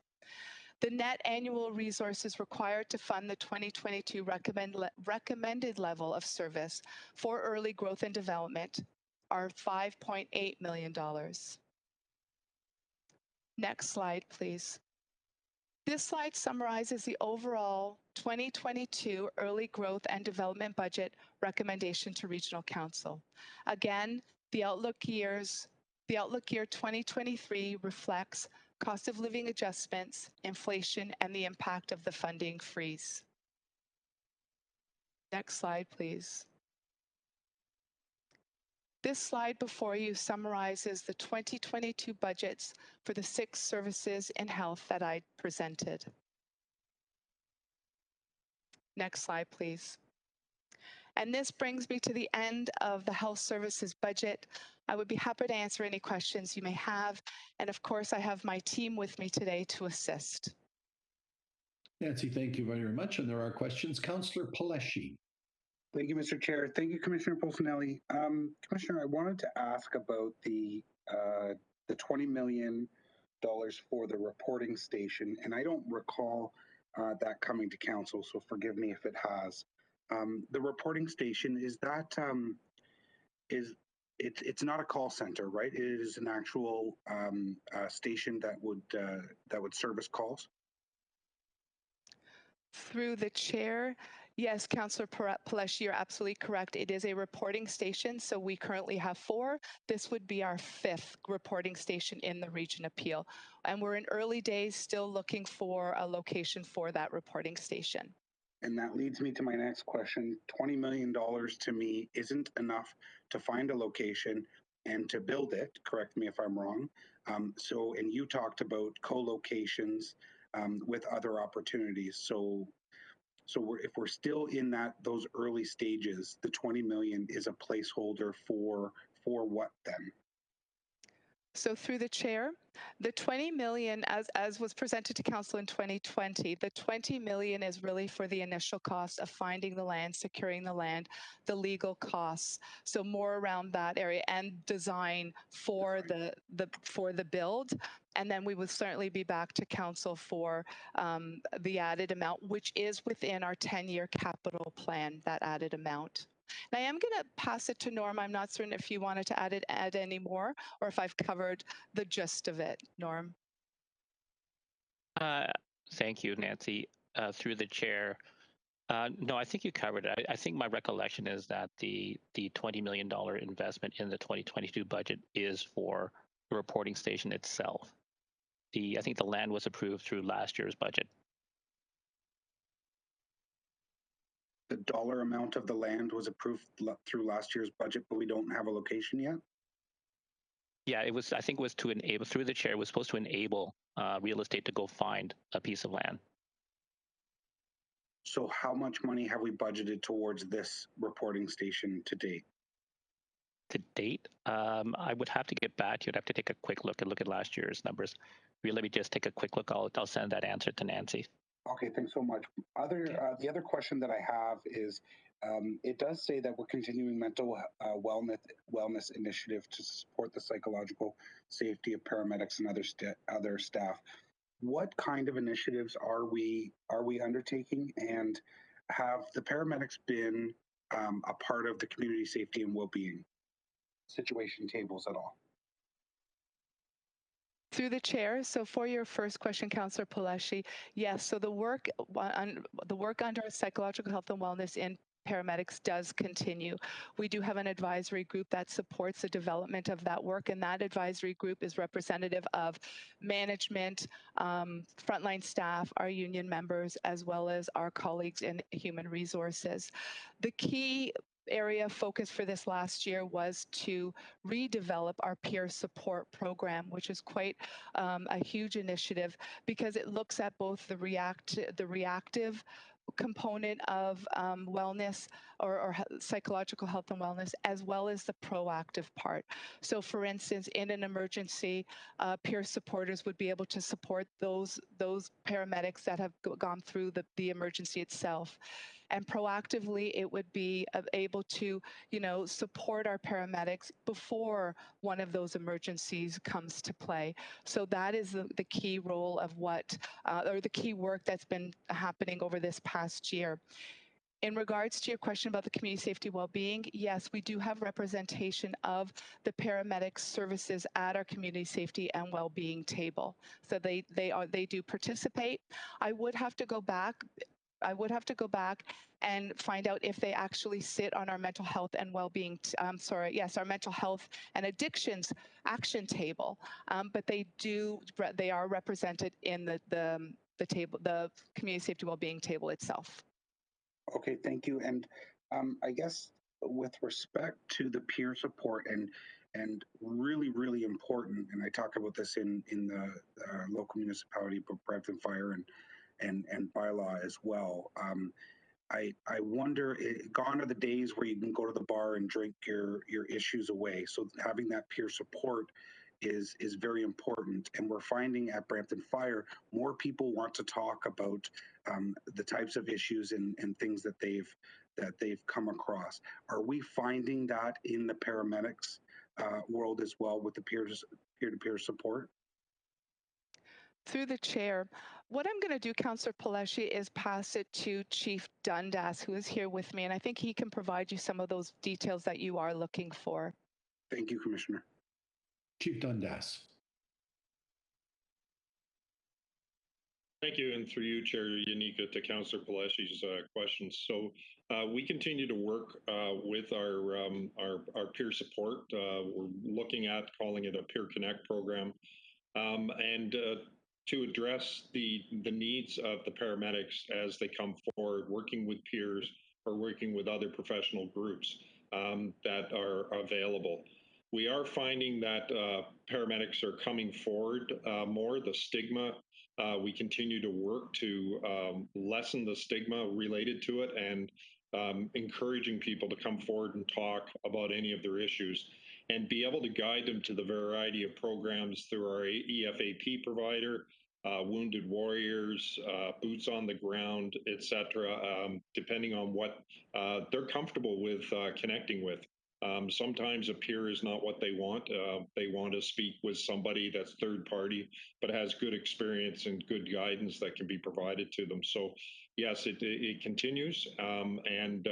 The net annual resources required to fund the 2022 recommended level of service for early growth and development are $5.8 million. Next slide, please. This slide summarizes the overall 2022 early growth and development budget recommendation to Regional Council. Again, the outlook year 2023 reflects cost of living adjustments, inflation, and the impact of the funding freeze. Next slide, please. This slide before you summarizes the 2022 budgets for the 6 services in health that I presented. Next slide, please. And this brings me to the end of the health services budget. I would be happy to answer any questions you may have. And of course, I have my team with me today to assist. Nancy, thank you very much. And there are questions. Councillor Palleschi. Thank you, Mr. Chair. Thank you, Commissioner Polsinelli. Commissioner, I wanted to ask about the $20 million for the reporting station, and I don't recall that coming to council, so forgive me if it has. The reporting station, is that it's not a call center, right? It is an actual station that would service calls. Through the chair, yes, Councillor Palleschi, you're absolutely correct. It is a reporting station, so we currently have 4. This would be our 5th reporting station in the region of Peel. And we're in early days, still looking for a location for that reporting station. And that leads me to my next question. $20 million to me isn't enough to find a location and to build it. Correct me if I'm wrong. And you talked about co-locations with other opportunities. So if we're still in those early stages, the 20 million is a placeholder for what then? So through the chair, the 20 million, as was presented to council in 2020, the 20 million is really for the initial cost of finding the land, securing the land, the legal costs. So more around that area and design for the build. And then we will certainly be back to council for the added amount, which is within our 10-year capital plan, that added amount. And I am going to pass it to Norm. I'm not certain if you wanted to add any more or if I've covered the gist of it, Norm. Thank you, Nancy. Through the chair. No, I think you covered it. I think my recollection is that the $20 million investment in the 2022 budget is for the reporting station itself. I think the land was approved through last year's budget. The dollar amount of the land was approved through last year's budget, but we don't have a location yet? Yeah, it was. I think it was to enable, through the chair, it was supposed to enable real estate to go find a piece of land. So how much money have we budgeted towards this reporting station to date? To date, I would have to get back. You'd have to take a quick look and look at last year's numbers. Let me just take a quick look. I'll send that answer to Nancy. Okay, thanks so much. The other question that I have is, it does say that we're continuing mental wellness initiative to support the psychological safety of paramedics and other staff. What kind of initiatives are we undertaking, and have the paramedics been a part of the community safety and well-being situation tables at all? Through the chair. So for your first question, Councillor Paleshi, yes. So the work under psychological health and wellness in paramedics does continue. We do have an advisory group that supports the development of that work, and that advisory group is representative of management, frontline staff, our union members, as well as our colleagues in human resources. The key area of focus for this last year was to redevelop our peer support program, which is quite a huge initiative because it looks at both the reactive component of wellness or psychological health and wellness, as well as the proactive part. So for instance, in an emergency, peer supporters would be able to support those paramedics that have gone through the emergency itself. And proactively, it would be able to, support our paramedics before one of those emergencies comes to play. So that is the key role of or the key work that's been happening over this past year. In regards to your question about the community safety well-being, yes, we do have representation of the paramedic services at our community safety and well-being table. So they do participate. I would have to go back and find out if they actually sit on our mental health and well-being, our mental health and addictions action table. But they are represented in the table, the community safety well-being table itself. Okay, thank you. And I guess with respect to the peer support and really, really important, and I talk about this in the local municipality, but Brampton Fire and bylaw as well. I wonder, gone are the days where you can go to the bar and drink your issues away. So having that peer support is very important. And we're finding at Brampton Fire, more people want to talk about the types of issues and things that they've come across. Are we finding that in the paramedics world as well with the peer-to-peer support? Through the chair, what I'm going to do, Councillor Paleshi, is pass it to Chief Dundas, who is here with me, and I think he can provide you some of those details that you are looking for. Thank you, Commissioner. Chief Dundas. Thank you, and through you, Chair Yanika, to Councillor Paleshi's questions. So we continue to work with our peer support. We're looking at calling it a Peer Connect program, and to address the needs of the paramedics as they come forward, working with peers or working with other professional groups that are available. We are finding that paramedics are coming forward more. The stigma, we continue to work to lessen the stigma related to it and encouraging people to come forward and talk about any of their issues and be able to guide them to the variety of programs through our EFAP provider, Wounded Warriors, Boots on the Ground, etc., depending on what they're comfortable with connecting with. Sometimes a peer is not what they want. They want to speak with somebody that's third party, but has good experience and good guidance that can be provided to them. So yes, it continues, and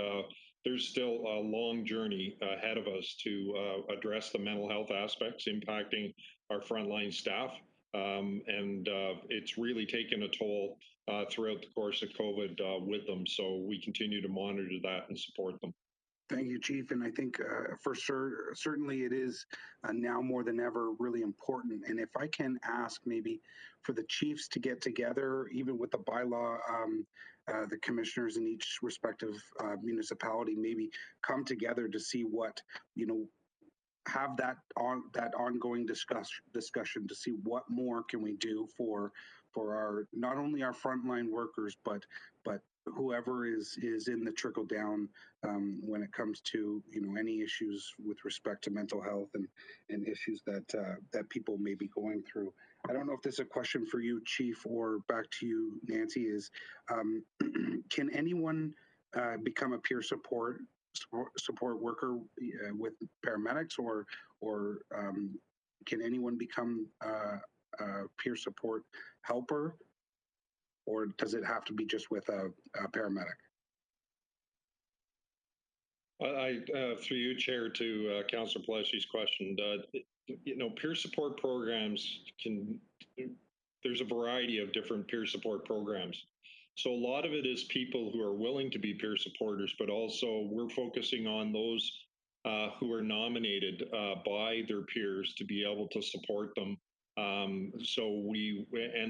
there's still a long journey ahead of us to address the mental health aspects impacting our frontline staff. And it's really taken a toll throughout the course of COVID with them. So we continue to monitor that and support them. Thank you, Chief. And I think for sure, certainly it is now more than ever really important. And if I can ask maybe for the chiefs to get together, even with the bylaw, the commissioners in each respective municipality maybe come together to see what, have that ongoing discussion to see what more can we do for our, not only our frontline workers, but whoever is in the trickle down when it comes to any issues with respect to mental health and issues that people may be going through. I don't know if this is a question for you, Chief, or back to you, Nancy. Is can anyone become a peer support worker with paramedics, or can anyone become a peer support helper? Or does it have to be just with a paramedic? Through you, Chair, to Councillor Pelessi's question, peer support programs there's a variety of different peer support programs. So a lot of it is people who are willing to be peer supporters, but also we're focusing on those who are nominated by their peers to be able to support them. And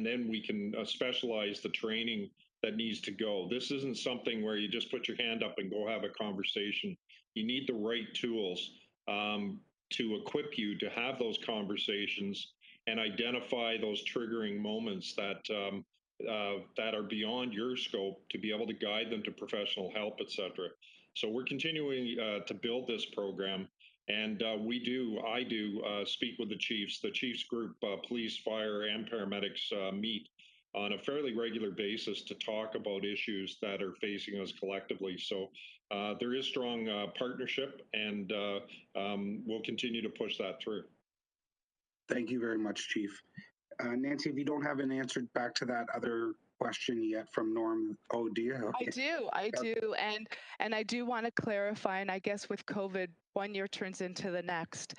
then we can specialize the training that needs to go. This isn't something where you just put your hand up and go have a conversation. You need the right tools to equip you to have those conversations and identify those triggering moments that are beyond your scope, to be able to guide them to professional help, etc. So we're continuing to build this program. And I do speak with the chiefs. The chiefs group, police, fire, and paramedics meet on a fairly regular basis to talk about issues that are facing us collectively. So there is strong partnership, and we'll continue to push that through. Thank you very much, Chief. Nancy, if you don't have an answer back to that other question yet from Norm. Oh, do you? Okay. I do. And I do want to clarify, and I guess with COVID, 1 year turns into the next.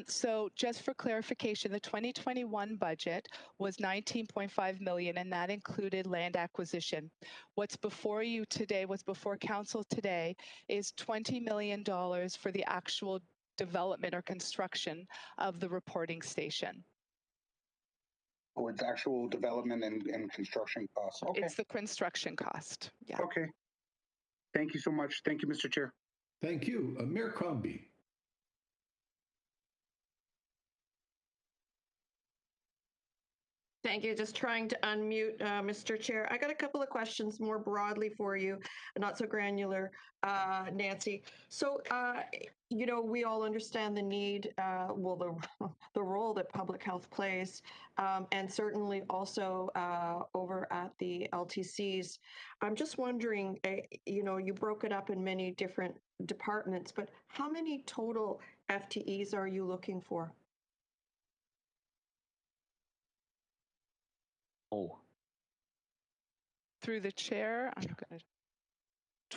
So just for clarification, the 2021 budget was 19.5 million, and that included land acquisition. What's before you today, what's before council today, is $20 million for the actual development or construction of the reporting station. Oh, it's actual development and construction costs. Okay. It's the construction cost. Yeah. Okay. Thank you so much. Thank you, Mr. Chair. Thank you. Mayor Crombie. Thank you. Just trying to unmute, Mr. Chair. I got a couple of questions more broadly for you, not so granular, Nancy. So, we all understand the need, the role that public health plays, and certainly also over at the LTCs. I'm just wondering, you broke it up in many different departments, but how many total FTEs are you looking for? Through the chair, I'm going to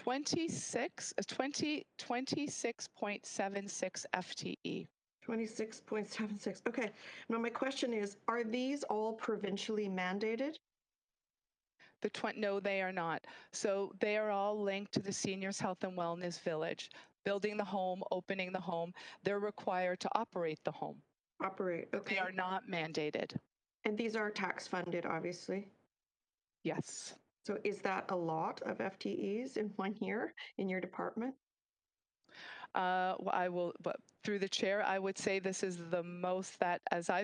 26.76 FTE. 26.76. Okay. Now my question is, are these all provincially mandated? No, they are not. So they are all linked to the Seniors Health and Wellness Village. Building the home, opening the home, they're required to operate the home. Operate, okay. They are not mandated. And these are tax funded, obviously? Yes. So is that a lot of FTEs in 1 year in your department? But through the chair, I would say this is the most that,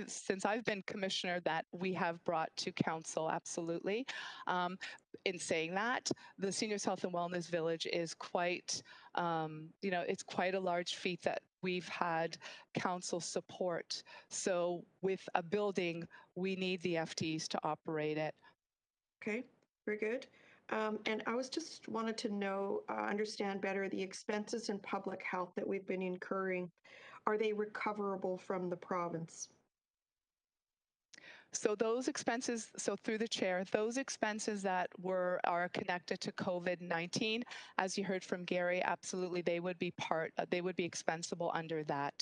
since I've been commissioner, that we have brought to council. Absolutely. In saying that, the Seniors Health and Wellness Village is quite, it's quite a large feat that we've had council support. So with a building, we need the FTEs to operate it. Okay, very good. And I was just wanted to know, understand better the expenses in public health that we've been incurring. Are they recoverable from the province? So those expenses, so through the chair, those expenses that are connected to COVID-19, as you heard from Gary, absolutely, they would be expensible under that.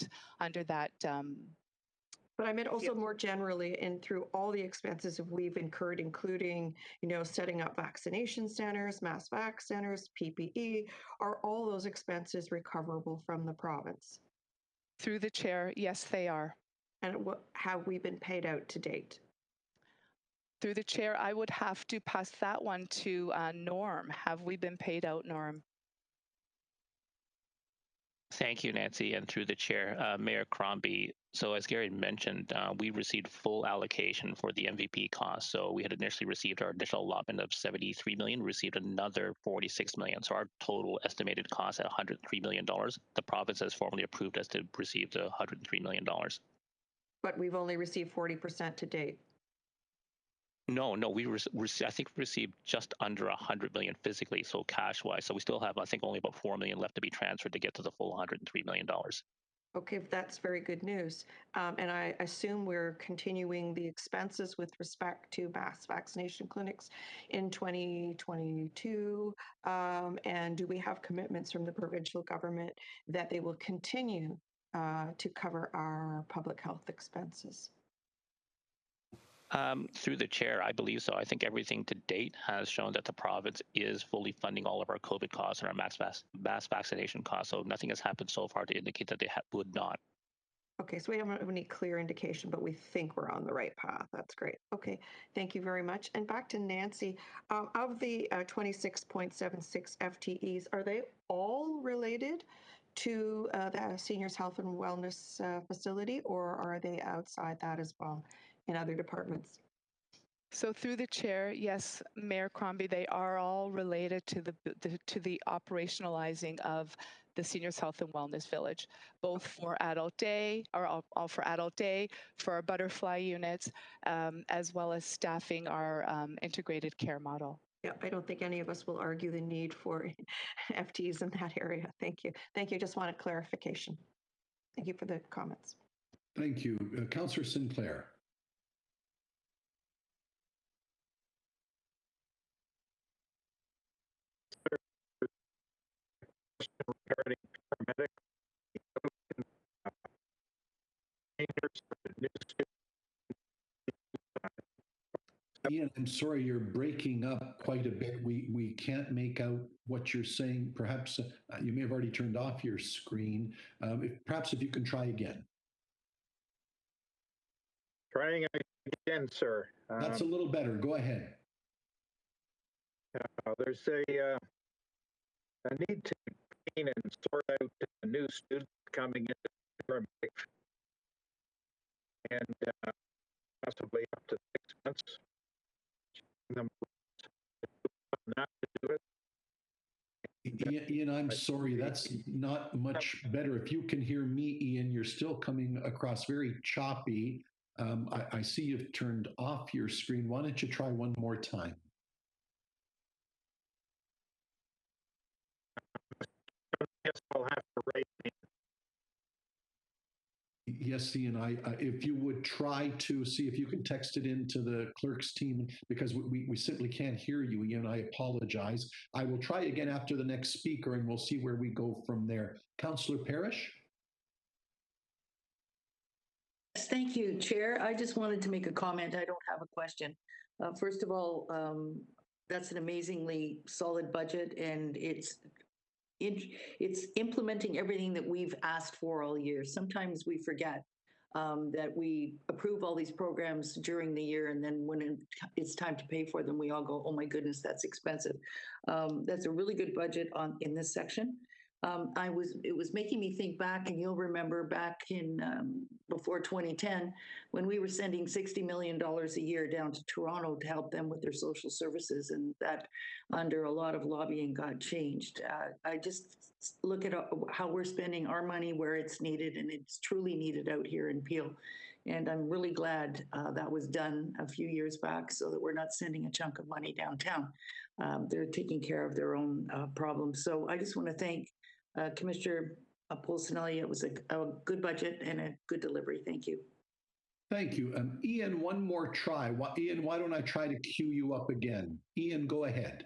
But I meant also more generally, and through all the expenses we've incurred, including, setting up vaccination centers, mass vac centers, PPE, are all those expenses recoverable from the province? Through the chair, yes, they are. And what have we been paid out to date? Through the chair, I would have to pass that one to Norm. Have we been paid out, Norm? Thank you, Nancy, and through the chair, Mayor Crombie. So as Gary mentioned, we received full allocation for the MVP cost. So we had initially received our initial allotment of 73 million, received another 46 million. So our total estimated cost at $103 million. The province has formally approved us to receive the $103 million. But we've only received 40% to date. No, we I think we received just under 100 million physically, so cash-wise. So we still have, I think, only about 4 million left to be transferred to get to the full $103 million. Okay, that's very good news. And I assume we're continuing the expenses with respect to mass vaccination clinics in 2022. And do we have commitments from the provincial government that they will continue to cover our public health expenses? Through the chair, I believe so. I think everything to date has shown that the province is fully funding all of our COVID costs and our mass vaccination costs. So nothing has happened so far to indicate that they would not. Okay, so we don't have any clear indication, but we think we're on the right path. That's great. Okay, thank you very much. And back to Nancy. Of the 26.76 FTEs, are they all related to the Seniors Health and Wellness Facility, or are they outside that as well in other departments? So through the chair, yes, Mayor Crombie, they are all related to the operationalizing of the Seniors Health and Wellness Village, both for adult day, or all for adult day, for our butterfly units, as well as staffing our integrated care model. Yeah, I don't think any of us will argue the need for FTEs in that area. Thank you. Thank you. Just want a clarification. Thank you for the comments. Thank you. Councillor Sinclair. Regarding paramedic Ian, I'm sorry, you're breaking up quite a bit. We can't make out what you're saying. Perhaps you may have already turned off your screen. Perhaps if you can try again. Trying again, sir. That's a little better. Go ahead. There's a need to clean and sort out new students coming into paramedic, and possibly up to 6 months. Not to do it. Ian, I'm sorry, that's not much better. If you can hear me, Ian, you're still coming across very choppy. I see you've turned off your screen. Why don't you try one more time? Yes, I'll have to raise me. Yes, Ian, if you would try to see if you can text it into the clerk's team, because we simply can't hear you, Ian. I apologize. I will try again after the next speaker, and we'll see where we go from there. Councillor Parrish? Thank you, Chair. I just wanted to make a comment. I don't have a question. First of all, that's an amazingly solid budget, and it's implementing everything that we've asked for all year. Sometimes we forget that we approve all these programs during the year, and then when it's time to pay for them, we all go, "Oh my goodness, that's expensive." That's a really good budget in this section. It was making me think back, and you'll remember back in before 2010, when we were sending $60 million a year down to Toronto to help them with their social services, and that under a lot of lobbying got changed. I just look at how we're spending our money where it's needed, and it's truly needed out here in Peel. And I'm really glad that was done a few years back so that we're not sending a chunk of money downtown. They're taking care of their own problems. So I just want to thank Commissioner Polsinelli. It was a good budget and a good delivery. Thank you. Thank you. Ian, one more try. Ian, why don't I try to cue you up again? Ian, go ahead.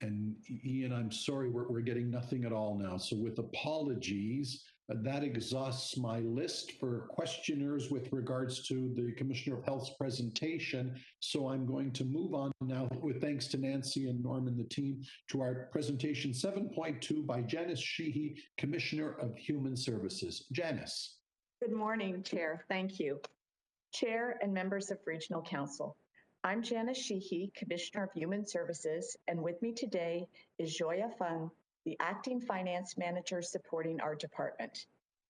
And Ian, I'm sorry, we're getting nothing at all now. So with apologies, that exhausts my list for questioners with regards to the Commissioner of Health's presentation. So I'm going to move on now, with thanks to Nancy and Norman, the team, to our presentation 7.2 by Janice Sheehy, Commissioner of Human Services. Janice. Good morning, Chair. Thank you. Chair and members of Regional Council. I'm Janice Sheehy, Commissioner of Human Services, and with me today is Joya Fung, the Acting Finance Manager supporting our department.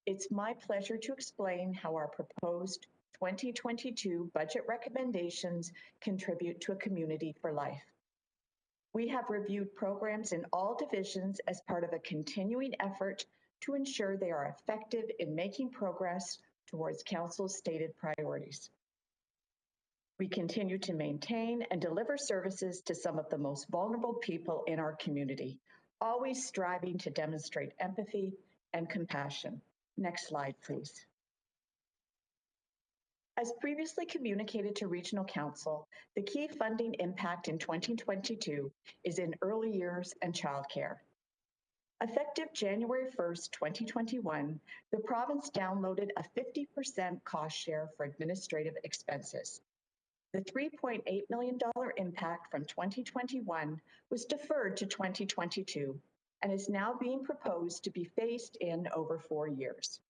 It's my pleasure to explain how our proposed 2022 budget recommendations contribute to a community for life. We have reviewed programs in all divisions as part of a continuing effort to ensure they are effective in making progress towards Council's stated priorities. We continue to maintain and deliver services to some of the most vulnerable people in our community, always striving to demonstrate empathy and compassion. Next slide, please. As previously communicated to Regional Council, the key funding impact in 2022 is in early years and childcare. Effective January 1st, 2021, the province downloaded a 50% cost share for administrative expenses. The $3.8 million impact from 2021 was deferred to 2022 and is now being proposed to be phased in over 4 years.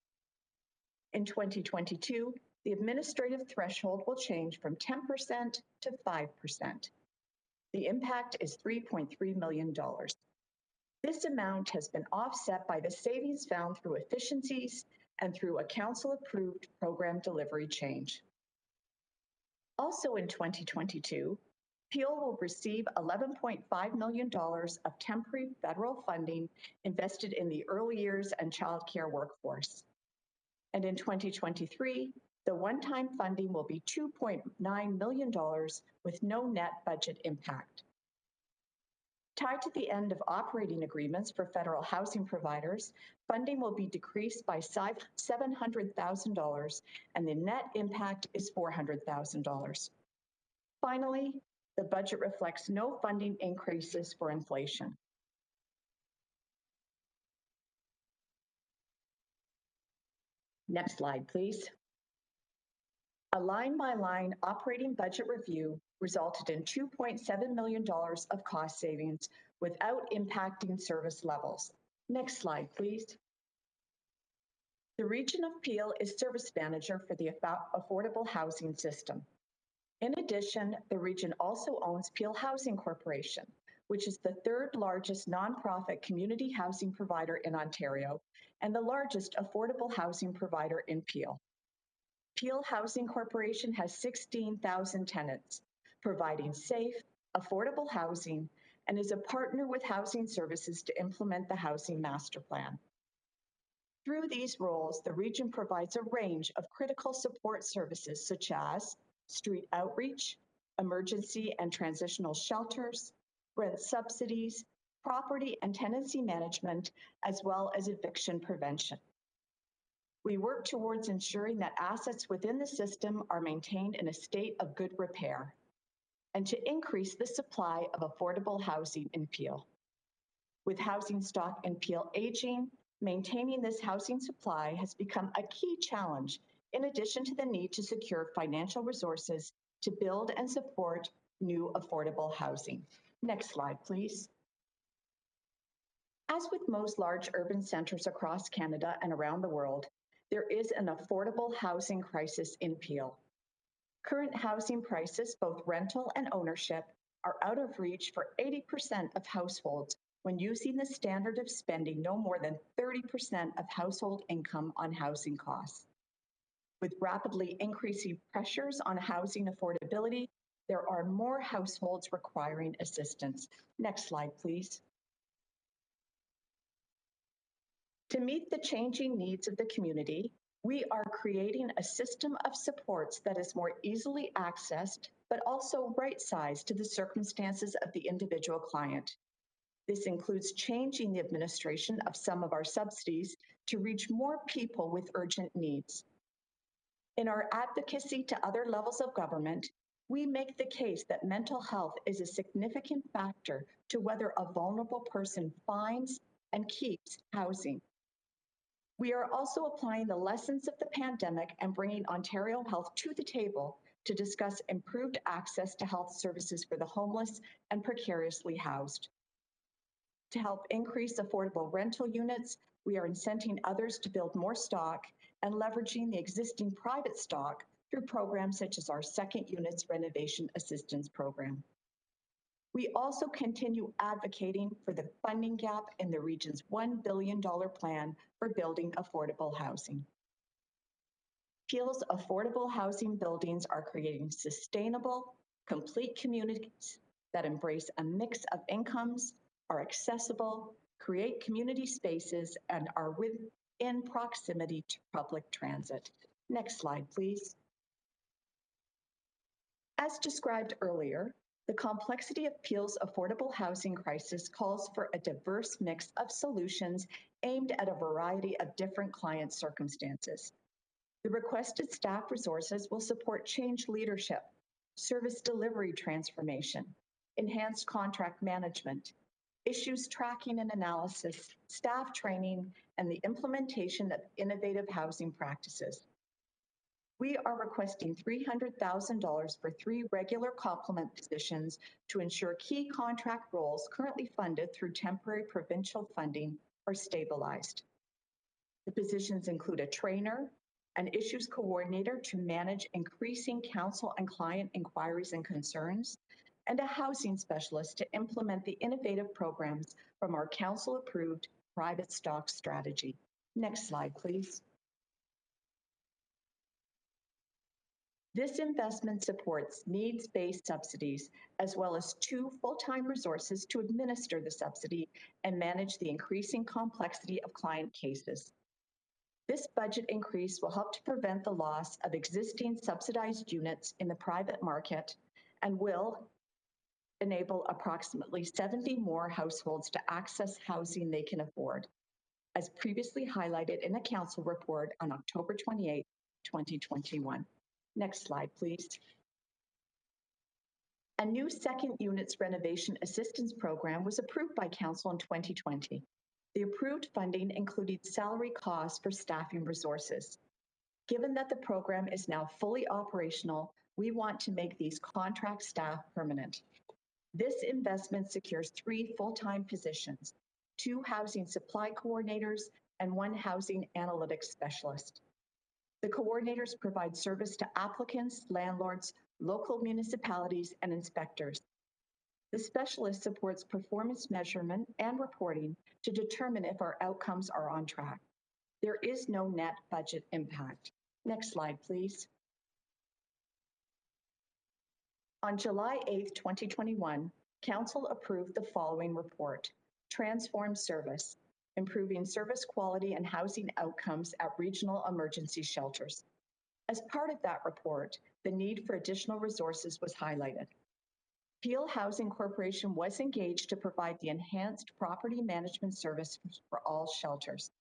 In 2022, the administrative threshold will change from 10% to 5%. The impact is $3.3 million. This amount has been offset by the savings found through efficiencies and through a council-approved program delivery change. Also in 2022, Peel will receive $11.5 million of temporary federal funding invested in the early years and childcare workforce. And in 2023, the one-time funding will be $2.9 million with no net budget impact. Tied to the end of operating agreements for federal housing providers, funding will be decreased by $700,000 and the net impact is $400,000. Finally, the budget reflects no funding increases for inflation. Next slide, please. A line-by-line operating budget review resulted in $2.7 million of cost savings without impacting service levels. Next slide, please. The Region of Peel is service manager for the affordable housing system. In addition, the region also owns Peel Housing Corporation, which is the third largest nonprofit community housing provider in Ontario and the largest affordable housing provider in Peel. Peel Housing Corporation has 16,000 tenants, providing safe, affordable housing, and is a partner with Housing Services to implement the Housing Master Plan. Through these roles, the region provides a range of critical support services such as street outreach, emergency and transitional shelters, rent subsidies, property and tenancy management, as well as eviction prevention. We work towards ensuring that assets within the system are maintained in a state of good repair and to increase the supply of affordable housing in Peel. With housing stock in Peel aging, maintaining this housing supply has become a key challenge, in addition to the need to secure financial resources to build and support new affordable housing. Next slide, please. As with most large urban centers across Canada and around the world, there is an affordable housing crisis in Peel. Current housing prices, both rental and ownership, are out of reach for 80% of households when using the standard of spending no more than 30% of household income on housing costs. With rapidly increasing pressures on housing affordability, there are more households requiring assistance. Next slide, please. To meet the changing needs of the community, we are creating a system of supports that is more easily accessed, but also right-sized to the circumstances of the individual client. This includes changing the administration of some of our subsidies to reach more people with urgent needs. In our advocacy to other levels of government, we make the case that mental health is a significant factor to whether a vulnerable person finds and keeps housing. We are also applying the lessons of the pandemic and bringing Ontario Health to the table to discuss improved access to health services for the homeless and precariously housed. To help increase affordable rental units, we are incenting others to build more stock and leveraging the existing private stock through programs such as our Second Units Renovation Assistance Program. We also continue advocating for the funding gap in the region's $1 billion plan for building affordable housing. Peel's affordable housing buildings are creating sustainable, complete communities that embrace a mix of incomes, are accessible, create community spaces, and are within proximity to public transit. Next slide, please. As described earlier, the complexity of Peel's affordable housing crisis calls for a diverse mix of solutions aimed at a variety of different client circumstances. The requested staff resources will support change leadership, service delivery transformation, enhanced contract management, issues tracking and analysis, staff training, and the implementation of innovative housing practices. We are requesting $300,000 for 3 regular complement positions to ensure key contract roles currently funded through temporary provincial funding are stabilized. The positions include a trainer, an issues coordinator to manage increasing council and client inquiries and concerns, and a housing specialist to implement the innovative programs from our council-approved private stock strategy. Next slide, please. This investment supports needs-based subsidies, as well as 2 full-time resources to administer the subsidy and manage the increasing complexity of client cases. This budget increase will help to prevent the loss of existing subsidized units in the private market and will enable approximately 70 more households to access housing they can afford, as previously highlighted in a council report on October 28, 2021. Next slide, please. A new Second Units Renovation Assistance Program was approved by Council in 2020. The approved funding included salary costs for staffing resources. Given that the program is now fully operational, we want to make these contract staff permanent. This investment secures 3 full-time positions, 2 housing supply coordinators, and 1 housing analytics specialist. The coordinators provide service to applicants, landlords, local municipalities, and inspectors. The specialist supports performance measurement and reporting to determine if our outcomes are on track. There is no net budget impact. Next slide, please. On July 8, 2021, Council approved the following report: Transform Service, improving service quality and housing outcomes at regional emergency shelters. As part of that report, the need for additional resources was highlighted. Peel Housing Corporation was engaged to provide the enhanced property management service for all shelters.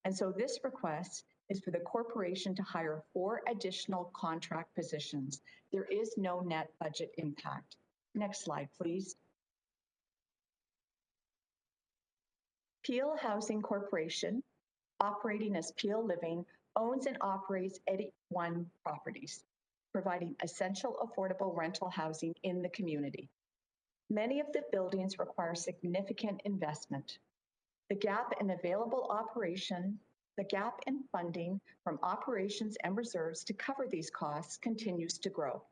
And so this request is for the corporation to hire 4 additional contract positions. There is no net budget impact. Next slide, please. Peel Housing Corporation, operating as Peel Living, owns and operates 81 properties, providing essential affordable rental housing in the community. Many of the buildings require significant investment. The gap in funding from operations and reserves to cover these costs continues to grow.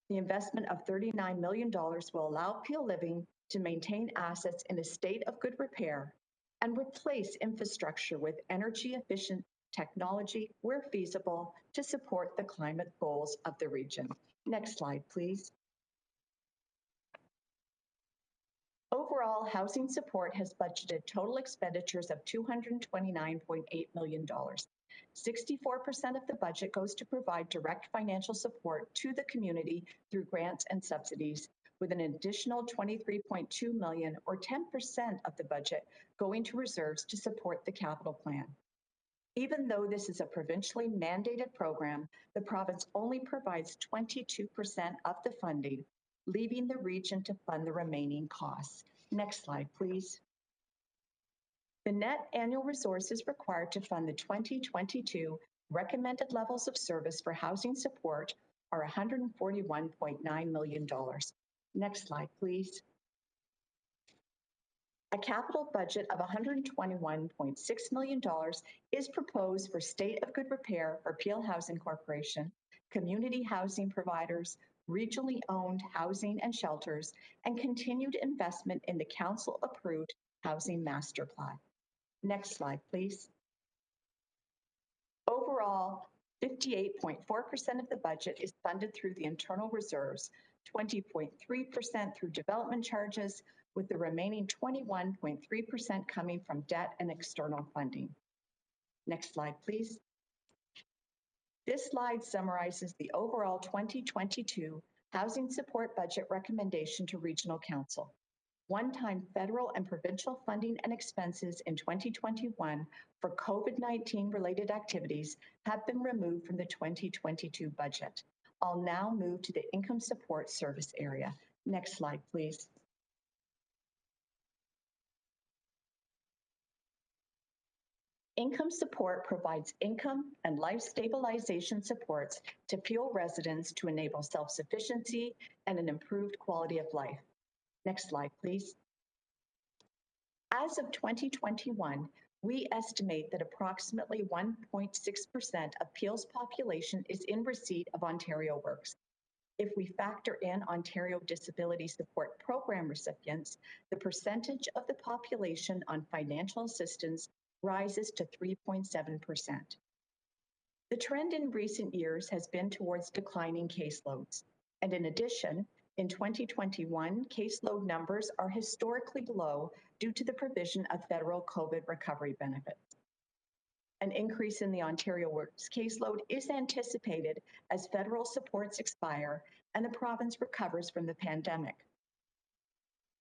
The investment of $39 million will allow Peel Living to maintain assets in a state of good repair and replace infrastructure with energy-efficient technology where feasible to support the climate goals of the region. Next slide, please. Overall, housing support has budgeted total expenditures of $229.8 million. 64% of the budget goes to provide direct financial support to the community through grants and subsidies, with an additional $23.2 million or 10% of the budget going to reserves to support the capital plan. Even though this is a provincially mandated program, the province only provides 22% of the funding, leaving the region to fund the remaining costs. Next slide, please. The net annual resources required to fund the 2022 recommended levels of service for housing support are $141.9 million. Next slide, please. A capital budget of $121.6 million is proposed for state of good repair for Peel Housing Corporation, community housing providers, regionally owned housing and shelters, and continued investment in the council-approved housing master plan. Next slide, please. Overall, 58.4% of the budget is funded through the internal reserves, 20.3% through development charges, with the remaining 21.3% coming from debt and external funding. Next slide, please. This slide summarizes the overall 2022 housing support budget recommendation to Regional Council. One-time federal and provincial funding and expenses in 2021 for COVID-19 related activities have been removed from the 2022 budget. I'll now move to the income support service area. Next slide, please. Income support provides income and life stabilization supports to Peel residents to enable self-sufficiency and an improved quality of life. Next slide, please. As of 2021, we estimate that approximately 1.6% of Peel's population is in receipt of Ontario Works. If we factor in Ontario Disability Support Program recipients, the percentage of the population on financial assistance rises to 3.7%. The trend in recent years has been towards declining caseloads. And in addition, in 2021, caseload numbers are historically low due to the provision of federal COVID recovery benefits. An increase in the Ontario Works caseload is anticipated as federal supports expire and the province recovers from the pandemic.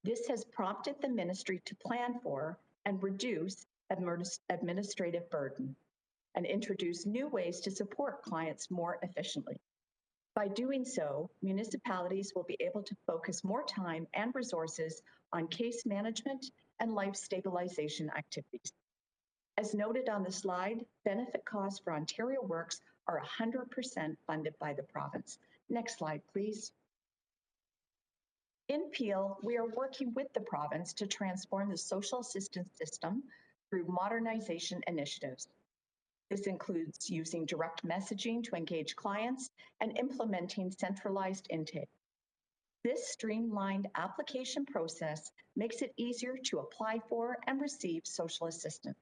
This has prompted the ministry to plan for and reduce administrative burden and introduce new ways to support clients more efficiently. By doing so, municipalities will be able to focus more time and resources on case management and life stabilization activities. As noted on the slide, benefit costs for Ontario Works are 100% funded by the province. Next slide, please. In Peel, we are working with the province to transform the social assistance system through modernization initiatives. This includes using direct messaging to engage clients and implementing centralized intake. This streamlined application process makes it easier to apply for and receive social assistance.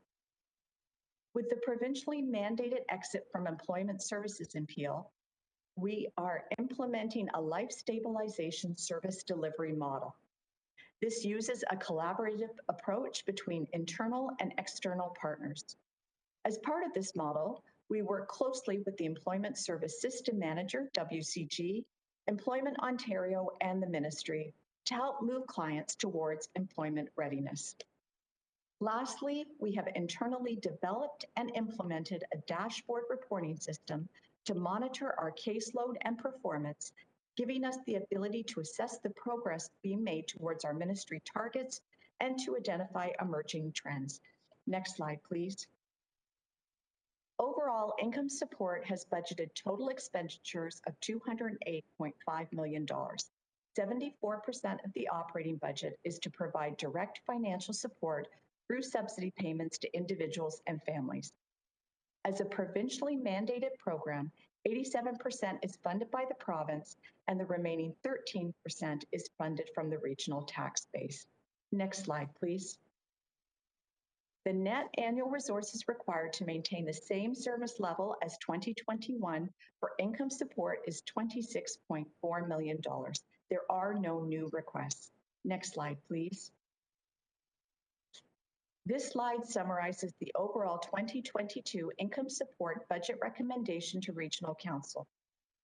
With the provincially mandated exit from employment services in Peel, we are implementing a life stabilization service delivery model. This uses a collaborative approach between internal and external partners. As part of this model, we work closely with the Employment Service System Manager, WCG, Employment Ontario, and the Ministry to help move clients towards employment readiness. Lastly, we have internally developed and implemented a dashboard reporting system to monitor our caseload and performance, giving us the ability to assess the progress being made towards our ministry targets and to identify emerging trends. Next slide, please. Overall, income support has budgeted total expenditures of $208.5 million. 74% of the operating budget is to provide direct financial support through subsidy payments to individuals and families. As a provincially mandated program, 87% is funded by the province and the remaining 13% is funded from the regional tax base. Next slide, please. The net annual resources required to maintain the same service level as 2021 for income support is $26.4 million. There are no new requests. Next slide, please. This slide summarizes the overall 2022 income support budget recommendation to Regional Council.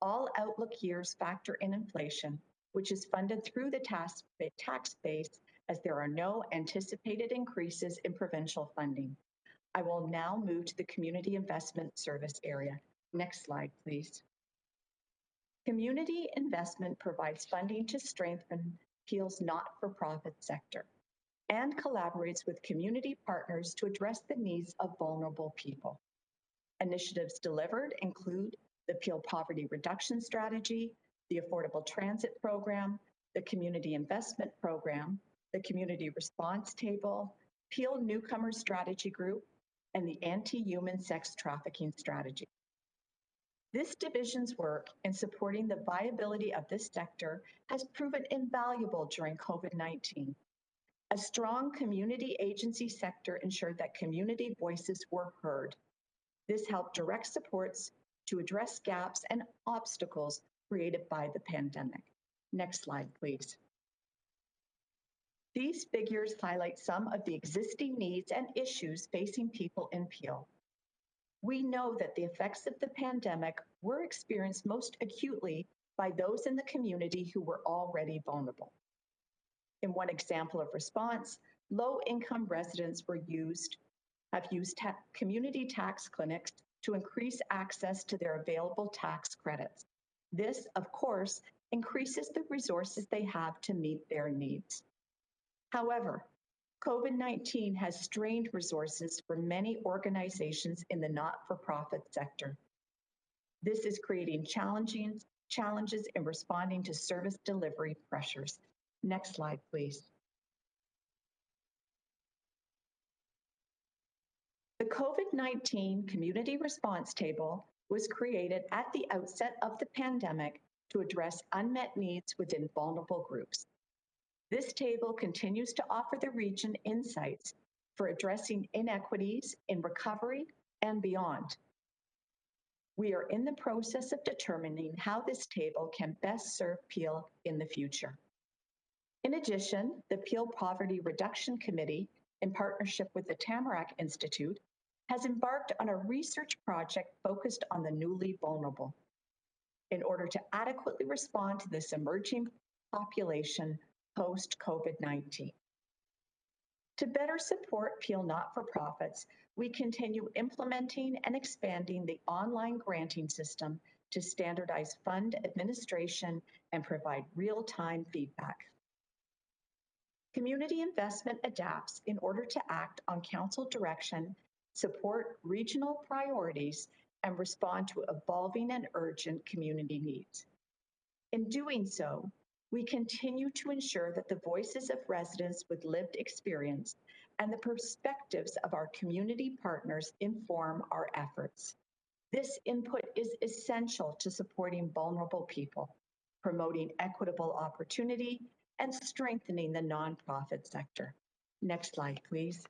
All outlook years factor in inflation, which is funded through the tax base as there are no anticipated increases in provincial funding. I will now move to the Community Investment Service area. Next slide, please. Community investment provides funding to strengthen Peel's not-for-profit sector and collaborates with community partners to address the needs of vulnerable people. Initiatives delivered include the Peel Poverty Reduction Strategy, the Affordable Transit Program, the Community Investment Program, the Community Response Table, Peel Newcomer Strategy Group, and the Anti-Human Sex Trafficking Strategy. This division's work in supporting the viability of this sector has proven invaluable during COVID-19. A strong community agency sector ensured that community voices were heard. This helped direct supports to address gaps and obstacles created by the pandemic. Next slide, please. These figures highlight some of the existing needs and issues facing people in Peel. We know that the effects of the pandemic were experienced most acutely by those in the community who were already vulnerable. In one example of response, low-income residents have used community tax clinics to increase access to their available tax credits. This, of course, increases the resources they have to meet their needs. However, COVID-19 has strained resources for many organizations in the not-for-profit sector. This is creating challenges in responding to service delivery pressures. Next slide, please. The COVID-19 Community Response Table was created at the outset of the pandemic to address unmet needs within vulnerable groups. This table continues to offer the region insights for addressing inequities in recovery and beyond. We are in the process of determining how this table can best serve Peel in the future. In addition, the Peel Poverty Reduction Committee, in partnership with the Tamarack Institute, has embarked on a research project focused on the newly vulnerable in order to adequately respond to this emerging population post-COVID-19. To better support Peel not-for-profits, we continue implementing and expanding the online granting system to standardize fund administration and provide real-time feedback. Community investment adapts in order to act on council direction, support regional priorities, and respond to evolving and urgent community needs. In doing so, we continue to ensure that the voices of residents with lived experience and the perspectives of our community partners inform our efforts. This input is essential to supporting vulnerable people, promoting equitable opportunity, and strengthening the nonprofit sector. Next slide, please.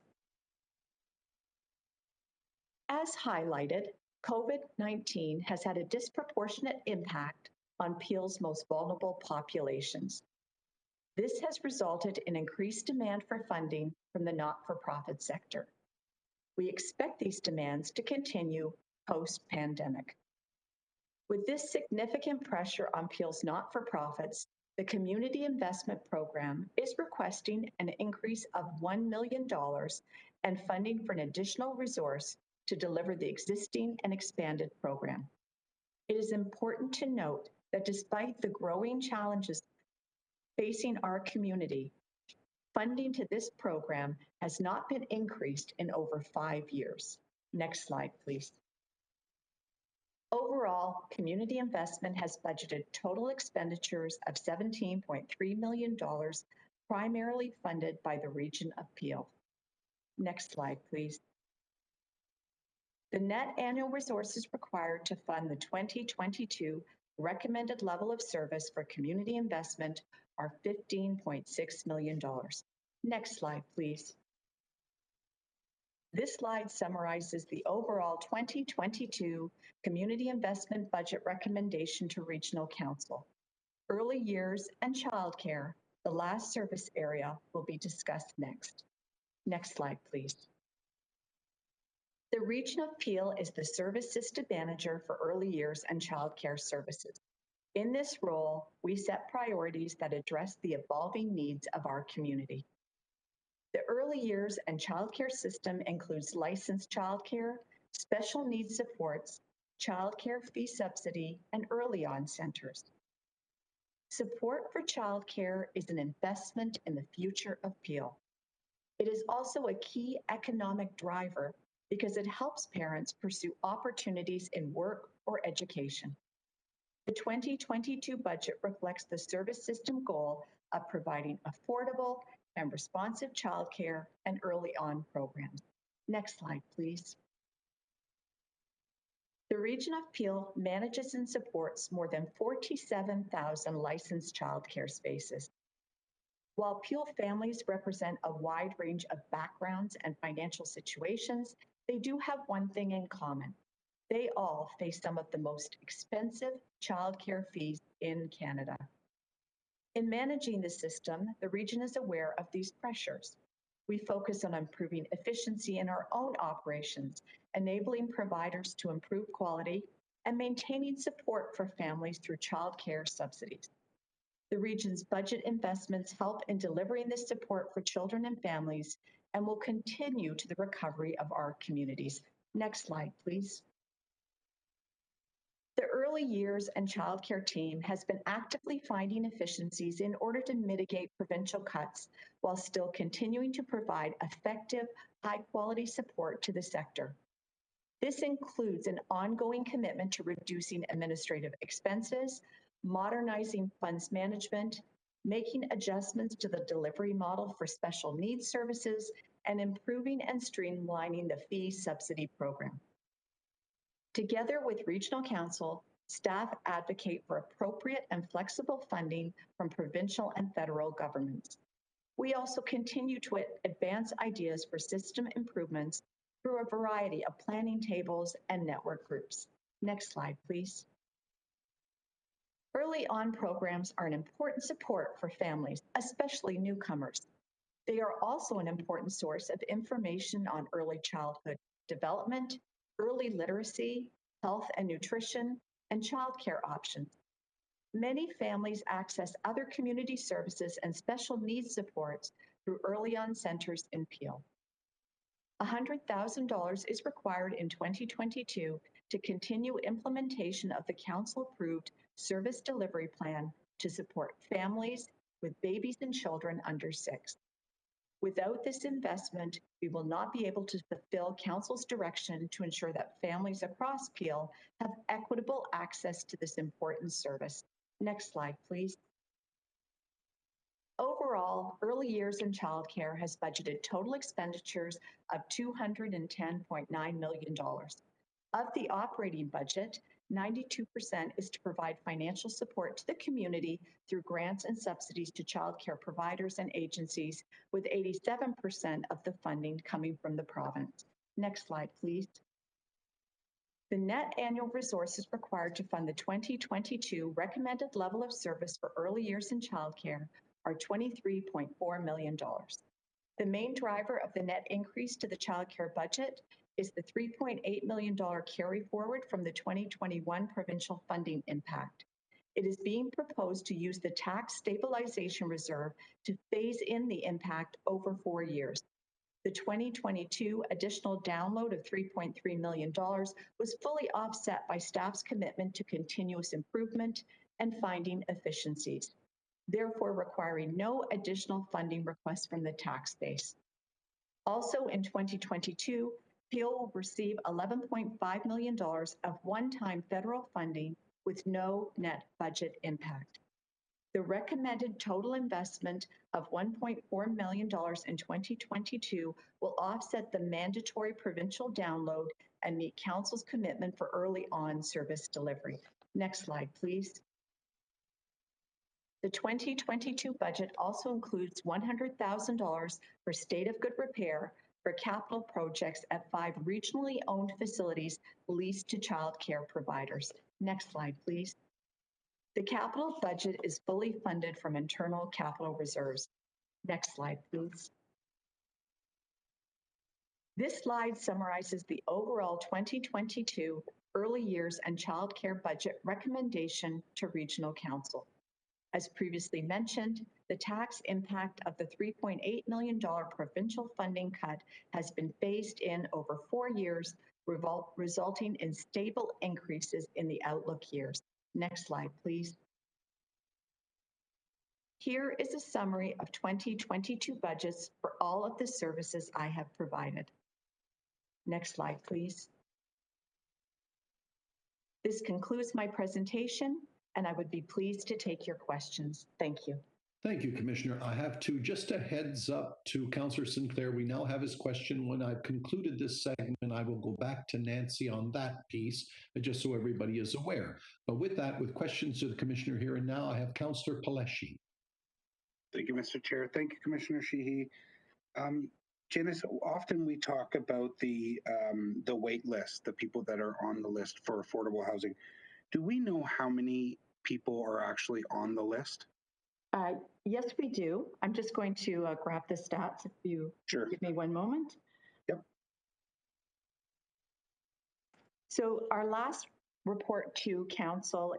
As highlighted, COVID-19 has had a disproportionate impact on Peel's most vulnerable populations. This has resulted in increased demand for funding from the not-for-profit sector. We expect these demands to continue post-pandemic. With this significant pressure on Peel's not-for-profits, the Community Investment Program is requesting an increase of $1 million and funding for an additional resource to deliver the existing and expanded program. It is important to note that despite the growing challenges facing our community, funding to this program has not been increased in over 5 years. Next slide, please. Overall, community investment has budgeted total expenditures of $17.3 million, primarily funded by the region of Peel. Next slide, please. The net annual resources required to fund the 2022 recommended level of service for community investment are $15.6 million. Next slide, please. This slide summarizes the overall 2022 community investment budget recommendation to Regional Council. Early years and childcare The last service area will be discussed next. Next slide, please. The Region of Peel is the Service System Manager for Early Years and Childcare Services. In this role, we set priorities that address the evolving needs of our community. The early years and childcare system includes licensed childcare, special needs supports, childcare fee subsidy, and early on centers. Support for childcare is an investment in the future of Peel. It is also a key economic driver because it helps parents pursue opportunities in work or education. The 2022 budget reflects the service system goal of providing affordable and responsive childcare and early on programs. Next slide, please. The Region of Peel manages and supports more than 47,000 licensed childcare spaces. While Peel families represent a wide range of backgrounds and financial situations, they do have one thing in common. They all face some of the most expensive childcare fees in Canada. In managing the system, the region is aware of these pressures. We focus on improving efficiency in our own operations, enabling providers to improve quality, and maintaining support for families through childcare subsidies. The region's budget investments help in delivering this support for children and families and will continue to the recovery of our communities. Next slide, please. The Early Years and Childcare team has been actively finding efficiencies in order to mitigate provincial cuts while still continuing to provide effective, high-quality support to the sector. This includes an ongoing commitment to reducing administrative expenses, modernizing funds management, making adjustments to the delivery model for special needs services, and improving and streamlining the fee subsidy program. Together with Regional Council, staff advocate for appropriate and flexible funding from provincial and federal governments. We also continue to advance ideas for system improvements through a variety of planning tables and network groups. Next slide, please. Early on programs are an important support for families, especially newcomers. They are also an important source of information on early childhood development, early literacy, health and nutrition, and childcare options. Many families access other community services and special needs supports through early on centers in Peel. $100,000 is required in 2022 to continue implementation of the council-approved service delivery plan to support families with babies and children under 6. Without this investment, we will not be able to fulfill Council's direction to ensure that families across Peel have equitable access to this important service. Next slide, please. Overall, Early Years and Childcare has budgeted total expenditures of $210.9 million. Of the operating budget, 92% is to provide financial support to the community through grants and subsidies to childcare providers and agencies, with 87% of the funding coming from the province. Next slide, please. The net annual resources required to fund the 2022 recommended level of service for early years in childcare are $23.4 million. The main driver of the net increase to the childcare budget is the $3.8 million carry forward from the 2021 provincial funding impact. It is being proposed to use the tax stabilization reserve to phase in the impact over 4 years. The 2022 additional download of $3.3 million was fully offset by staff's commitment to continuous improvement and finding efficiencies, therefore requiring no additional funding requests from the tax base. Also in 2022, Peel will receive $11.5 million of one-time federal funding with no net budget impact. The recommended total investment of $1.4 million in 2022 will offset the mandatory provincial download and meet Council's commitment for early on service delivery. Next slide, please. The 2022 budget also includes $100,000 for state of good repair for capital projects at 5 regionally owned facilities leased to child care providers. Next slide, please. The capital budget is fully funded from internal capital reserves. Next slide, please. This slide summarizes the overall 2022 early years and childcare budget recommendation to Regional Council. As previously mentioned, the tax impact of the $3.8 million provincial funding cut has been phased in over 4 years, resulting in stable increases in the outlook years. Next slide, please. Here is a summary of 2022 budgets for all of the services I have provided. Next slide, please. This concludes my presentation, and I would be pleased to take your questions. Thank you. Thank you, Commissioner. I have just a heads up to Councillor Sinclair. We now have his question. When I've concluded this segment, I will go back to Nancy on that piece, just so everybody is aware. But with that, with questions to the Commissioner here and now, I have Councillor Palleschi. Thank you, Mr. Chair. Thank you, Commissioner Sheehy. Janice, often we talk about the wait list, the people that are on the list for affordable housing. Do we know how many people are actually on the list? Yes, we do. I'm just going to grab the stats if you give me one moment. Yep. So our last report to Council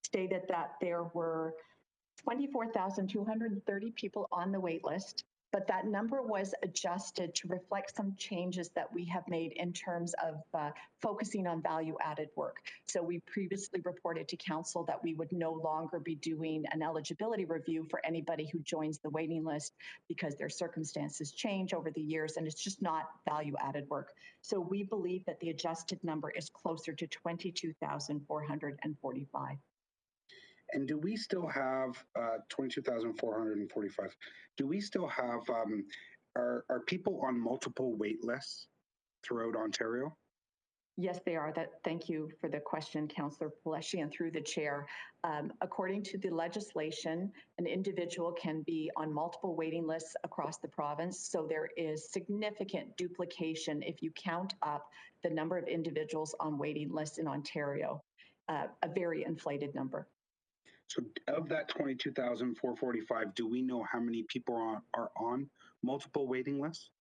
stated that there were 24,230 people on the wait list, but that number was adjusted to reflect some changes that we have made in terms of focusing on value-added work. So we previously reported to Council that we would no longer be doing an eligibility review for anybody who joins the waiting list because their circumstances change over the years and it's just not value-added work. So we believe that the adjusted number is closer to 22,445. And do we still have 22,445? Do we still have, are people on multiple wait lists throughout Ontario? Yes, they are. Thank you for the question, Councillor Palleschi, and through the chair. According to the legislation, an individual can be on multiple waiting lists across the province. So there is significant duplication if you count up the number of individuals on waiting lists in Ontario, a very inflated number. So of that 22,445, do we know how many people are on multiple waiting lists?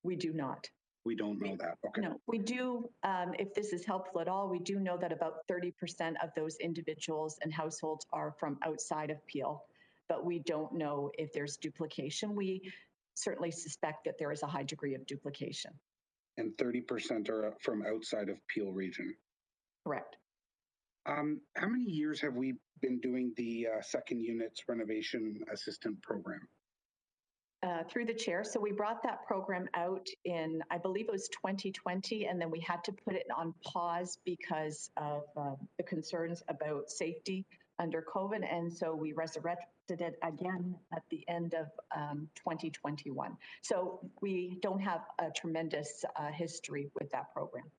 We do not. We don't know that. Okay. No, we do, if this is helpful at all, we do know that about 30% of those individuals and households are from outside of Peel, but we don't know if there's duplication. We certainly suspect that there is a high degree of duplication. And 30% are from outside of Peel region? Correct. How many years have we been doing the second units renovation assistant program? Through the chair. So we brought that program out in, I believe it was 2020, and then we had to put it on pause because of the concerns about safety under COVID. And so we resurrected it again at the end of 2021. So we don't have a tremendous history with that program.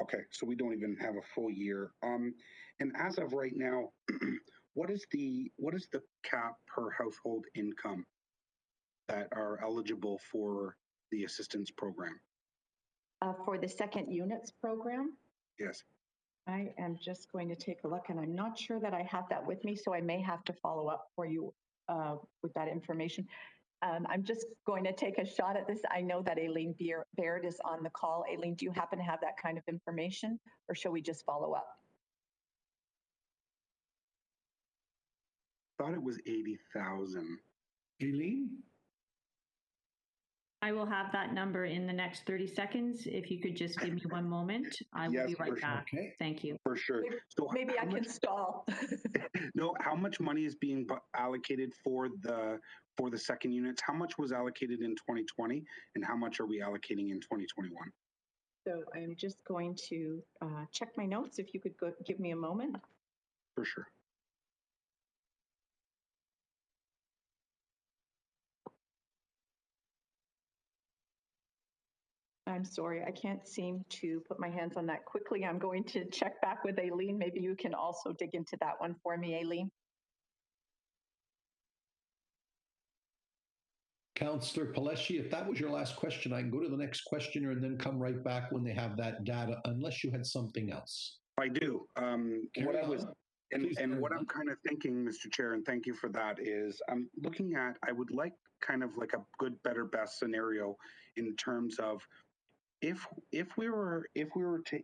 Okay, so we don't even have a full year. And as of right now, what is the cap per household income that are eligible for the assistance program? For the second units program? Yes. I am just going to take a look, and I'm not sure that I have that with me, so I may have to follow up for you with that information. I'm just going to take a shot at this. I know that Aileen Baird is on the call. Aileen, do you happen to have that kind of information, or shall we just follow up? I thought it was 80,000. Aileen? I will have that number in the next 30 seconds. If you could just give me one moment, I will be right back. Okay. Thank you. For sure. So maybe I can stall. No, how much money is being allocated for the second units? How much was allocated in 2020, and how much are we allocating in 2021? So I'm just going to check my notes. If you could give me a moment. For sure. I'm sorry, I can't seem to put my hands on that quickly. I'm going to check back with Aileen. Maybe you can also dig into that one for me, Aileen. Councillor Palleschi, if that was your last question, I can go to the next questioner and then come right back when they have that data, unless you had something else. I do. And what I'm kind of thinking, Mr. Chair, and thank you for that, is I'm looking at, I would like kind of like a good, better, best scenario in terms of if we were to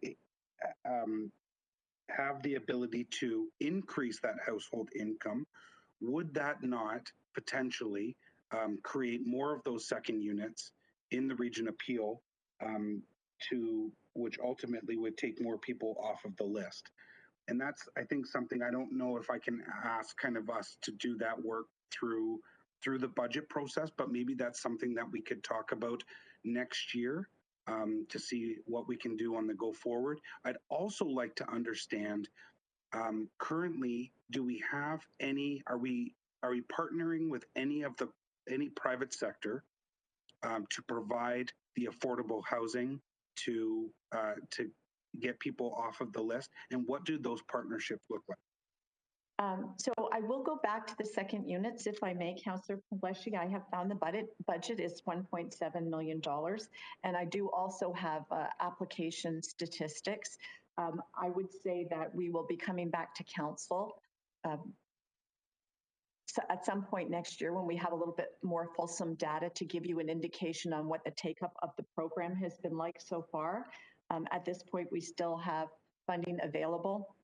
have the ability to increase that household income, would that not potentially create more of those second units in the region of Peel, to which ultimately would take more people off of the list? And that's, I think, something I don't know if I can ask kind of us to do that work through the budget process, but maybe that's something that we could talk about next year, to see what we can do on the go forward. I'd also like to understand, currently, do we have any, are we partnering with any private sector to provide the affordable housing to get people off of the list? And what do those partnerships look like? So I will go back to the second units, if I may, Councillor Pawlowski. I have found the budget is $1.7 million. And I do also have application statistics. I would say that we will be coming back to council so at some point next year when we have a little bit more fulsome data to give you an indication on what the take-up of the program has been like so far. At this point, we still have funding available.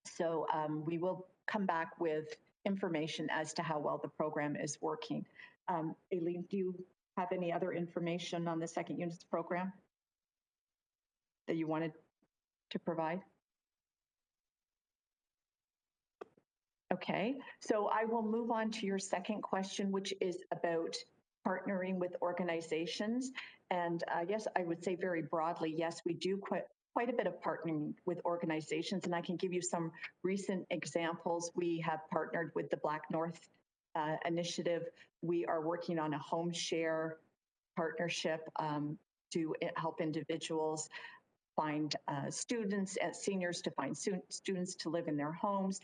So we will come back with information as to how well the program is working. Aileen, do you have any other information on the second units program that you wanted to provide? Okay, so I will move on to your second question, which is about partnering with organizations. And yes, I would say very broadly, yes, we do quite a bit of partnering with organizations, and I can give you some recent examples. We have partnered with the Black North Initiative. We are working on a home share partnership to help individuals find students and seniors to find students to live in their homes.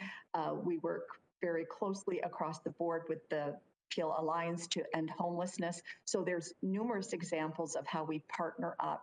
We work very closely across the board with the Peel Alliance to End Homelessness. So there's numerous examples of how we partner up,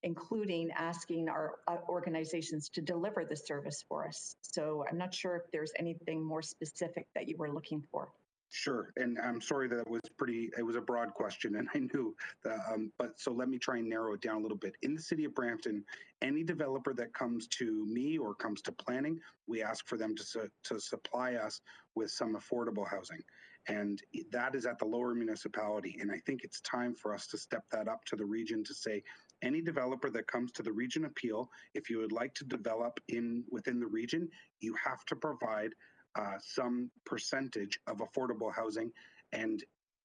including asking our organizations to deliver the service for us. So I'm not sure if there's anything more specific that you were looking for. Sure, and I'm sorry that it was a broad question, and I knew that, but so let me try and narrow it down a little bit. In the city of Brampton, any developer that comes to me or comes to planning, we ask for them to supply us with some affordable housing. And that is at the lower municipality. And I think it's time for us to step that up to the region to say, any developer that comes to the region of Peel, if you would like to develop within the region, you have to provide some percentage of affordable housing. And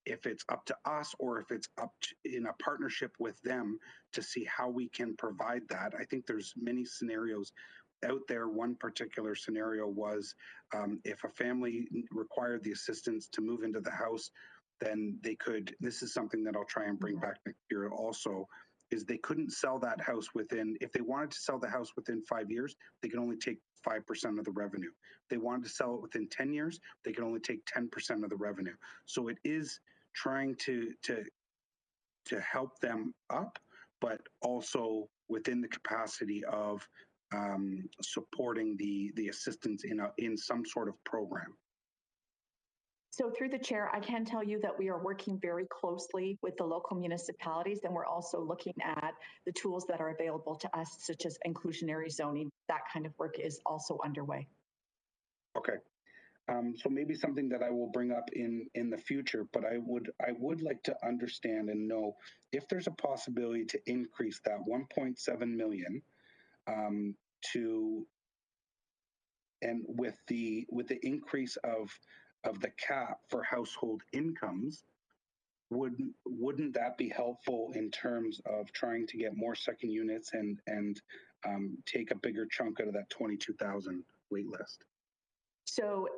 if it's up to us or if it's up to, in a partnership with them to see how we can provide that, I think there's many scenarios out there. One particular scenario was if a family required the assistance to move into the house, then they could, this is something that I'll try and bring back next year also, is they couldn't sell that house within, if they wanted to sell the house within 5 years, they could only take 5% of the revenue. If they wanted to sell it within 10 years, they could only take 10% of the revenue. So it is trying to help them up, but also within the capacity of supporting the assistance in some sort of program. So through the chair, I can tell you that we are working very closely with the local municipalities, and we're also looking at the tools that are available to us, such as inclusionary zoning. That kind of work is also underway. Okay. So maybe something that I will bring up in the future, but I would like to understand and know if there's a possibility to increase that 1.7 million to, and with the increase of the cap for household incomes, wouldn't that be helpful in terms of trying to get more second units and take a bigger chunk out of that 22,000 wait list? So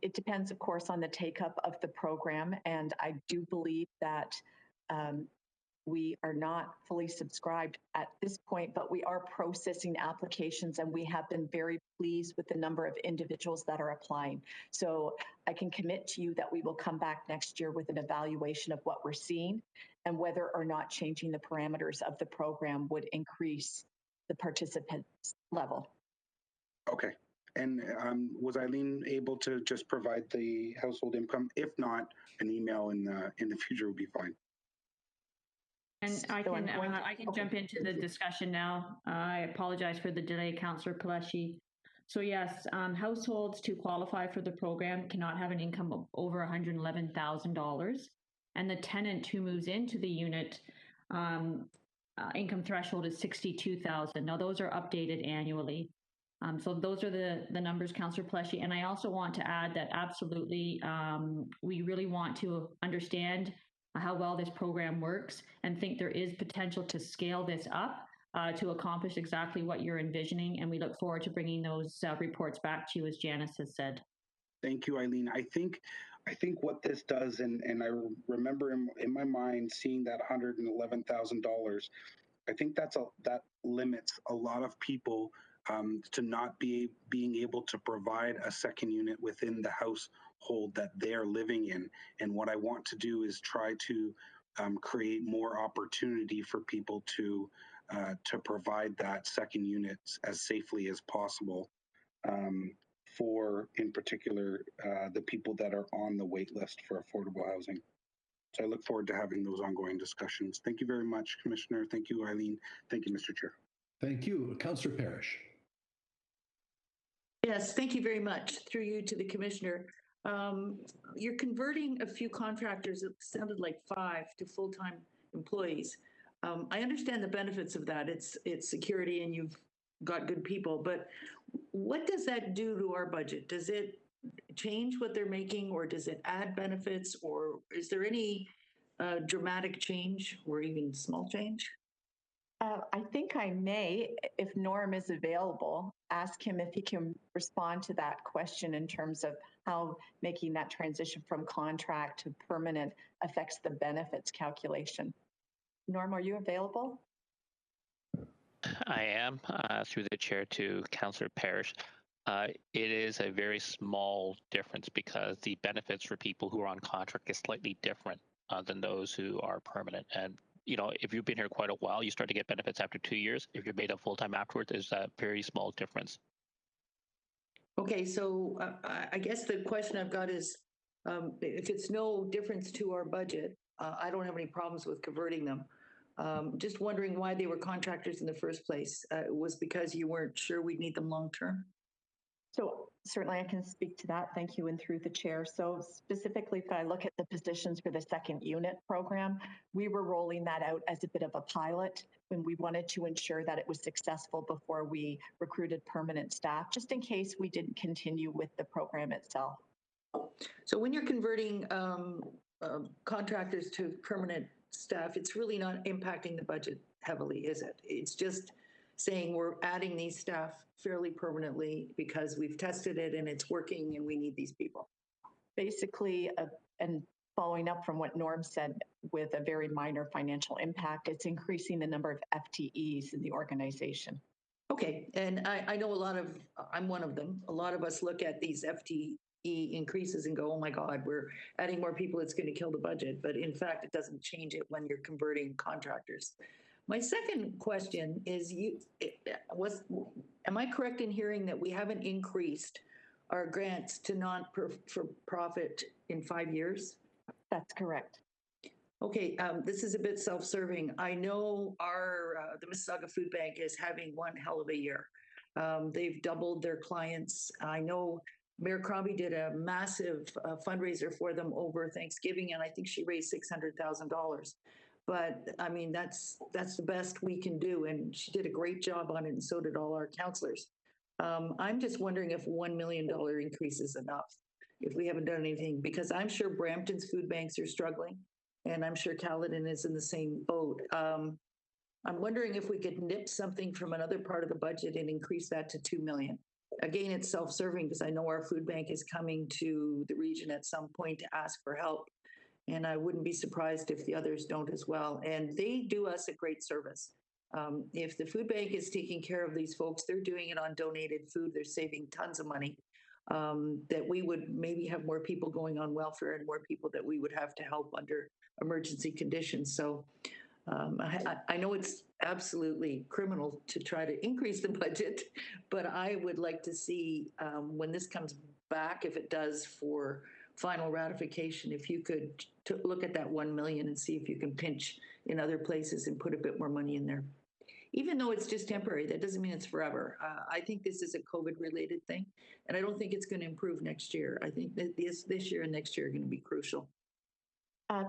it depends, of course, on the take-up of the program, and I do believe that we are not fully subscribed at this point, but we are processing applications, and we have been very pleased with the number of individuals that are applying. So I can commit to you that we will come back next year with an evaluation of what we're seeing and whether or not changing the parameters of the program would increase the participants level. Okay. And was Eileen able to just provide the household income? If not, an email in the future would be fine. And I can jump into the discussion now. I apologize for the delay, Councillor Paleshi. So yes, households to qualify for the program cannot have an income of over $111,000, and the tenant who moves into the unit income threshold is $62,000. Now those are updated annually. So those are the numbers, Councillor Paleshi. And I also want to add that absolutely, we really want to understand how well this program works and think there is potential to scale this up to accomplish exactly what you're envisioning. And we look forward to bringing those reports back to you, as Janice has said. Thank you, Eileen. I think what this does, and I remember in my mind seeing that $111,000, I think that limits a lot of people to not being able to provide a second unit within the household that they're living in. And what I want to do is try to create more opportunity for people to provide that second unit as safely as possible for, in particular, the people that are on the wait list for affordable housing. So I look forward to having those ongoing discussions. Thank you very much, Commissioner. Thank you, Eileen. Thank you, Mr. Chair. Thank you. Councillor Parrish. Yes, thank you very much. Through you to the Commissioner. You're converting a few contractors, it sounded like 5, to full-time employees. I understand the benefits of that. It's security and you've got good people, but what does that do to our budget? Does it change what they're making, or does it add benefits, or is there any dramatic change or even small change? I think I may, if Norm is available, ask him if he can respond to that question in terms of how making that transition from contract to permanent affects the benefits calculation. Norm, are you available? I am, through the chair to Councillor Parrish. It is a very small difference because the benefits for people who are on contract is slightly different than those who are permanent. And you know, if you've been here quite a while, you start to get benefits after 2 years. If you're made up full time afterwards, there's a very small difference. Okay, so I guess the question I've got is, if it's no difference to our budget, I don't have any problems with converting them. Just wondering why they were contractors in the first place. Was because you weren't sure we'd need them long term? So certainly I can speak to that. Thank you, and through the chair. So specifically, if I look at the positions for the second unit program, we were rolling that out as a bit of a pilot when we wanted to ensure that it was successful before we recruited permanent staff, just in case we didn't continue with the program itself. So when you're converting contractors to permanent staff, it's really not impacting the budget heavily, is it? It's just saying we're adding these staff fairly permanently because we've tested it and it's working and we need these people. Basically, and following up from what Norm said, with a very minor financial impact, it's increasing the number of FTEs in the organization. Okay, and I know I'm one of them. A lot of us look at these FTE increases and go, oh my God, we're adding more people, it's going to kill the budget. But in fact, it doesn't change it when you're converting contractors. My second question is, am I correct in hearing that we haven't increased our grants to non-for-profit in 5 years? That's correct. Okay, this is a bit self-serving. I know the Mississauga Food Bank is having one hell of a year. They've doubled their clients. I know Mayor Crombie did a massive fundraiser for them over Thanksgiving, and I think she raised $600,000. But I mean, that's the best we can do. And she did a great job on it, and so did all our counselors. I'm just wondering if $1 million increase is enough if we haven't done anything, because I'm sure Brampton's food banks are struggling, and I'm sure Caledon is in the same boat. I'm wondering if we could nip something from another part of the budget and increase that to $2 million. Again, it's self-serving because I know our food bank is coming to the region at some point to ask for help. And I wouldn't be surprised if the others don't as well. And they do us a great service. If the food bank is taking care of these folks, they're doing it on donated food. They're saving tons of money. That we would maybe have more people going on welfare and more people that we would have to help under emergency conditions. So I know it's absolutely criminal to try to increase the budget, but I would like to see when this comes back, if it does for final ratification, if you could look at that 1 million and see if you can pinch in other places and put a bit more money in there. Even though it's just temporary, that doesn't mean it's forever. I think this is a COVID-related thing, and I don't think it's going to improve next year. I think that this year and next year are going to be crucial.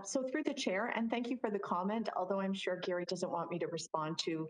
So through the chair, and thank you for the comment, although I'm sure Gary doesn't want me to respond to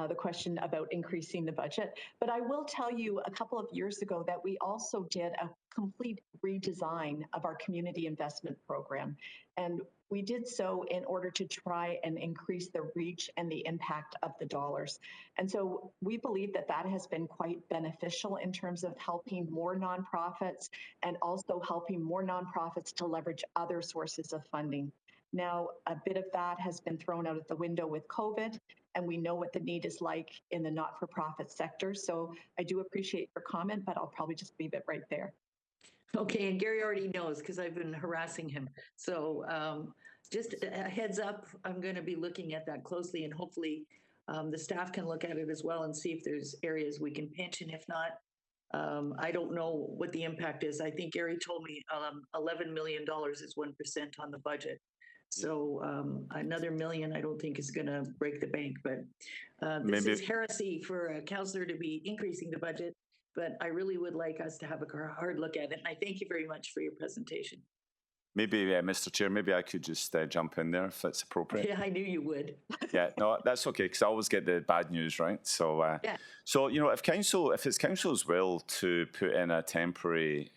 the question about increasing the budget. But I will tell you a couple of years ago that we also did a complete redesign of our community investment program. And we did so in order to try and increase the reach and the impact of the dollars. And so we believe that that has been quite beneficial in terms of helping more nonprofits and also helping more nonprofits to leverage other sources of funding. Now, a bit of that has been thrown out of the window with COVID, and we know what the need is like in the not-for-profit sector. So I do appreciate your comment, but I'll probably just leave it right there. Okay, and Gary already knows because I've been harassing him. So just a heads up, I'm going to be looking at that closely, and hopefully the staff can look at it as well and see if there's areas we can pinch. And if not, I don't know what the impact is. I think Gary told me $11 million is 1% on the budget. So another million, I don't think is going to break the bank. But this is heresy for a councillor to be increasing the budget. But I really would like us to have a hard look at it. And I thank you very much for your presentation. Maybe, Mr. Chair, maybe I could just jump in there if it's appropriate. Yeah, I knew you would. Yeah, no, that's okay, because I always get the bad news, right? So, yeah. So you know, if it's council's will to put in a temporary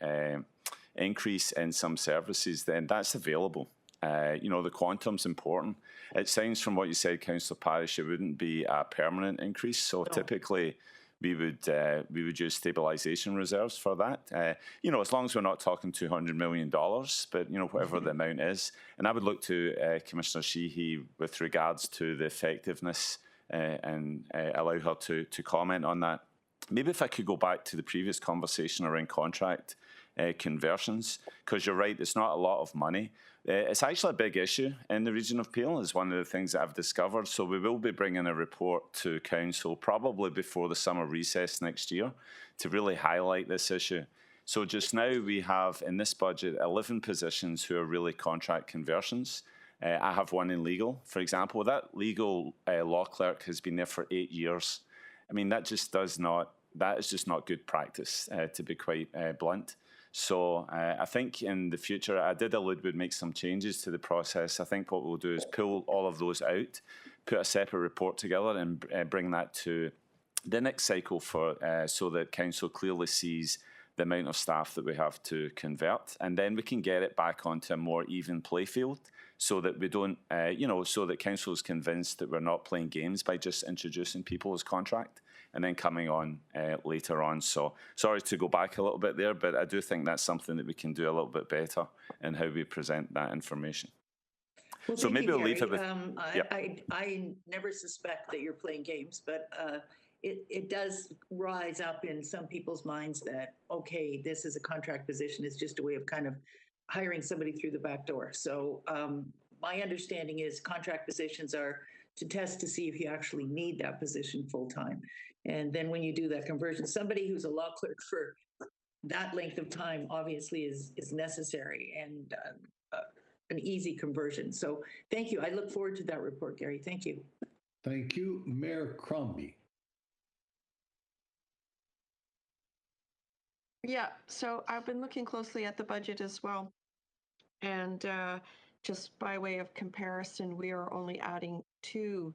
increase in some services, then that's available. You know, the quantum's important. It sounds from what you said, Councillor Parish, it wouldn't be a permanent increase. So typically, we would use stabilisation reserves for that. You know, as long as we're not talking $200 million, but you know, whatever the amount is. And I would look to Commissioner Sheehy with regards to the effectiveness and allow her to comment on that. Maybe if I could go back to the previous conversation around contract conversions, because you're right, it's not a lot of money. It's actually a big issue in the region of Peel, is one of the things that I've discovered. So we will be bringing a report to Council probably before the summer recess next year to really highlight this issue. So just now we have in this budget 11 positions who are really contract conversions. I have one in legal, for example. That legal law clerk has been there for 8 years. I mean, that is just not good practice, to be quite blunt. So I think in the future, I did allude we'd make some changes to the process. I think what we'll do is pull all of those out, put a separate report together and bring that to the next cycle for so that Council clearly sees the amount of staff that we have to convert. And then we can get it back onto a more even play field so that we don't, you know, so that Council is convinced that we're not playing games by just introducing people as contract and then coming on later on. So sorry to go back a little bit there, but I do think that's something that we can do a little bit better in how we present that information. Well, so maybe we'll leave it with... I never suspect that you're playing games, but it does rise up in some people's minds that, okay, this is a contract position. It's just a way of kind of hiring somebody through the back door. So my understanding is contract positions are to test to see if you actually need that position full time. And then when you do that conversion, somebody who's a law clerk for that length of time obviously is necessary and an easy conversion. So thank you. I look forward to that report, Gary. Thank you. Thank you. Mayor Crombie. Yeah, so I've been looking closely at the budget as well. And just by way of comparison, we are only adding 2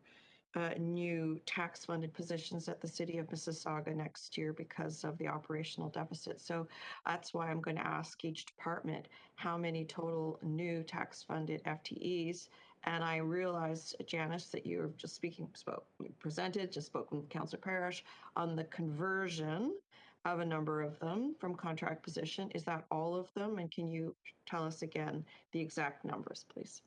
new tax-funded positions at the City of Mississauga next year because of the operational deficit. So that's why I'm going to ask each department how many total new tax-funded FTEs. And I realized, Janice, that you just spoken with Councillor Parish on the conversion of a number of them from contract position. Is that all of them? And can you tell us again the exact numbers, please?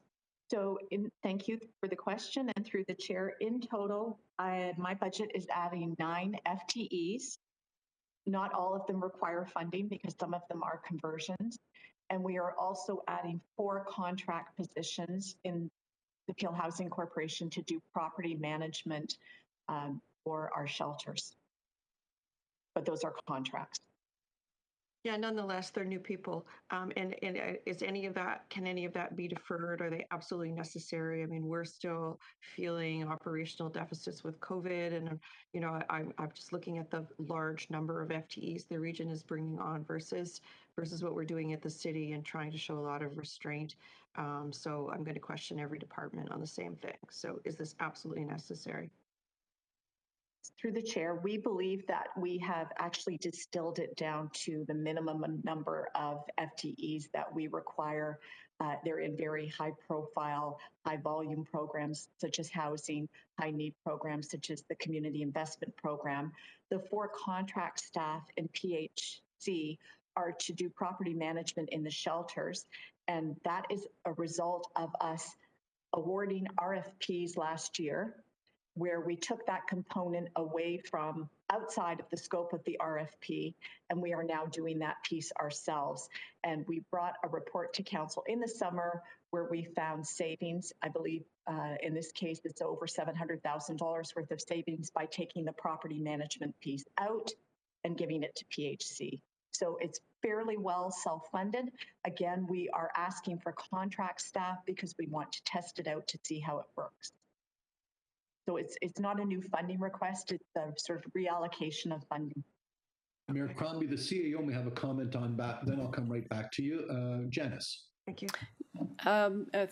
So thank you for the question, and through the chair, in total, my budget is adding 9 FTEs. Not all of them require funding because some of them are conversions. And we are also adding 4 contract positions in the Peel Housing Corporation to do property management for our shelters. But those are contracts. Yeah, nonetheless, they're new people. And is any of that, can any of that be deferred? Are they absolutely necessary? I mean, we're still feeling operational deficits with COVID. And, you know, I'm just looking at the large number of FTEs the region is bringing on versus what we're doing at the city and trying to show a lot of restraint. So I'm going to question every department on the same thing. So is this absolutely necessary? Through the chair, we believe that we have actually distilled it down to the minimum number of FTEs that we require. They're in very high profile, high volume programs such as housing, high need programs such as the community investment program. The 4 contract staff in PHC are to do property management in the shelters. And that is a result of us awarding RFPs last year, where we took that component away from outside of the scope of the RFP, and we are now doing that piece ourselves. And we brought a report to council in the summer where we found savings. I believe in this case, it's over $700,000 worth of savings by taking the property management piece out and giving it to PHC. So it's fairly well self-funded. Again, we are asking for contract staff because we want to test it out to see how it works. So it's not a new funding request, it's a sort of reallocation of funding. Mayor Crombie, the CAO may have a comment on that, then I'll come right back to you. Janice. Thank you.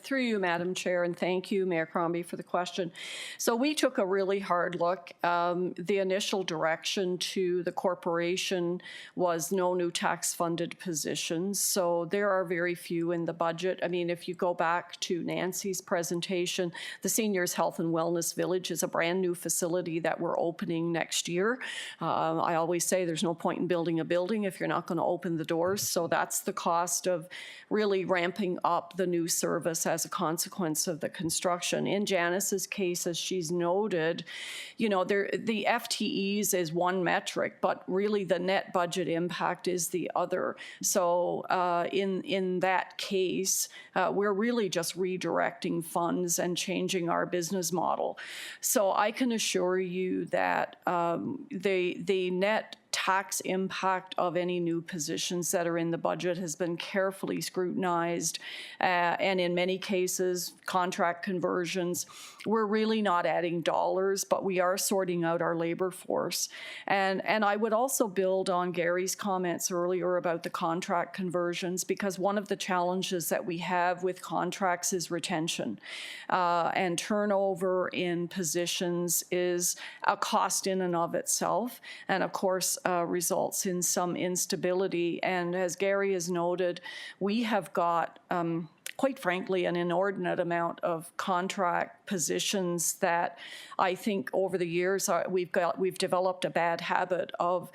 Through you, Madam Chair, and thank you, Mayor Crombie, for the question. So we took a really hard look. The initial direction to the corporation was no new tax-funded positions. So there are very few in the budget. I mean, if you go back to Nancy's presentation, the Seniors Health and Wellness Village is a brand new facility that we're opening next year. I always say there's no point in building a building if you're not going to open the doors. So that's the cost of really ramping up the new service as a consequence of the construction. In Janice's case, as she's noted, you know, the FTEs is one metric, but really the net budget impact is the other. So in that case, we're really just redirecting funds and changing our business model. So I can assure you that the net tax impact of any new positions that are in the budget has been carefully scrutinized, and in many cases, contract conversions, we're really not adding dollars, but we are sorting out our labor force. And I would also build on Gary's comments earlier about the contract conversions, because one of the challenges that we have with contracts is retention, and turnover in positions is a cost in and of itself, and of course, results in some instability. And as Gary has noted, we have got, quite frankly, an inordinate amount of contract positions that I think over the years we've developed a bad habit of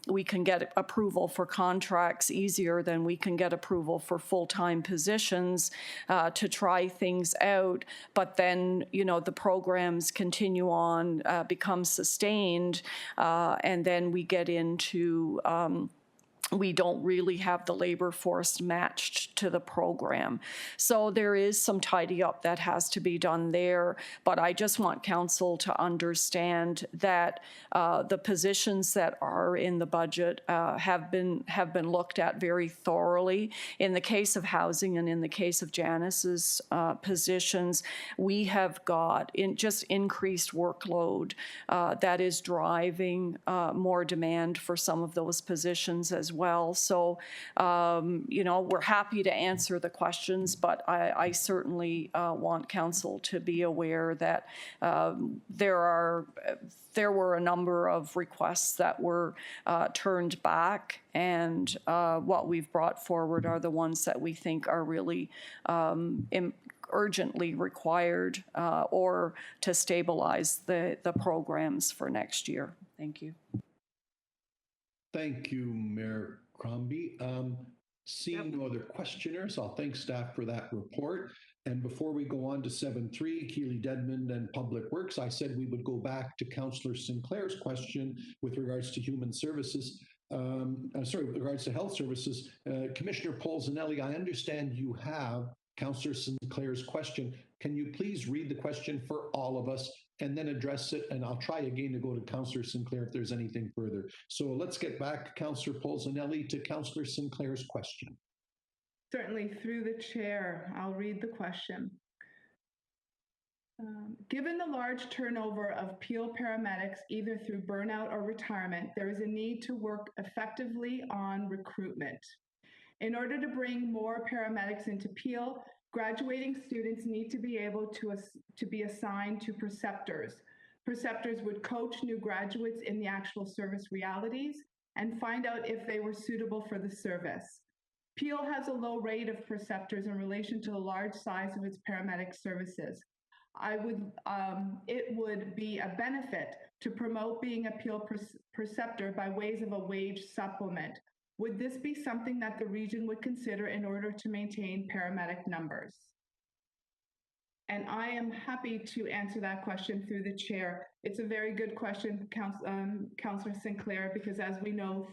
we can get approval for contracts easier than we can get approval for full-time positions to try things out. But then, you know, the programs continue on, become sustained, and then we get into we don't really have the labor force matched to the program. So there is some tidy up that has to be done there, but I just want council to understand that the positions that are in the budget have been looked at very thoroughly. In the case of housing and in the case of Janice's positions, we have got just increased workload that is driving more demand for some of those positions as well. So, you know, we're happy to answer the questions, but I certainly want council to be aware that there were a number of requests that were turned back, and what we've brought forward are the ones that we think are really urgently required or to stabilize the programs for next year. Thank you. Thank you, Mayor Crombie. Seeing no other questioners, I'll thank staff for that report. And before we go on to 7.3, Keely Dedmond and Public Works, I said we would go back to Councillor Sinclair's question with regards to human services. With regards to health services. Commissioner Polzinelli, I understand you have Councillor Sinclair's question. Can you please read the question for all of us and then address it? And I'll try again to go to Councillor Sinclair if there's anything further. So let's get back, Councillor Polzinelli, to Councillor Sinclair's question. Certainly, through the chair, I'll read the question. Given the large turnover of Peel paramedics, either through burnout or retirement, there is a need to work effectively on recruitment. In order to bring more paramedics into Peel, graduating students need to be able to be assigned to preceptors. Preceptors would coach new graduates in the actual service realities and find out if they were suitable for the service. Peel has a low rate of preceptors in relation to the large size of its paramedic services. It would be a benefit to promote being a Peel preceptor by ways of a wage supplement. Would this be something that the region would consider in order to maintain paramedic numbers? And I am happy to answer that question through the chair. It's a very good question, Councillor Sinclair, because as we know,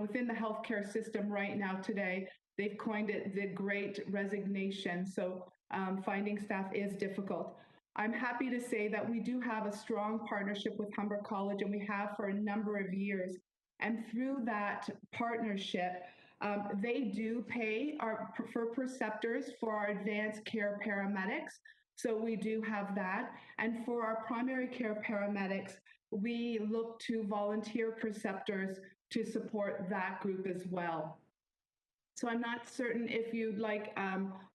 within the healthcare system right now today, they've coined it the Great Resignation. So finding staff is difficult. I'm happy to say that we do have a strong partnership with Humber College, and we have for a number of years. And through that partnership, they do pay for preceptors for our advanced care paramedics. So we do have that. And for our primary care paramedics, we look to volunteer preceptors to support that group as well. So I'm not certain if you'd like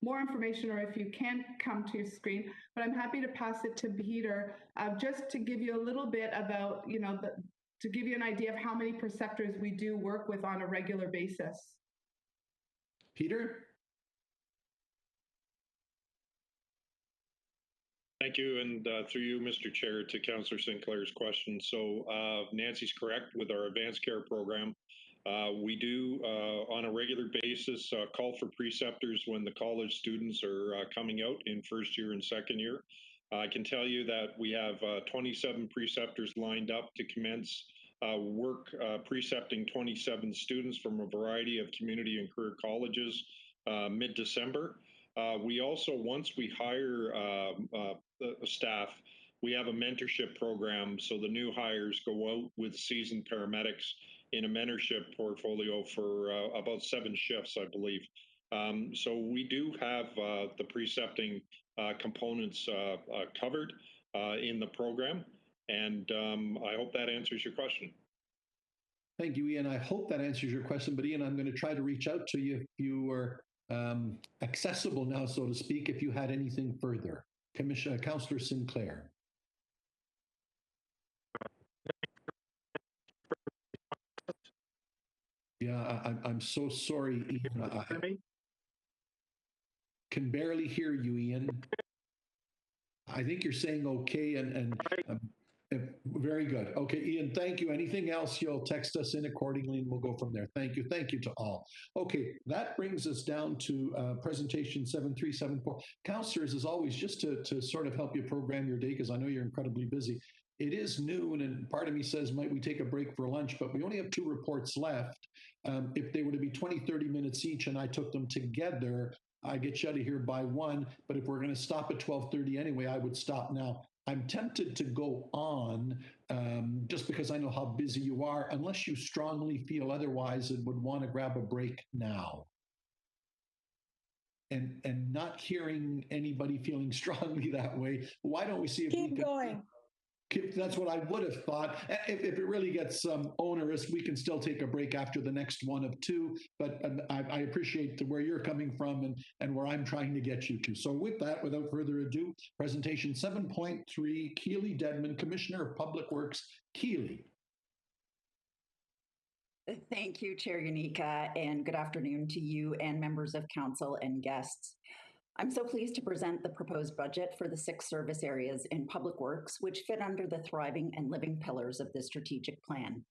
more information or if you can come to your screen, but I'm happy to pass it to Peter just to give you a little bit about, to give you an idea of how many preceptors we do work with on a regular basis. Peter? Thank you, and through you, Mr. Chair, to Councillor Sinclair's question. So Nancy's correct with our advanced care program. We do, on a regular basis, call for preceptors when the college students are coming out in first year and second year. I can tell you that we have 27 preceptors lined up to commence work precepting 27 students from a variety of community and career colleges mid-December. We also, once we hire staff, we have a mentorship program. So the new hires go out with seasoned paramedics in a mentorship portfolio for about 7 shifts, I believe. So we do have the precepting components covered in the program. And I hope that answers your question. Thank you, Ian. I hope that answers your question. But Ian, I'm going to try to reach out to you if you are accessible now, so to speak, if you had anything further. Councillor Sinclair. Yeah, I'm so sorry, Ian. I can barely hear you, Ian. I think you're saying okay, and very good. Okay, Ian, thank you. Anything else, you'll text us in accordingly, and we'll go from there. Thank you. Thank you to all. Okay, that brings us down to presentation 7374. Councillors, as always, just to sort of help you program your day, because I know you're incredibly busy. It is noon, and part of me says, might we take a break for lunch? But we only have 2 reports left. If they were to be 20, 30 minutes each, and I took them together, I get you out of here by 1. But if we're going to stop at 12:30 anyway, I would stop now. I'm tempted to go on just because I know how busy you are, unless you strongly feel otherwise and would want to grab a break now. And not hearing anybody feeling strongly that way, why don't we see if we can... Keep going. That's what I would have thought. If it really gets onerous, we can still take a break after the next one of 2. But I appreciate where you're coming from and where I'm trying to get you to. So with that, without further ado, presentation 7.3, Keely Dedman, Commissioner of Public Works. Keely. Thank you, Chair Unica, and good afternoon to you and members of council and guests. I'm so pleased to present the proposed budget for the 6 service areas in Public Works, which fit under the thriving and living pillars of the strategic plan.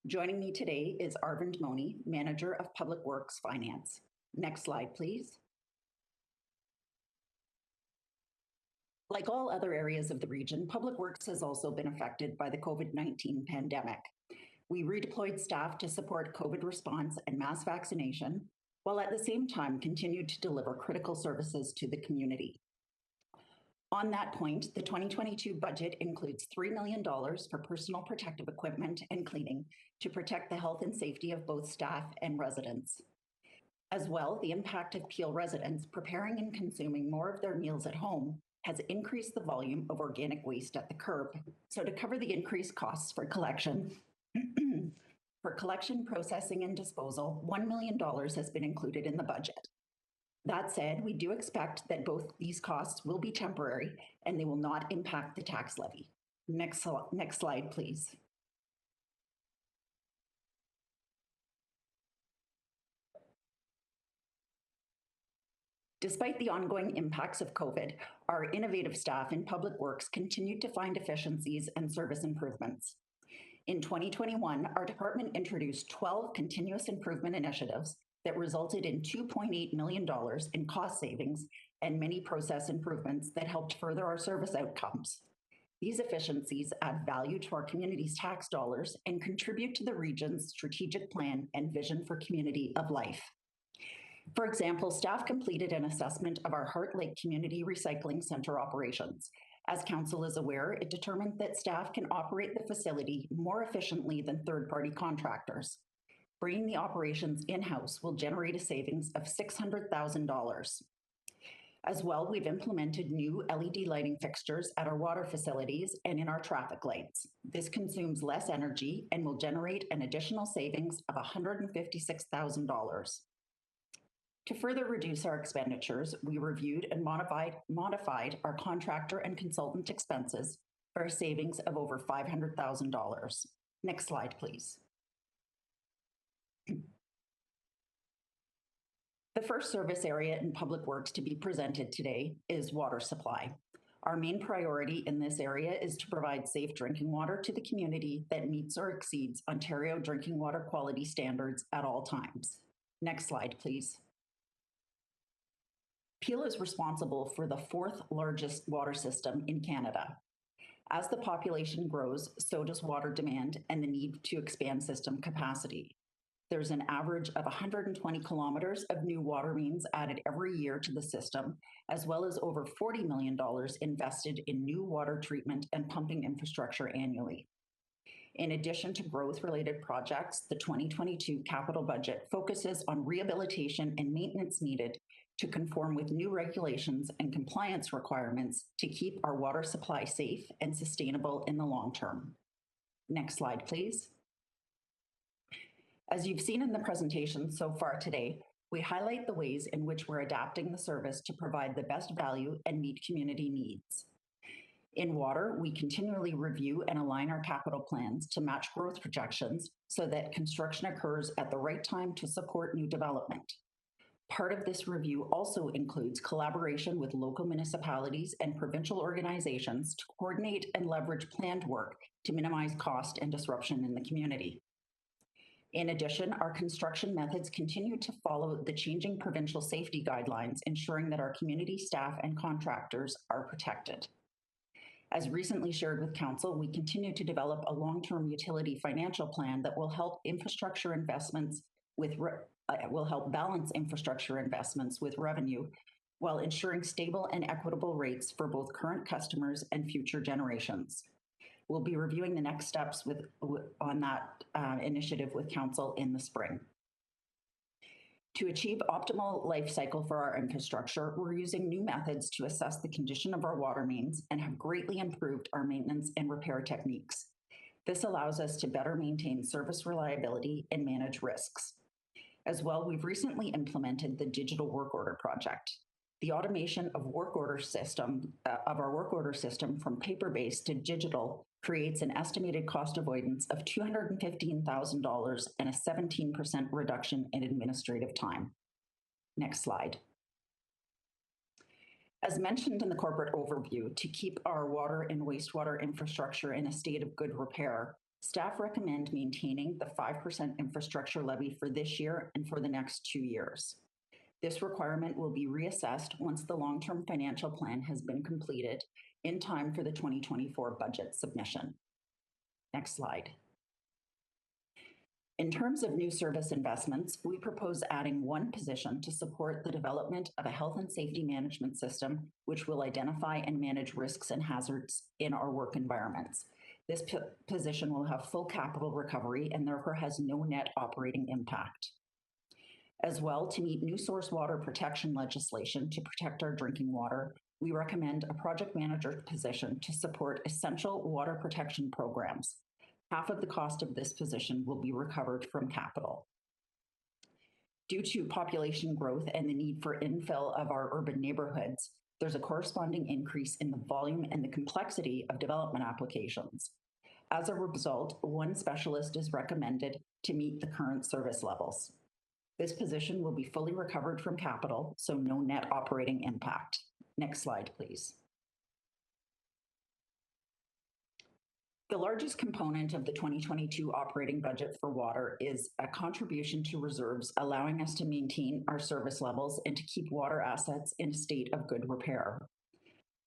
Joining me today is Arvind Moni, Manager of Public Works Finance. Next slide, please. Like all other areas of the region, Public Works has also been affected by the COVID-19 pandemic. We redeployed staff to support COVID response and mass vaccination, while at the same time continued to deliver critical services to the community. On that point, the 2022 budget includes $3 million for personal protective equipment and cleaning to protect the health and safety of both staff and residents. As well, the impact of Peel residents preparing and consuming more of their meals at home has increased the volume of organic waste at the curb. So to cover the increased costs for collection, processing, and disposal, $1 million has been included in the budget. That said, we do expect that both these costs will be temporary and they will not impact the tax levy. Next slide, please. Despite the ongoing impacts of COVID, our innovative staff in Public Works continued to find efficiencies and service improvements. In 2021, our department introduced 12 continuous improvement initiatives that resulted in $2.8 million in cost savings and many process improvements that helped further our service outcomes. These efficiencies add value to our community's tax dollars and contribute to the region's strategic plan and vision for community of life. For example, staff completed an assessment of our Heart Lake Community Recycling Center operations. As Council is aware, it determined that staff can operate the facility more efficiently than third-party contractors. Bringing the operations in-house will generate a savings of $600,000. As well, we've implemented new LED lighting fixtures at our water facilities and in our traffic lights. This consumes less energy and will generate an additional savings of $156,000. To further reduce our expenditures, we reviewed and modified our contractor and consultant expenses for a savings of over $500,000. Next slide, please. The first service area in Public Works to be presented today is water supply. Our main priority in this area is to provide safe drinking water to the community that meets or exceeds Ontario drinking water quality standards at all times. Next slide, please. Peel is responsible for the 4th largest water system in Canada. As the population grows, so does water demand and the need to expand system capacity. There's an average of 120 kilometers of new water mains added every year to the system, as well as over $40 million invested in new water treatment and pumping infrastructure annually. In addition to growth-related projects, the 2022 capital budget focuses on rehabilitation and maintenance needed to conform with new regulations and compliance requirements to keep our water supply safe and sustainable in the long term. Next slide, please. As you've seen in the presentation so far today, we highlight the ways in which we're adapting the service to provide the best value and meet community needs. In water, we continually review and align our capital plans to match growth projections so that construction occurs at the right time to support new development. Part of this review also includes collaboration with local municipalities and provincial organizations to coordinate and leverage planned work to minimize cost and disruption in the community. In addition, our construction methods continue to follow the changing provincial safety guidelines, ensuring that our community staff and contractors are protected. As recently shared with Council, we continue to develop a long-term utility financial plan that will help infrastructure investments will help balance infrastructure investments with revenue while ensuring stable and equitable rates for both current customers and future generations. We'll be reviewing the next steps on that initiative with Council in the spring. To achieve optimal life cycle for our infrastructure, we're using new methods to assess the condition of our water mains and have greatly improved our maintenance and repair techniques. This allows us to better maintain service reliability and manage risks. As well, we've recently implemented the digital work order project. The automation of our work order system from paper-based to digital creates an estimated cost avoidance of $215,000 and a 17% reduction in administrative time. Next slide. As mentioned in the corporate overview, to keep our water and wastewater infrastructure in a state of good repair, staff recommend maintaining the 5% infrastructure levy for this year and for the next 2 years. This requirement will be reassessed once the long-term financial plan has been completed in time for the 2024 budget submission. Next slide. In terms of new service investments, we propose adding one position to support the development of a health and safety management system, which will identify and manage risks and hazards in our work environments. This position will have full capital recovery and therefore has no net operating impact. As well, to meet new source water protection legislation to protect our drinking water, we recommend a project manager position to support essential water protection programs. Half of the cost of this position will be recovered from capital. Due to population growth and the need for infill of our urban neighborhoods, there's a corresponding increase in the volume and the complexity of development applications. As a result, one specialist is recommended to meet the current service levels. This position will be fully recovered from capital, so no net operating impact. Next slide, please. The largest component of the 2022 operating budget for water is a contribution to reserves, allowing us to maintain our service levels and to keep water assets in a state of good repair.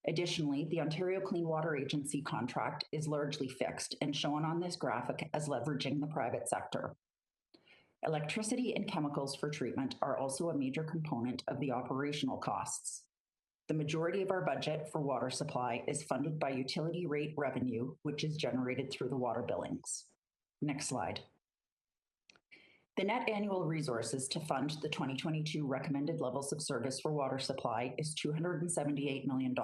Additionally, the Ontario Clean Water Agency contract is largely fixed and shown on this graphic as leveraging the private sector. Electricity and chemicals for treatment are also a major component of the operational costs. The majority of our budget for water supply is funded by utility rate revenue, which is generated through the water billings. Next slide. The net annual resources to fund the 2022 recommended levels of service for water supply is $278 million.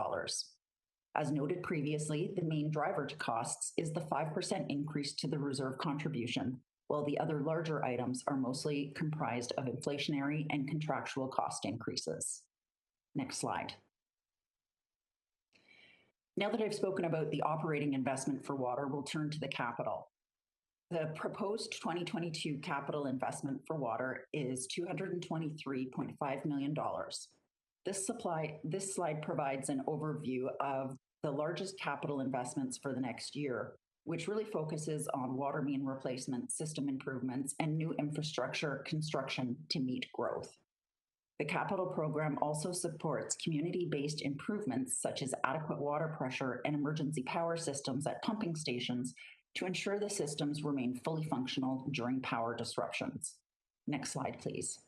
As noted previously, the main driver to costs is the 5% increase to the reserve contribution, while the other larger items are mostly comprised of inflationary and contractual cost increases. Next slide. Now that I've spoken about the operating investment for water, we'll turn to the capital. The proposed 2022 capital investment for water is $223.5 million. This slide provides an overview of the largest capital investments for the next year, which really focuses on water main replacement, system improvements, and new infrastructure construction to meet growth. The capital program also supports community-based improvements such as adequate water pressure and emergency power systems at pumping stations to ensure the systems remain fully functional during power disruptions. Next slide, please.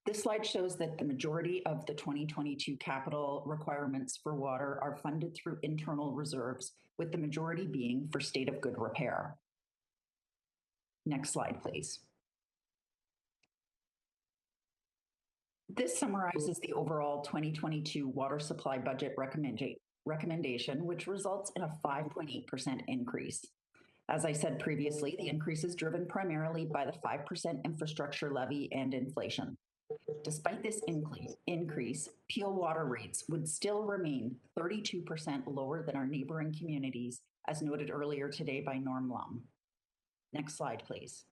This slide shows that the majority of the 2022 capital requirements for water are funded through internal reserves, with the majority being for state of good repair. Next slide, please. This summarizes the overall 2022 water supply budget recommendation, which results in a 5.8% increase. As I said previously, the increase is driven primarily by the 5% infrastructure levy and inflation. Despite this increase, Peel water rates would still remain 32% lower than our neighboring communities, as noted earlier today by Norm Lum. Next slide, please.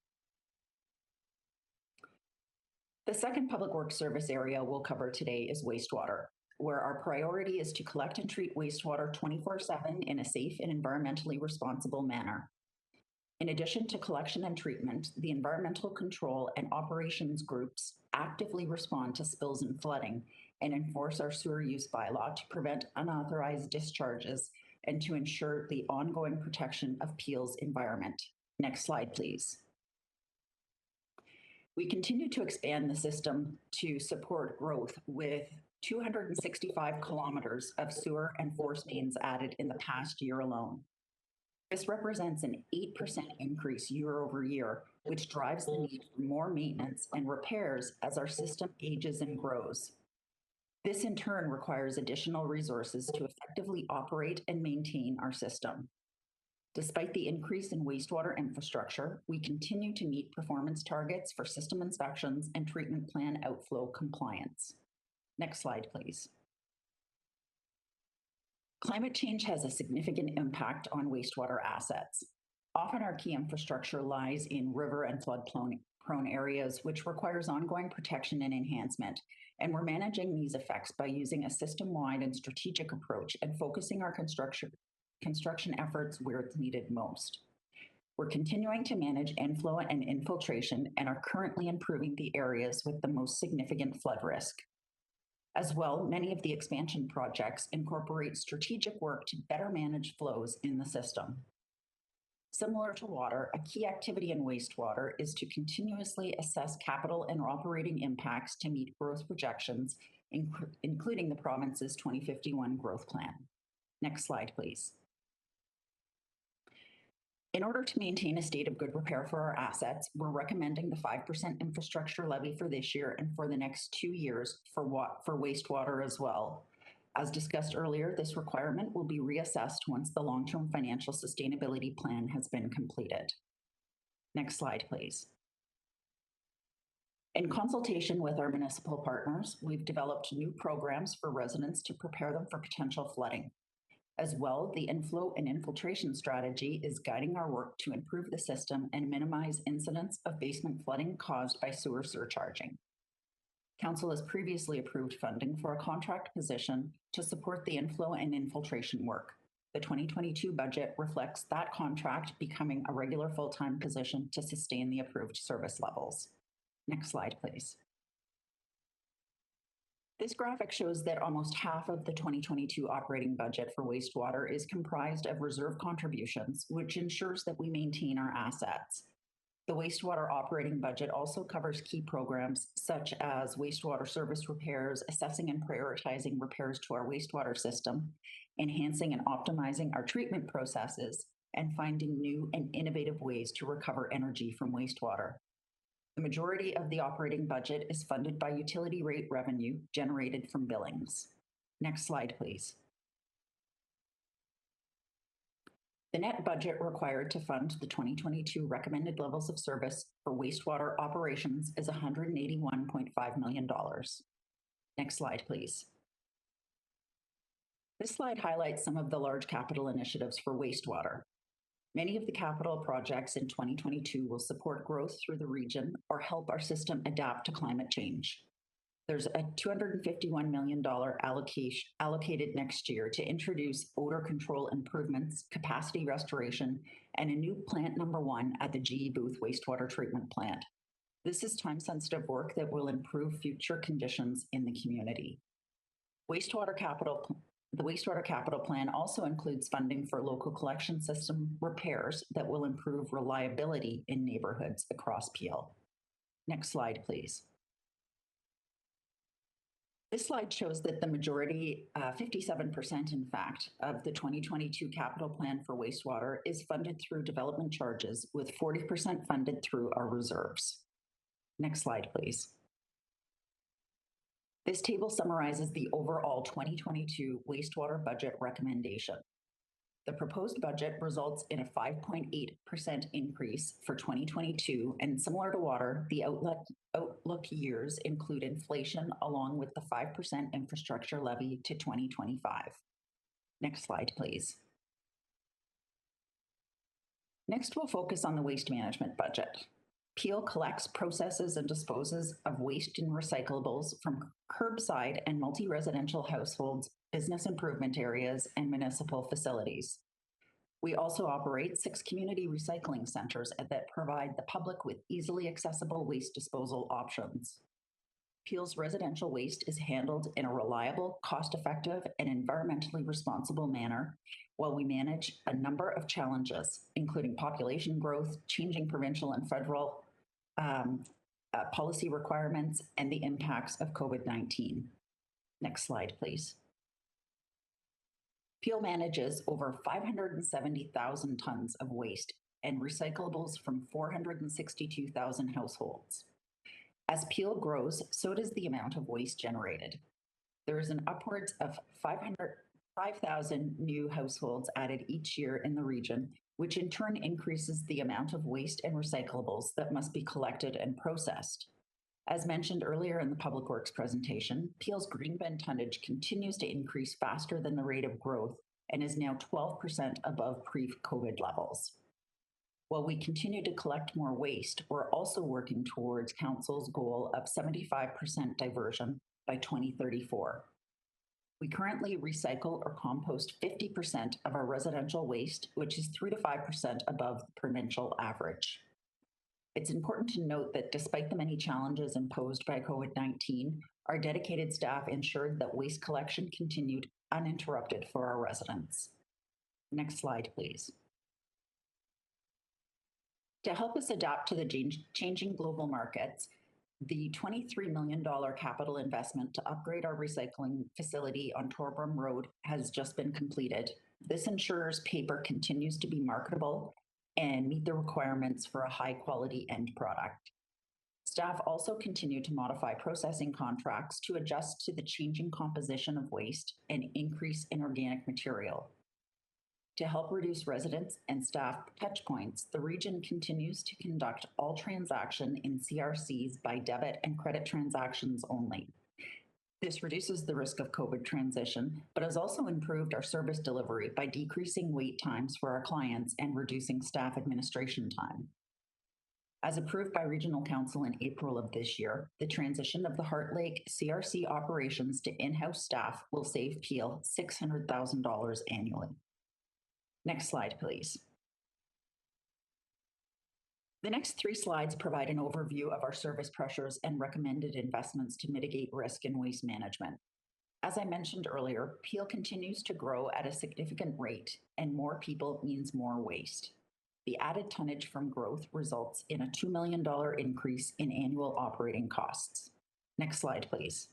The second public works service area we'll cover today is wastewater, where our priority is to collect and treat wastewater 24/7 in a safe and environmentally responsible manner. In addition to collection and treatment, the environmental control and operations groups actively respond to spills and flooding and enforce our sewer use bylaw to prevent unauthorized discharges and to ensure the ongoing protection of Peel's environment. Next slide, please. We continue to expand the system to support growth with 265 kilometers of sewer and force mains added in the past year alone. This represents an 8% increase year over year, which drives the need for more maintenance and repairs as our system ages and grows. This in turn requires additional resources to effectively operate and maintain our system. Despite the increase in wastewater infrastructure, we continue to meet performance targets for system inspections and treatment plan outflow compliance. Next slide, please. Climate change has a significant impact on wastewater assets. Often our key infrastructure lies in river and flood-prone areas, which requires ongoing protection and enhancement. And we're managing these effects by using a system-wide and strategic approach and focusing our construction efforts where it's needed most. We're continuing to manage inflow and infiltration and are currently improving the areas with the most significant flood risk. As well, many of the expansion projects incorporate strategic work to better manage flows in the system. Similar to water, a key activity in wastewater is to continuously assess capital and operating impacts to meet growth projections, including the province's 2051 growth plan. Next slide, please. In order to maintain a state of good repair for our assets, we're recommending the 5% infrastructure levy for this year and for the next 2 years for wastewater as well. As discussed earlier, this requirement will be reassessed once the long-term financial sustainability plan has been completed. Next slide, please. In consultation with our municipal partners, we've developed new programs for residents to prepare them for potential flooding. As well, the inflow and infiltration strategy is guiding our work to improve the system and minimize incidents of basement flooding caused by sewer surcharging. Council has previously approved funding for a contract position to support the inflow and infiltration work. The 2022 budget reflects that contract becoming a regular full-time position to sustain the approved service levels. Next slide, please. This graphic shows that almost half of the 2022 operating budget for wastewater is comprised of reserve contributions, which ensures that we maintain our assets. The wastewater operating budget also covers key programs such as wastewater service repairs, assessing and prioritizing repairs to our wastewater system, enhancing and optimizing our treatment processes, and finding new and innovative ways to recover energy from wastewater. The majority of the operating budget is funded by utility rate revenue generated from billings. Next slide, please. The net budget required to fund the 2022 recommended levels of service for wastewater operations is $181.5 million. Next slide, please. This slide highlights some of the large capital initiatives for wastewater. Many of the capital projects in 2022 will support growth through the region or help our system adapt to climate change. There's a $251 million allocated next year to introduce odor control improvements, capacity restoration, and a new plant number 1 at the GE Booth wastewater treatment plant. This is time-sensitive work that will improve future conditions in the community. The wastewater capital plan also includes funding for local collection system repairs that will improve reliability in neighborhoods across Peel. Next slide, please. This slide shows that the majority, 57% in fact, of the 2022 capital plan for wastewater is funded through development charges, with 40% funded through our reserves. Next slide, please. This table summarizes the overall 2022 wastewater budget recommendation. The proposed budget results in a 5.8% increase for 2022, and similar to water, the outlook years include inflation along with the 5% infrastructure levy to 2025. Next slide, please. Next, we'll focus on the waste management budget. Peel collects, processes, and disposes of waste and recyclables from curbside and multi-residential households, business improvement areas, and municipal facilities. We also operate 6 community recycling centers that provide the public with easily accessible waste disposal options. Peel's residential waste is handled in a reliable, cost-effective, and environmentally responsible manner, while we manage a number of challenges, including population growth, changing provincial and federal policy requirements, and the impacts of COVID-19. Next slide, please. Peel manages over 570,000 tons of waste and recyclables from 462,000 households. As Peel grows, so does the amount of waste generated. There is an upwards of 5,000 new households added each year in the region, which in turn increases the amount of waste and recyclables that must be collected and processed. As mentioned earlier in the Public Works presentation, Peel's green bin tonnage continues to increase faster than the rate of growth and is now 12% above pre-COVID levels. While we continue to collect more waste, we're also working towards Council's goal of 75% diversion by 2034. We currently recycle or compost 50% of our residential waste, which is 3 to 5% above the provincial average. It's important to note that despite the many challenges imposed by COVID-19, our dedicated staff ensured that waste collection continued uninterrupted for our residents. Next slide, please. To help us adapt to the changing global markets, the $23 million capital investment to upgrade our recycling facility on Torbram Road has just been completed. This ensures paper continues to be marketable and meet the requirements for a high quality end product. Staff also continue to modify processing contracts to adjust to the changing composition of waste and increase in organic material. To help reduce residents and staff touchpoints, the region continues to conduct all transaction in CRCs by debit and credit transactions only. This reduces the risk of COVID transition, but has also improved our service delivery by decreasing wait times for our clients and reducing staff administration time. As approved by Regional Council in April of this year, the transition of the Heart Lake CRC operations to in-house staff will save Peel $600,000 annually. Next slide, please. The next 3 slides provide an overview of our service pressures and recommended investments to mitigate risk in waste management. As I mentioned earlier, Peel continues to grow at a significant rate, and more people means more waste. The added tonnage from growth results in a $2 million increase in annual operating costs. Next slide, please.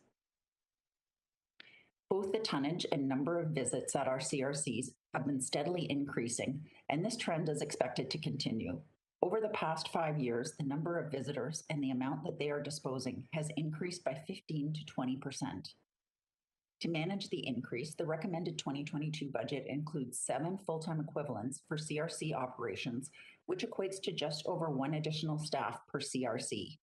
Both the tonnage and number of visits at our CRCs have been steadily increasing, and this trend is expected to continue. Over the past 5 years, the number of visitors and the amount that they are disposing has increased by 15 to 20%. To manage the increase, the recommended 2022 budget includes 7 full-time equivalents for CRC operations, which equates to just over 1 additional staff per CRC.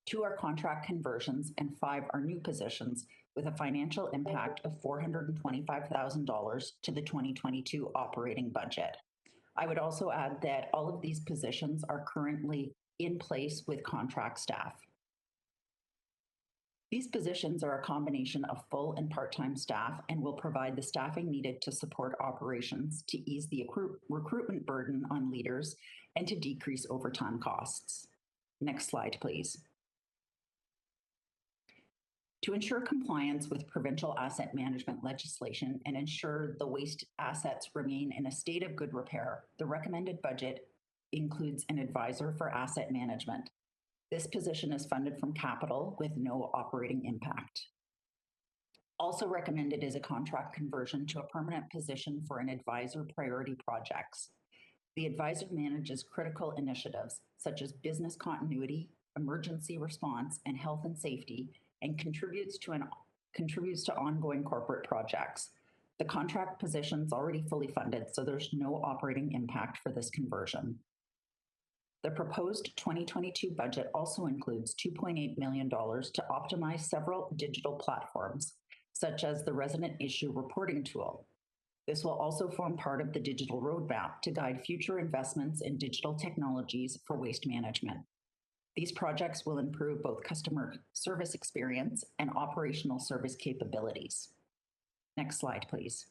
2 are contract conversions and 5 are new positions, with a financial impact of $425,000 to the 2022 operating budget. I would also add that all of these positions are currently in place with contract staff. These positions are a combination of full and part-time staff and will provide the staffing needed to support operations, to ease the recruitment burden on leaders, and to decrease overtime costs. Next slide, please. To ensure compliance with provincial asset management legislation and ensure the waste assets remain in a state of good repair, the recommended budget includes an advisor for asset management. This position is funded from capital with no operating impact. Also recommended is a contract conversion to a permanent position for an advisor priority projects. The advisor manages critical initiatives such as business continuity, emergency response, and health and safety, and contributes to ongoing corporate projects. The contract position's already fully funded, so there's no operating impact for this conversion. The proposed 2022 budget also includes $2.8 million to optimize several digital platforms, such as the resident issue reporting tool. This will also form part of the digital roadmap to guide future investments in digital technologies for waste management. These projects will improve both customer service experience and operational service capabilities. Next slide, please.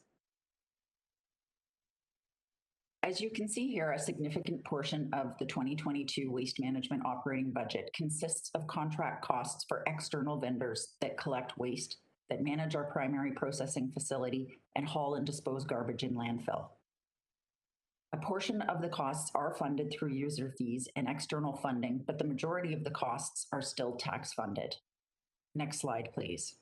As you can see here, a significant portion of the 2022 waste management operating budget consists of contract costs for external vendors that collect waste, that manage our primary processing facility, and haul and dispose garbage in landfill. A portion of the costs are funded through user fees and external funding, but the majority of the costs are still tax funded. Next slide, please.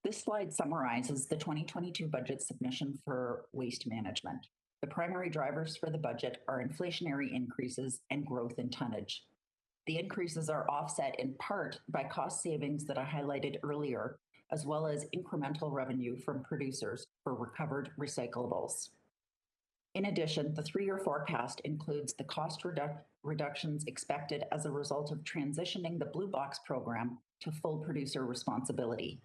This slide summarizes the 2022 budget submission for waste management. The primary drivers for the budget are inflationary increases and growth in tonnage. The increases are offset in part by cost savings that I highlighted earlier, as well as incremental revenue from producers for recovered recyclables. In addition, the 3-year forecast includes the cost reductions expected as a result of transitioning the Blue Box program to full producer responsibility.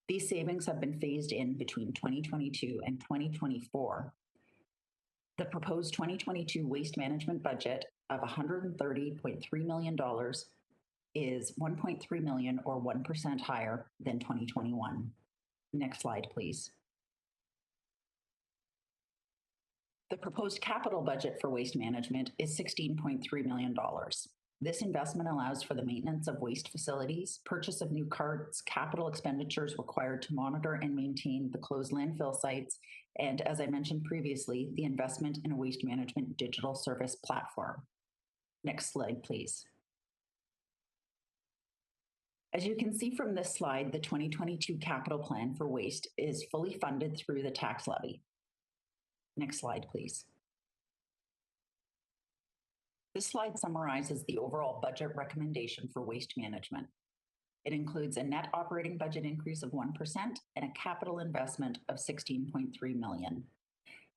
These savings have been phased in between 2022 and 2024. The proposed 2022 waste management budget of $130.3 million is $1.3 million or 1% higher than 2021. Next slide, please. The proposed capital budget for waste management is $16.3 million. This investment allows for the maintenance of waste facilities, purchase of new carts, capital expenditures required to monitor and maintain the closed landfill sites, and as I mentioned previously, the investment in a waste management digital service platform. Next slide, please. As you can see from this slide, the 2022 capital plan for waste is fully funded through the tax levy. Next slide, please. This slide summarizes the overall budget recommendation for waste management. It includes a net operating budget increase of 1% and a capital investment of $16.3 million.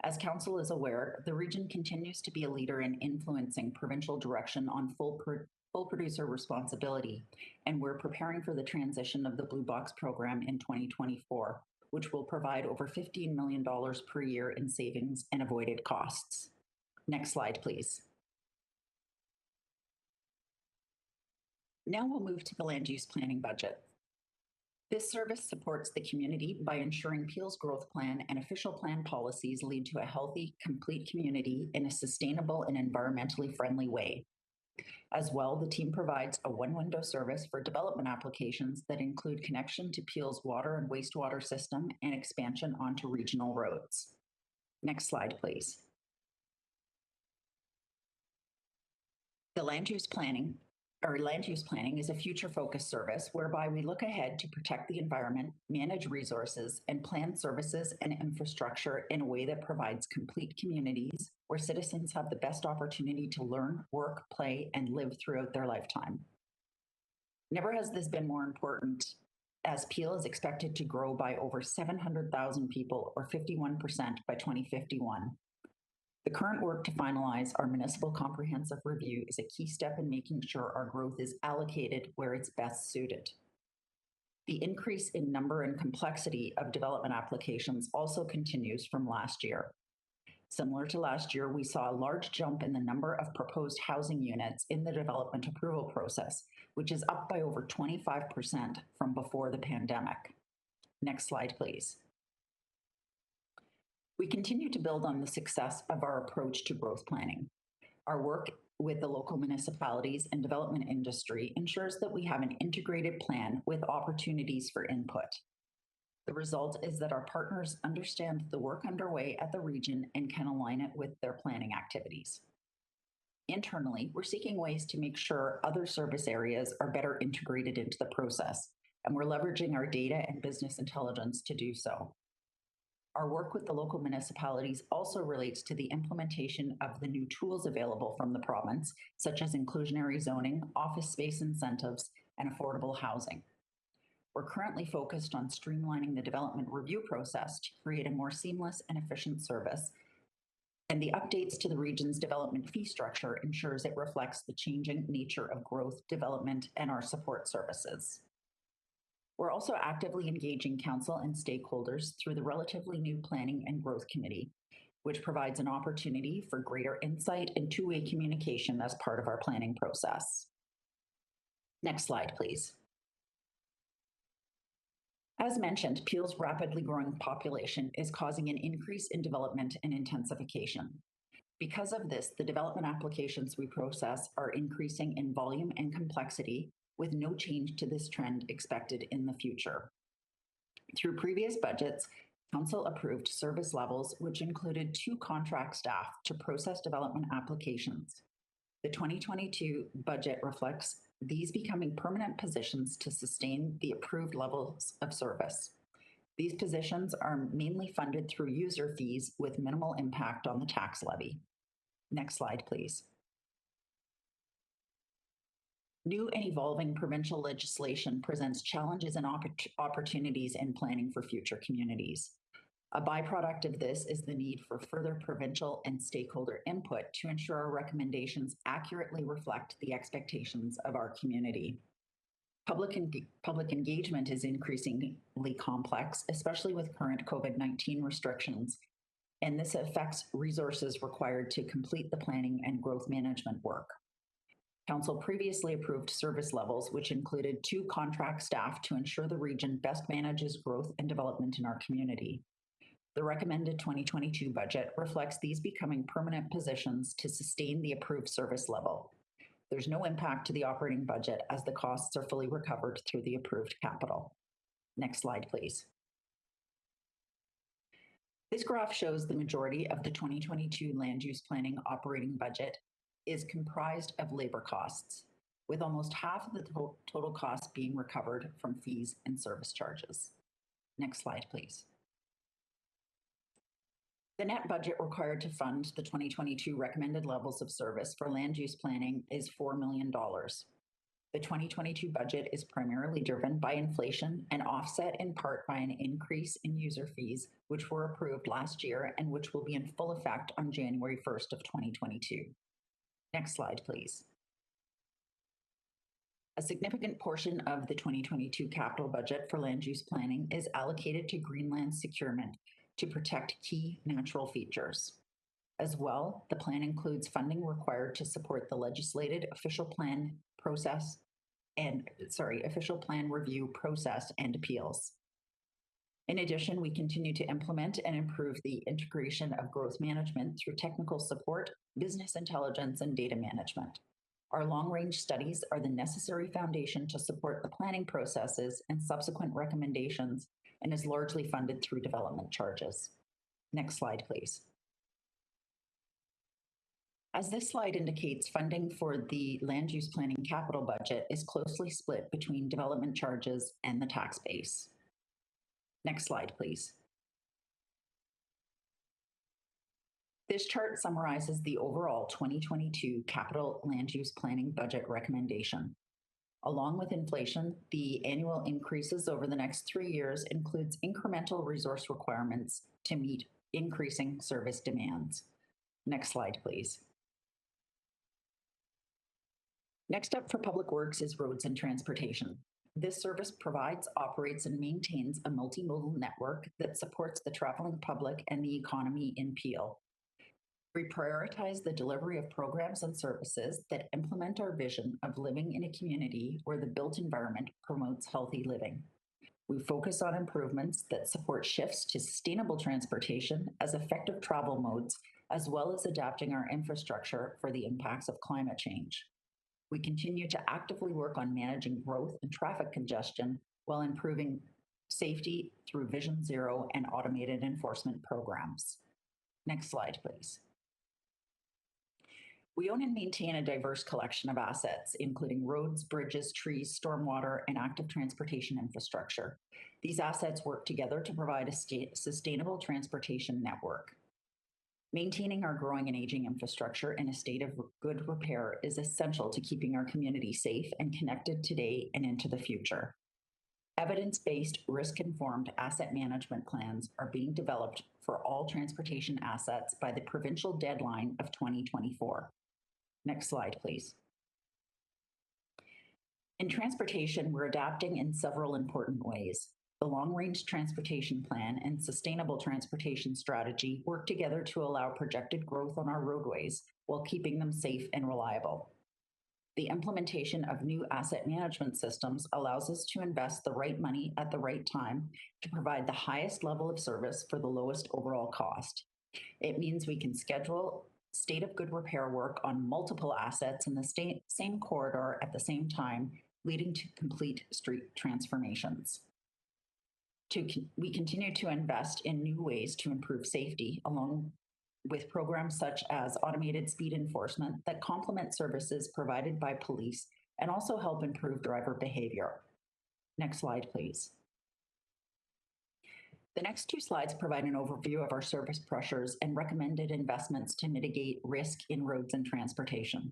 As Council is aware, the region continues to be a leader in influencing provincial direction on full producer responsibility, and we're preparing for the transition of the Blue Box program in 2024, which will provide over $15 million per year in savings and avoided costs. Next slide, please. Now we'll move to the land use planning budget. This service supports the community by ensuring Peel's growth plan and official plan policies lead to a healthy, complete community in a sustainable and environmentally friendly way. As well, the team provides a one-window service for development applications that include connection to Peel's water and wastewater system and expansion onto regional roads. Next slide, please. The land use planning is a future-focused service whereby we look ahead to protect the environment, manage resources, and plan services and infrastructure in a way that provides complete communities where citizens have the best opportunity to learn, work, play, and live throughout their lifetime. Never has this been more important, as Peel is expected to grow by over 700,000 people, or 51% by 2051. The current work to finalize our municipal comprehensive review is a key step in making sure our growth is allocated where it's best suited. The increase in number and complexity of development applications also continues from last year. Similar to last year, we saw a large jump in the number of proposed housing units in the development approval process, which is up by over 25% from before the pandemic. Next slide, please. We continue to build on the success of our approach to growth planning. Our work with the local municipalities and development industry ensures that we have an integrated plan with opportunities for input. The result is that our partners understand the work underway at the region and can align it with their planning activities. Internally, we're seeking ways to make sure other service areas are better integrated into the process, and we're leveraging our data and business intelligence to do so. Our work with the local municipalities also relates to the implementation of the new tools available from the province, such as inclusionary zoning, office space incentives, and affordable housing. We're currently focused on streamlining the development review process to create a more seamless and efficient service, and the updates to the region's development fee structure ensures it reflects the changing nature of growth, development, and our support services. We're also actively engaging council and stakeholders through the relatively new Planning and Growth Committee, which provides an opportunity for greater insight and two-way communication as part of our planning process. Next slide, please. As mentioned, Peel's rapidly growing population is causing an increase in development and intensification. Because of this, the development applications we process are increasing in volume and complexity, with no change to this trend expected in the future. Through previous budgets, Council approved service levels, which included 2 contract staff to process development applications. The 2022 budget reflects these becoming permanent positions to sustain the approved levels of service. These positions are mainly funded through user fees with minimal impact on the tax levy. Next slide, please. New and evolving provincial legislation presents challenges and opportunities in planning for future communities. A byproduct of this is the need for further provincial and stakeholder input to ensure our recommendations accurately reflect the expectations of our community. Public engagement is increasingly complex, especially with current COVID-19 restrictions, and this affects resources required to complete the planning and growth management work. Council previously approved service levels, which included 2 contract staff to ensure the region best manages growth and development in our community. The recommended 2022 budget reflects these becoming permanent positions to sustain the approved service level. There's no impact to the operating budget as the costs are fully recovered through the approved capital. Next slide, please. This graph shows the majority of the 2022 land use planning operating budget is comprised of labor costs, with almost half of the total cost being recovered from fees and service charges. Next slide, please. The net budget required to fund the 2022 recommended levels of service for land use planning is $4 million. The 2022 budget is primarily driven by inflation and offset in part by an increase in user fees, which were approved last year and which will be in full effect on January 1st of 2022. Next slide, please. A significant portion of the 2022 capital budget for land use planning is allocated to greenland securement to protect key natural features. As well, the plan includes funding required to support the legislated official plan review process and appeals. In addition, we continue to implement and improve the integration of growth management through technical support, business intelligence, and data management. Our long-range studies are the necessary foundation to support the planning processes and subsequent recommendations, and is largely funded through development charges. Next slide, please. As this slide indicates, funding for the land use planning capital budget is closely split between development charges and the tax base. Next slide, please. This chart summarizes the overall 2022 capital land use planning budget recommendation. Along with inflation, the annual increases over the next 3 years includes incremental resource requirements to meet increasing service demands. Next slide, please. Next up for Public Works is roads and transportation. This service provides, operates, and maintains a multimodal network that supports the traveling public and the economy in Peel. We prioritize the delivery of programs and services that implement our vision of living in a community where the built environment promotes healthy living. We focus on improvements that support shifts to sustainable transportation as effective travel modes, as well as adapting our infrastructure for the impacts of climate change. We continue to actively work on managing growth and traffic congestion while improving safety through Vision Zero and automated enforcement programs. Next slide, please. We own and maintain a diverse collection of assets, including roads, bridges, trees, stormwater, and active transportation infrastructure. These assets work together to provide a sustainable transportation network. Maintaining our growing and aging infrastructure in a state of good repair is essential to keeping our community safe and connected today and into the future. Evidence-based, risk-informed asset management plans are being developed for all transportation assets by the provincial deadline of 2024. Next slide, please. In transportation, we're adapting in several important ways. The long-range transportation plan and sustainable transportation strategy work together to allow projected growth on our roadways while keeping them safe and reliable. The implementation of new asset management systems allows us to invest the right money at the right time to provide the highest level of service for the lowest overall cost. It means we can schedule state of good repair work on multiple assets in the same corridor at the same time, leading to complete street transformations. We continue to invest in new ways to improve safety, along with programs such as automated speed enforcement that complement services provided by police and also help improve driver behavior. Next slide, please. The next two slides provide an overview of our service pressures and recommended investments to mitigate risk in roads and transportation.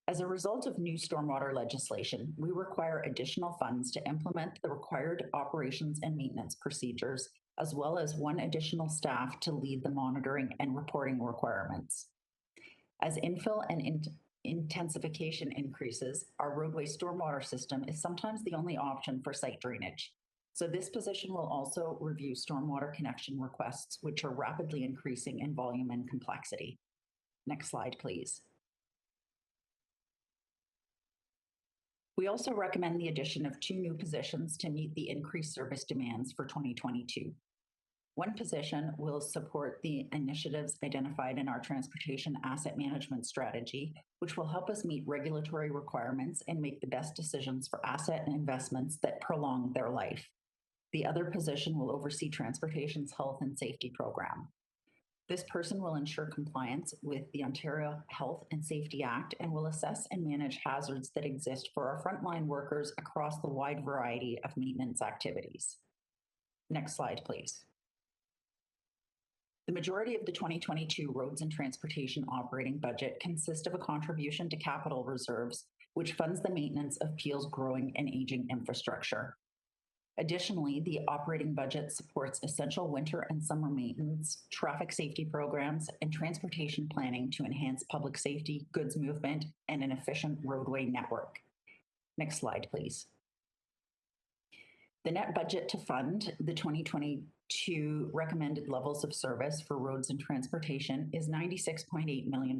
As a result of new stormwater legislation, we require additional funds to implement the required operations and maintenance procedures, as well as one additional staff to lead the monitoring and reporting requirements. As infill and intensification increases, our roadway stormwater system is sometimes the only option for site drainage. So this position will also review stormwater connection requests, which are rapidly increasing in volume and complexity. Next slide, please. We also recommend the addition of 2 new positions to meet the increased service demands for 2022. One position will support the initiatives identified in our transportation asset management strategy, which will help us meet regulatory requirements and make the best decisions for asset and investments that prolong their life. The other position will oversee transportation's health and safety program. This person will ensure compliance with the Ontario Health and Safety Act and will assess and manage hazards that exist for our frontline workers across the wide variety of maintenance activities. Next slide, please. The majority of the 2022 roads and transportation operating budget consists of a contribution to capital reserves, which funds the maintenance of Peel's growing and aging infrastructure. Additionally, the operating budget supports essential winter and summer maintenance, traffic safety programs, and transportation planning to enhance public safety, goods movement, and an efficient roadway network. Next slide, please. The net budget to fund the 2022 recommended levels of service for roads and transportation is $96.8 million.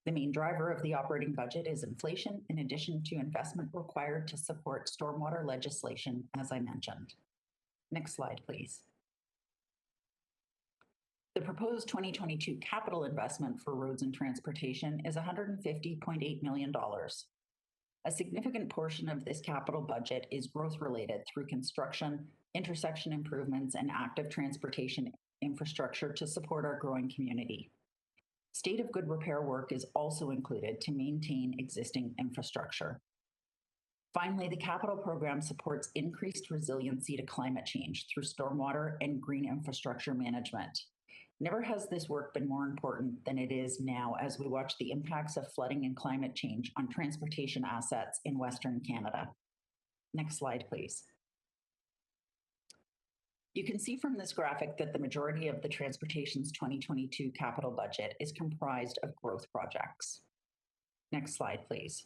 The main driver of the operating budget is inflation, in addition to investment required to support stormwater legislation, as I mentioned. Next slide, please. The proposed 2022 capital investment for roads and transportation is $150.8 million. A significant portion of this capital budget is growth-related through construction, intersection improvements, and active transportation infrastructure to support our growing community. State of good repair work is also included to maintain existing infrastructure. Finally, the capital program supports increased resiliency to climate change through stormwater and green infrastructure management. Never has this work been more important than it is now as we watch the impacts of flooding and climate change on transportation assets in Western Canada. Next slide, please. You can see from this graphic that the majority of the transportation's 2022 capital budget is comprised of growth projects. Next slide, please.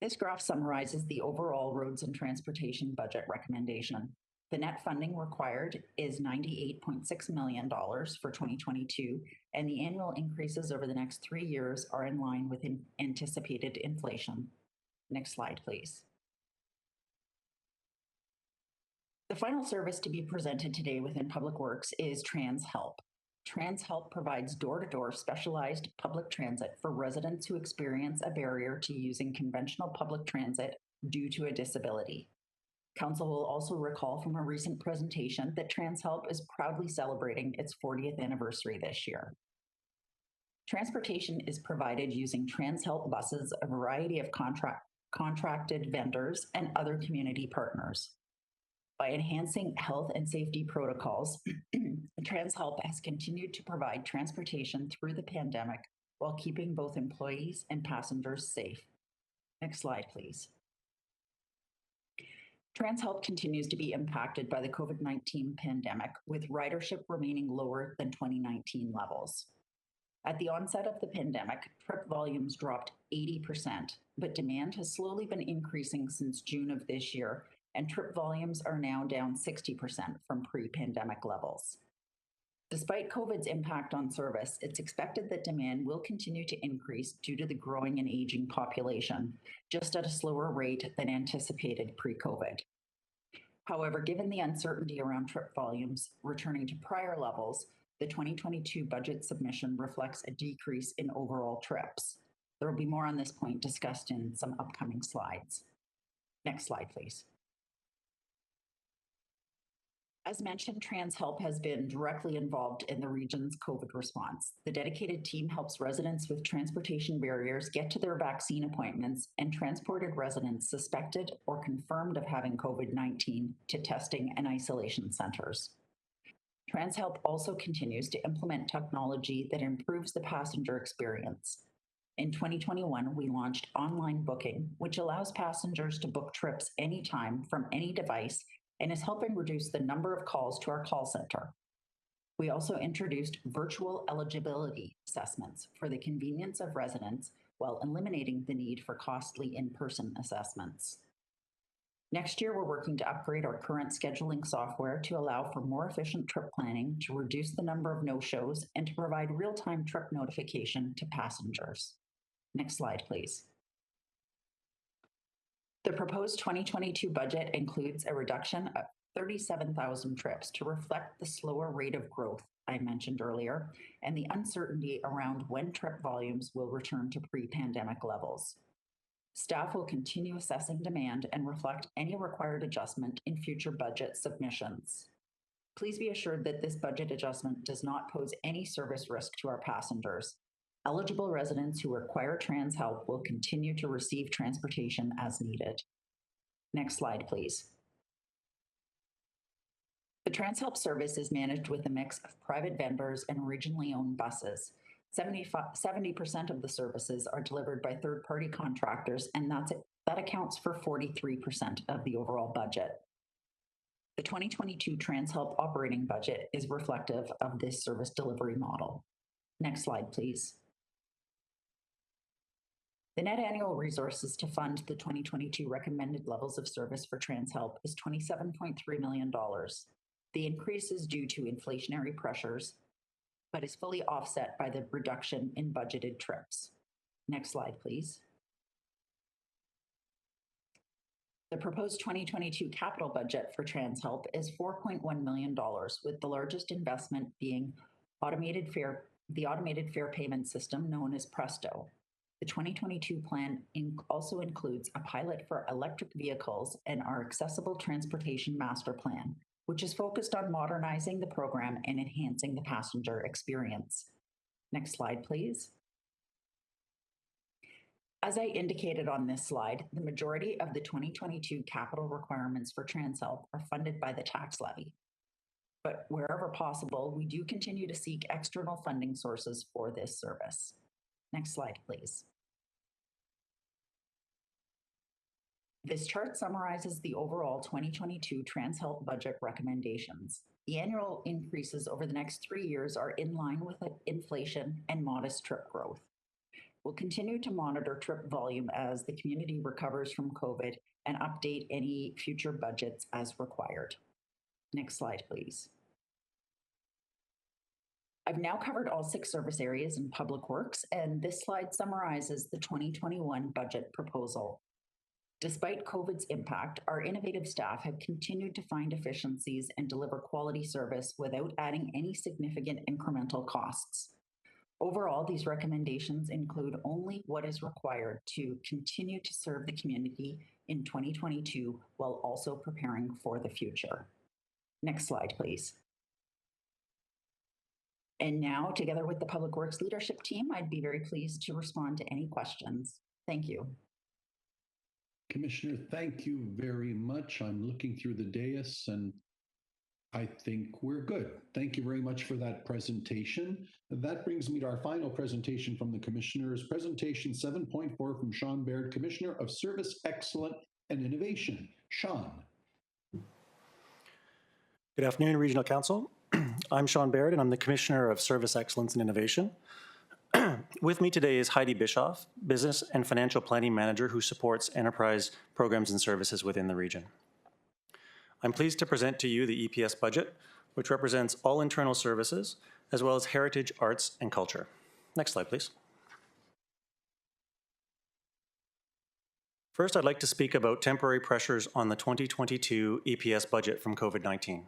This graph summarizes the overall roads and transportation budget recommendation. The net funding required is $98.6 million for 2022, and the annual increases over the next 3 years are in line with anticipated inflation. Next slide, please. The final service to be presented today within Public Works is TransHelp. TransHelp provides door-to-door specialized public transit for residents who experience a barrier to using conventional public transit due to a disability. Council will also recall from a recent presentation that TransHelp is proudly celebrating its 40th anniversary this year. Transportation is provided using TransHelp buses, a variety of contracted vendors, and other community partners. By enhancing health and safety protocols, TransHelp has continued to provide transportation through the pandemic while keeping both employees and passengers safe. Next slide, please. TransHelp continues to be impacted by the COVID-19 pandemic, with ridership remaining lower than 2019 levels. At the onset of the pandemic, trip volumes dropped 80%, but demand has slowly been increasing since June of this year, and trip volumes are now down 60% from pre-pandemic levels. Despite COVID's impact on service, it's expected that demand will continue to increase due to the growing and aging population, just at a slower rate than anticipated pre-COVID. However, given the uncertainty around trip volumes returning to prior levels, the 2022 budget submission reflects a decrease in overall trips. There will be more on this point discussed in some upcoming slides. Next slide, please. As mentioned, TransHelp has been directly involved in the region's COVID response. The dedicated team helps residents with transportation barriers get to their vaccine appointments and transported residents suspected or confirmed of having COVID-19 to testing and isolation centers. TransHelp also continues to implement technology that improves the passenger experience. In 2021, we launched online booking, which allows passengers to book trips anytime from any device and is helping reduce the number of calls to our call center. We also introduced virtual eligibility assessments for the convenience of residents while eliminating the need for costly in-person assessments. Next year, we're working to upgrade our current scheduling software to allow for more efficient trip planning, to reduce the number of no-shows, and to provide real-time trip notification to passengers. Next slide, please. The proposed 2022 budget includes a reduction of 37,000 trips to reflect the slower rate of growth I mentioned earlier and the uncertainty around when trip volumes will return to pre-pandemic levels. Staff will continue assessing demand and reflect any required adjustment in future budget submissions. Please be assured that this budget adjustment does not pose any service risk to our passengers. Eligible residents who require TransHelp will continue to receive transportation as needed. Next slide, please. The TransHelp service is managed with a mix of private vendors and regionally owned buses. 70% of the services are delivered by third-party contractors, and that accounts for 43% of the overall budget. The 2022 TransHelp operating budget is reflective of this service delivery model. Next slide, please. The net annual resources to fund the 2022 recommended levels of service for TransHelp is $27.3 million. The increase is due to inflationary pressures, but is fully offset by the reduction in budgeted trips. Next slide, please. The proposed 2022 capital budget for TransHelp is $4.1 million, with the largest investment being the automated fare payment system known as Presto. The 2022 plan also includes a pilot for electric vehicles and our accessible transportation master plan, which is focused on modernizing the program and enhancing the passenger experience. Next slide, please. As I indicated on this slide, the majority of the 2022 capital requirements for TransHelp are funded by the tax levy. But wherever possible, we do continue to seek external funding sources for this service. Next slide, please. This chart summarizes the overall 2022 TransHelp budget recommendations. The annual increases over the next 3 years are in line with inflation and modest trip growth. We'll continue to monitor trip volume as the community recovers from COVID and update any future budgets as required. Next slide, please. I've now covered all 6 service areas in Public Works, and this slide summarizes the 2021 budget proposal. Despite COVID's impact, our innovative staff have continued to find efficiencies and deliver quality service without adding any significant incremental costs. Overall, these recommendations include only what is required to continue to serve the community in 2022 while also preparing for the future. Next slide, please. And now, together with the Public Works leadership team, I'd be very pleased to respond to any questions. Thank you. Commissioner, thank you very much. I'm looking through the dais and I think we're good. Thank you very much for that presentation. That brings me to our final presentation from the commissioners, presentation 7.4 from Sean Baird, Commissioner of Service Excellence and Innovation. Sean. Good afternoon, Regional Council. I'm Sean Baird and I'm the Commissioner of Service Excellence and Innovation. With me today is Heidi Bischoff, Business and Financial Planning Manager who supports enterprise programs and services within the region. I'm pleased to present to you the EPS budget, which represents all internal services, as well as heritage, arts, and culture. Next slide, please. First, I'd like to speak about temporary pressures on the 2022 EPS budget from COVID-19.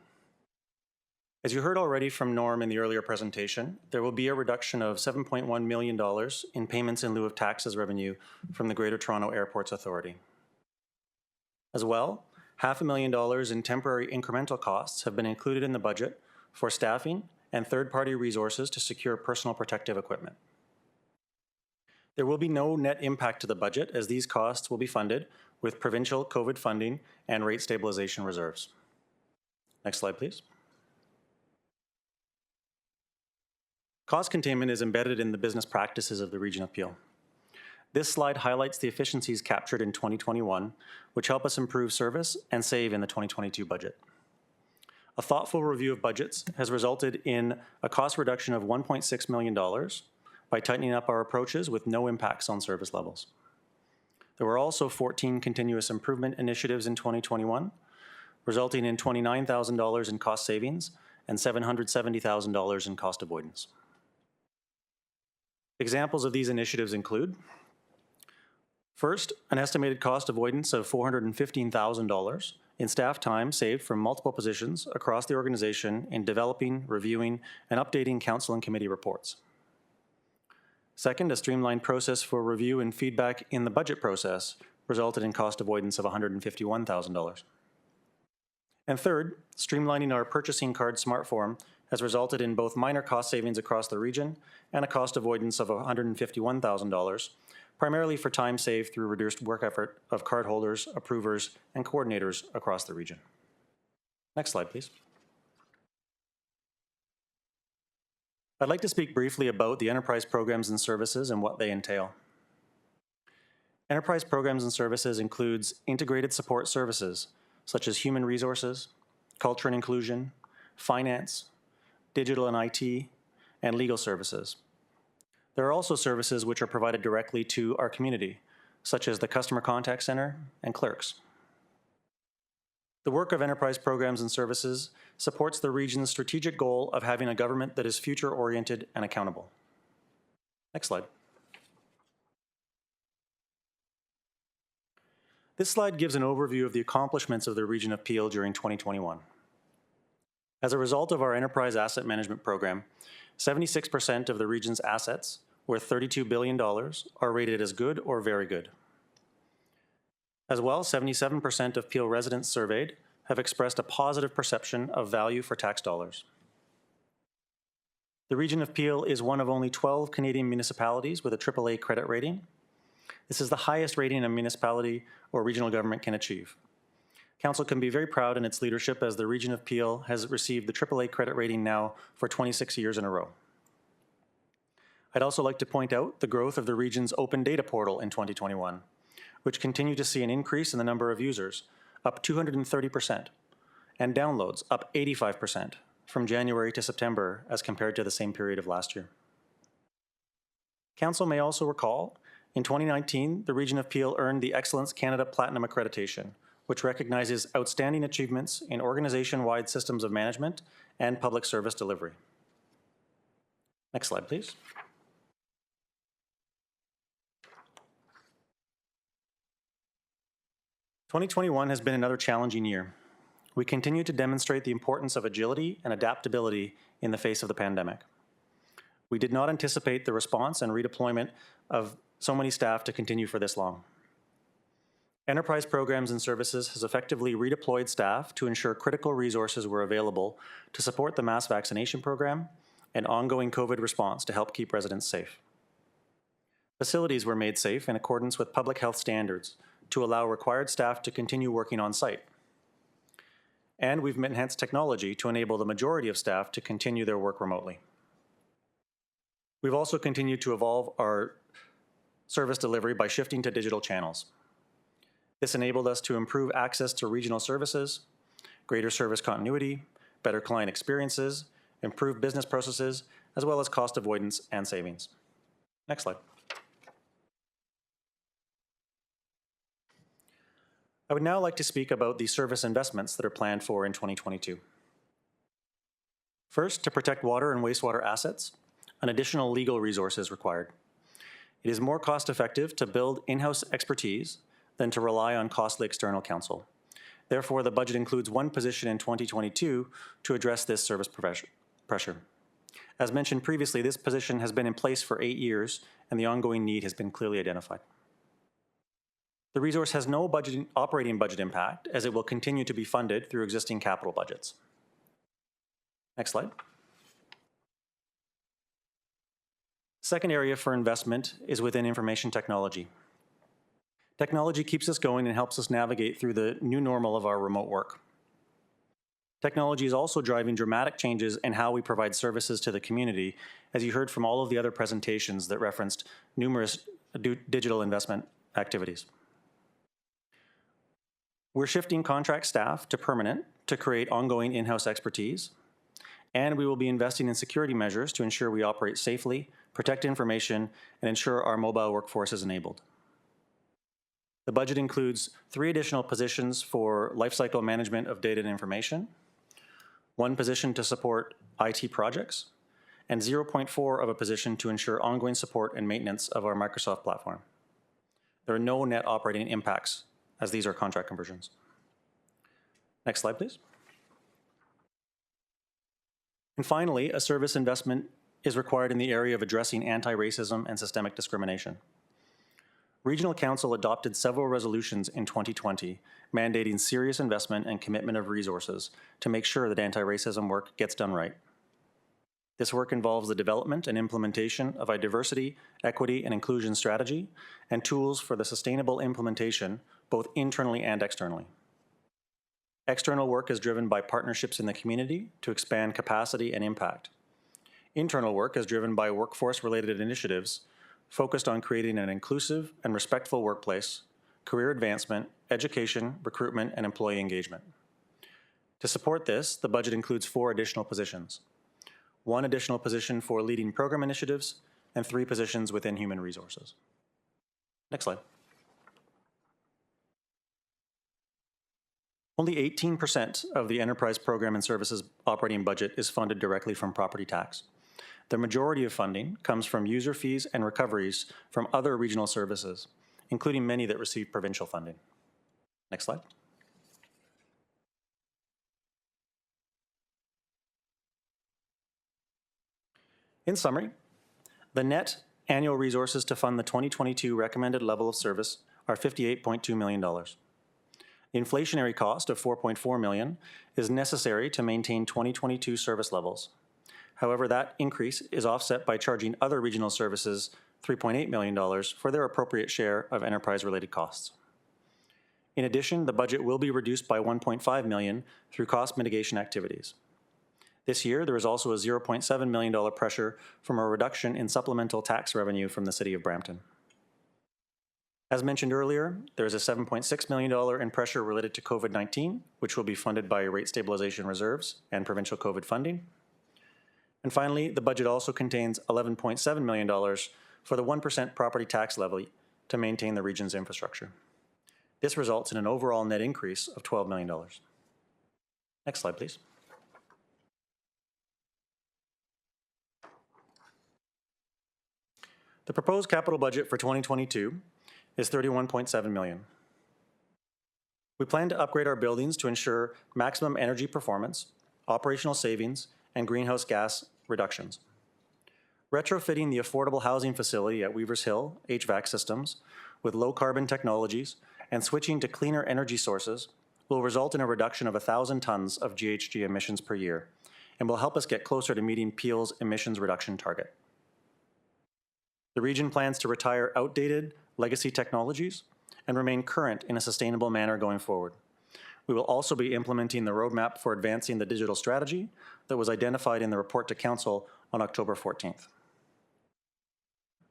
As you heard already from Norm in the earlier presentation, there will be a reduction of $7.1 million in payments in lieu of taxes revenue from the Greater Toronto Airports Authority. As well, $500,000 in temporary incremental costs have been included in the budget for staffing and third-party resources to secure personal protective equipment. There will be no net impact to the budget as these costs will be funded with provincial COVID funding and rate stabilization reserves. Next slide, please. Cost containment is embedded in the business practices of the Region of Peel. This slide highlights the efficiencies captured in 2021, which help us improve service and save in the 2022 budget. A thoughtful review of budgets has resulted in a cost reduction of $1.6 million by tightening up our approaches with no impacts on service levels. There were also 14 continuous improvement initiatives in 2021, resulting in $29,000 in cost savings and $770,000 in cost avoidance. Examples of these initiatives include First, an estimated cost avoidance of $415,000 in staff time saved from multiple positions across the organization in developing, reviewing, and updating council and committee reports. Second, a streamlined process for review and feedback in the budget process resulted in cost avoidance of $151,000. And third, streamlining our purchasing card smart form has resulted in both minor cost savings across the region and a cost avoidance of $151,000, primarily for time saved through reduced work effort of cardholders, approvers, and coordinators across the region. Next slide, please. I'd like to speak briefly about the enterprise programs and services and what they entail. Enterprise programs and services includes integrated support services, such as human resources, culture and inclusion, finance, digital and IT, and legal services. There are also services which are provided directly to our community, such as the Customer Contact Center and clerks. The work of enterprise programs and services supports the region's strategic goal of having a government that is future-oriented and accountable. Next slide. This slide gives an overview of the accomplishments of the Region of Peel during 2021. As a result of our Enterprise Asset Management Program, 76% of the region's assets, worth $32 billion, are rated as good or very good. As well, 77% of Peel residents surveyed have expressed a positive perception of value for tax dollars. The Region of Peel is one of only 12 Canadian municipalities with a AAA credit rating. This is the highest rating a municipality or regional government can achieve. Council can be very proud in its leadership as the Region of Peel has received the AAA credit rating now for 26 years in a row. I'd also like to point out the growth of the region's open data portal in 2021, which continued to see an increase in the number of users, up 230%, and downloads up 85% from January to September as compared to the same period of last year. Council may also recall, in 2019, the Region of Peel earned the Excellence Canada Platinum Accreditation, which recognizes outstanding achievements in organization-wide systems of management and public service delivery. Next slide, please. "2021 has been another challenging year. We continue to demonstrate the importance of agility and adaptability in the face of the pandemic. We did not anticipate the response and redeployment of so many staff to continue for this long. Enterprise Programs and Services has effectively redeployed staff to ensure critical resources were available to support the mass vaccination program and ongoing COVID response to help keep residents safe. Facilities were made safe in accordance with public health standards to allow required staff to continue working on site. And we've enhanced technology to enable the majority of staff to continue their work remotely. We've also continued to evolve our service delivery by shifting to digital channels. This enabled us to improve access to regional services, greater service continuity, better client experiences, improved business processes, as well as cost avoidance and savings. Next slide. I would now like to speak about the service investments that are planned for in 2022. First, to protect water and wastewater assets, an additional legal resource is required. It is more cost-effective to build in-house expertise than to rely on costly external counsel. Therefore, the budget includes one position in 2022 to address this service pressure. As mentioned previously, this position has been in place for 8 years, and the ongoing need has been clearly identified. The resource has no operating budget impact, as it will continue to be funded through existing capital budgets. Next slide. Second area for investment is within information technology. Technology keeps us going and helps us navigate through the new normal of our remote work. Technology is also driving dramatic changes in how we provide services to the community, as you heard from all of the other presentations that referenced numerous digital investment activities. We're shifting contract staff to permanent to create ongoing in-house expertise, and we will be investing in security measures to ensure we operate safely, protect information, and ensure our mobile workforce is enabled. The budget includes 3 additional positions for lifecycle management of data and information, 1 position to support IT projects, and 0.4 of a position to ensure ongoing support and maintenance of our Microsoft platform. There are no net operating impacts, as these are contract conversions. Next slide, please. And finally, a service investment is required in the area of addressing anti-racism and systemic discrimination. Regional Council adopted several resolutions in 2020 mandating serious investment and commitment of resources to make sure that anti-racism work gets done right. This work involves the development and implementation of a diversity, equity, and inclusion strategy and tools for the sustainable implementation both internally and externally. External work is driven by partnerships in the community to expand capacity and impact. Internal work is driven by workforce-related initiatives focused on creating an inclusive and respectful workplace, career advancement, education, recruitment, and employee engagement. To support this, the budget includes 4 additional positions: 1 additional position for leading program initiatives, and 3 positions within human resources. Next slide. Only 18% of the enterprise program and services operating budget is funded directly from property tax. The majority of funding comes from user fees and recoveries from other regional services, including many that receive provincial funding. Next slide. In summary, the net annual resources to fund the 2022 recommended level of service are $58.2 million. The inflationary cost of $4.4 million is necessary to maintain 2022 service levels. However, that increase is offset by charging other regional services $3.8 million for their appropriate share of enterprise-related costs. In addition, the budget will be reduced by $1.5 million through cost mitigation activities. This year, there is also a $0.7 million pressure from a reduction in supplemental tax revenue from the City of Brampton. As mentioned earlier, there is a $7.6 million in pressure related to COVID-19, which will be funded by rate stabilization reserves and provincial COVID funding. And finally, the budget also contains $11.7 million for the 1% property tax levy to maintain the region's infrastructure. This results in an overall net increase of $12 million. Next slide, please. The proposed capital budget for 2022 is $31.7 million. We plan to upgrade our buildings to ensure maximum energy performance, operational savings, and greenhouse gas reductions. Retrofitting the affordable housing facility at Weavers Hill HVAC systems with low carbon technologies and switching to cleaner energy sources will result in a reduction of 1,000 tons of GHG emissions per year and will help us get closer to meeting Peel's emissions reduction target. The region plans to retire outdated legacy technologies and remain current in a sustainable manner going forward. We will also be implementing the roadmap for advancing the digital strategy that was identified in the report to Council on October 14th.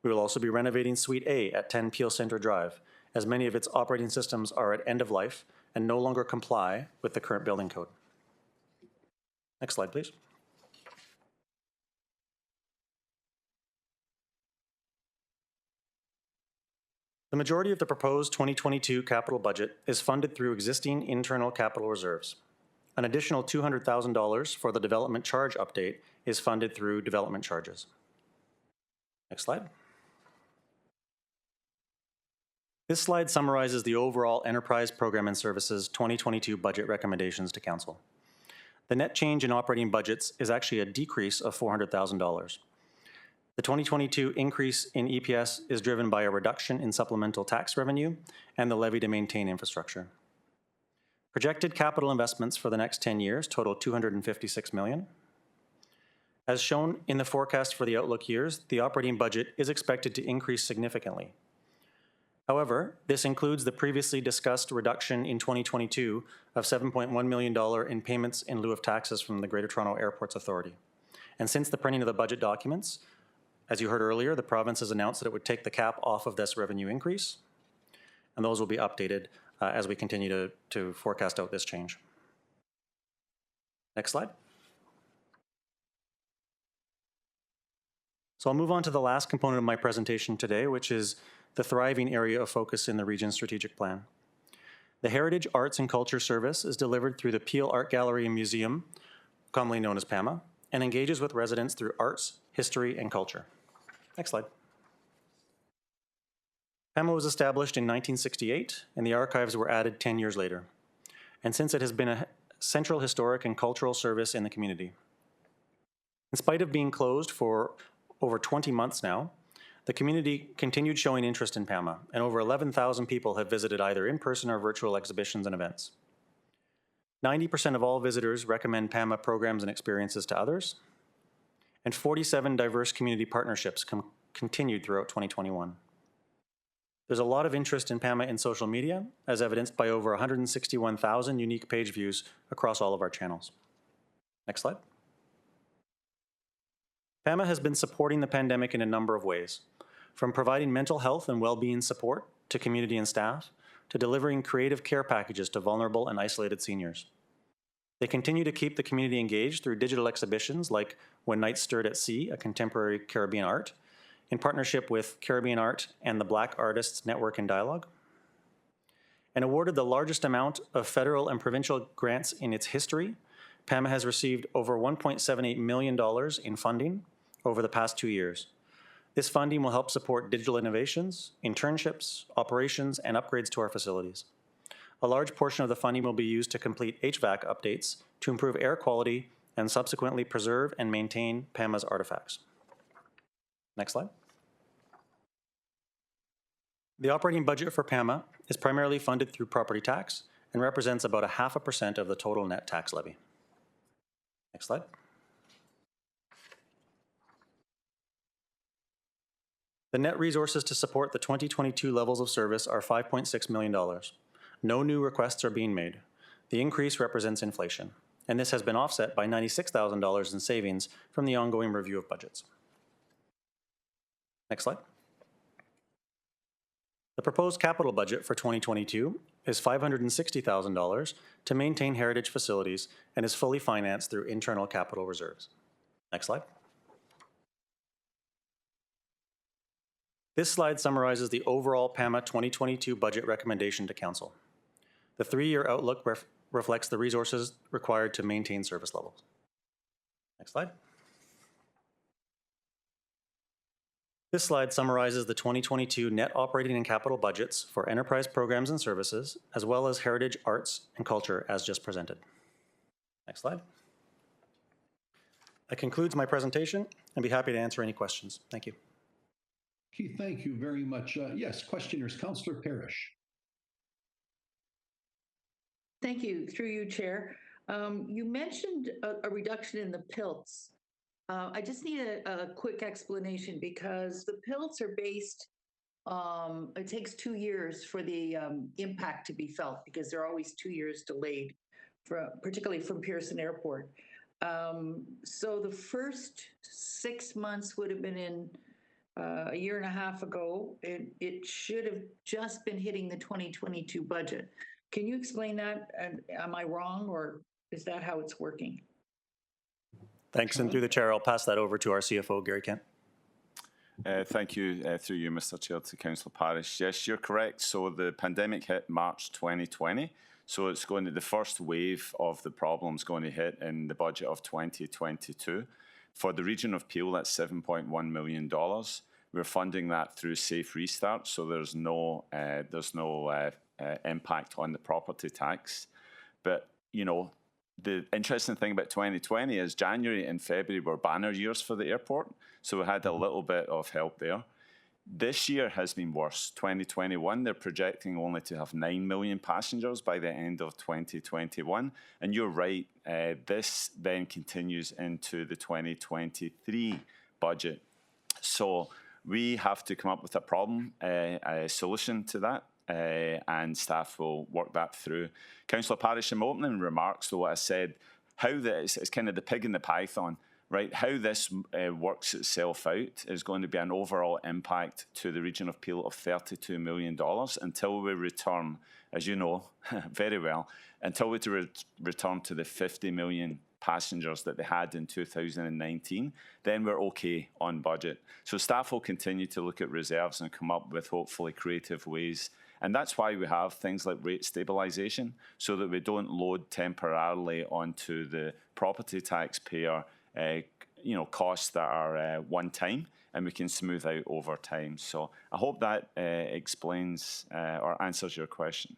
We will also be renovating Suite A at 10 Peel Centre Drive, as many of its operating systems are at end of life and no longer comply with the current building code. Next slide, please. The majority of the proposed 2022 capital budget is funded through existing internal capital reserves. An additional $200,000 for the development charge update is funded through development charges. Next slide. This slide summarizes the overall Enterprise Program and Services 2022 budget recommendations to Council. The net change in operating budgets is actually a decrease of $400,000. The 2022 increase in EPS is driven by a reduction in supplemental tax revenue and the levy to maintain infrastructure. Projected capital investments for the next 10 years total $256 million. As shown in the forecast for the outlook years, the operating budget is expected to increase significantly. However, this includes the previously discussed reduction in 2022 of $7.1 million in payments in lieu of taxes from the Greater Toronto Airports Authority. And since the printing of the budget documents, as you heard earlier, the province has announced that it would take the cap off of this revenue increase, and those will be updated as we continue to forecast out this change. Next slide. So I'll move on to the last component of my presentation today, which is the thriving area of focus in the region's strategic plan. The Heritage Arts and Culture Service is delivered through the Peel Art Gallery and Museum, commonly known as PAMA, and engages with residents through arts, history, and culture. Next slide. PAMA was established in 1968, and the archives were added 10 years later. And since it has been a central historic and cultural service in the community. In spite of being closed for over 20 months now, the community continued showing interest in PAMA, and over 11,000 people have visited either in-person or virtual exhibitions and events. 90% of all visitors recommend PAMA programs and experiences to others, and 47 diverse community partnerships continued throughout 2021. There's a lot of interest in PAMA in social media, as evidenced by over 161,000 unique page views across all of our channels. Next slide. PAMA has been supporting the pandemic in a number of ways, from providing mental health and well-being support to community and staff, to delivering creative care packages to vulnerable and isolated seniors. They continue to keep the community engaged through digital exhibitions like When Nights Stirred at Sea, a contemporary Caribbean art, in partnership with Caribbean Art and the Black Artists Network and Dialogue, and awarded the largest amount of federal and provincial grants in its history. PAMA has received over $1.78 million in funding over the past 2 years. This funding will help support digital innovations, internships, operations, and upgrades to our facilities. A large portion of the funding will be used to complete HVAC updates to improve air quality and subsequently preserve and maintain PAMA's artifacts. Next slide. The operating budget for PAMA is primarily funded through property tax and represents about 0.5% of the total net tax levy. Next slide. The net resources to support the 2022 levels of service are $5.6 million. No new requests are being made. The increase represents inflation, and this has been offset by $96,000 in savings from the ongoing review of budgets. Next slide. The proposed capital budget for 2022 is $560,000 to maintain heritage facilities and is fully financed through internal capital reserves. Next slide. This slide summarizes the overall PAMA 2022 budget recommendation to Council. The 3-year outlook reflects the resources required to maintain service levels. Next slide. This slide summarizes the 2022 net operating and capital budgets for enterprise programs and services, as well as heritage, arts, and culture as just presented. Next slide. That concludes my presentation. I'd be happy to answer any questions. Thank you. Keith, thank you very much. Yes, questioners, Councillor Parrish. Thank you. Through you, Chair. You mentioned a reduction in the PILTs. I just need a quick explanation because the PILTs are based, it takes 2 years for the impact to be felt because they're always 2 years delayed, particularly from Pearson Airport. So the first 6 months would have been in a year and a half ago. It should have just been hitting the 2022 budget. Can you explain that? Am I wrong, or is that how it's working? Thanks, and through the chair, I'll pass that over to our CFO, Gary Kent. Thank you, through you, Mr. Chair, to Councillor Parrish. Yes, you're correct. So the pandemic hit March 2020. So it's going to, the first wave of the problem is going to hit in the budget of 2022. For the region of Peel, that's $7.1 million. We're funding that through Safe Restart, so there's no impact on the property tax. But, you know, the interesting thing about 2020 is January and February were banner years for the airport, so we had a little bit of help there. This year has been worse. 2021, they're projecting only to have 9 million passengers by the end of 2021. And you're right, this then continues into the 2023 budget. So we have to come up with a solution to that. And staff will work that through. Councillor Parrish, in my opening remarks, though, I said how this is kind of the pig and the python, right? How this works itself out is going to be an overall impact to the region of Peel of $32 million until we return, as you know very well, until we return to the 50 million passengers that they had in 2019, then we're okay on budget. So staff will continue to look at reserves and come up with hopefully creative ways. And that's why we have things like rate stabilisation, so that we don't load temporarily onto the property taxpayer costs that are one time. and we can smooth out over time. So I hope that explains or answers your question.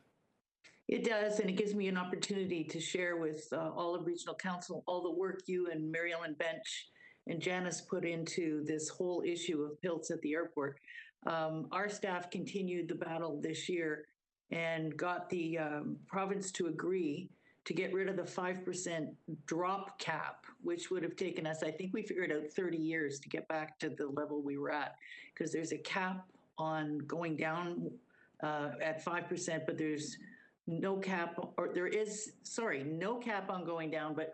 It does, and it gives me an opportunity to share with all of Regional Council all the work you and Mary Ellen Bench and Janice put into this whole issue of PILTs at the airport. Our staff continued the battle this year and got the province to agree to get rid of the 5% drop cap, which would have taken us, I think we figured out 30 years to get back to the level we were at, because there's a cap on going down at 5%, but there's no cap, or there is, sorry, no cap on going down, but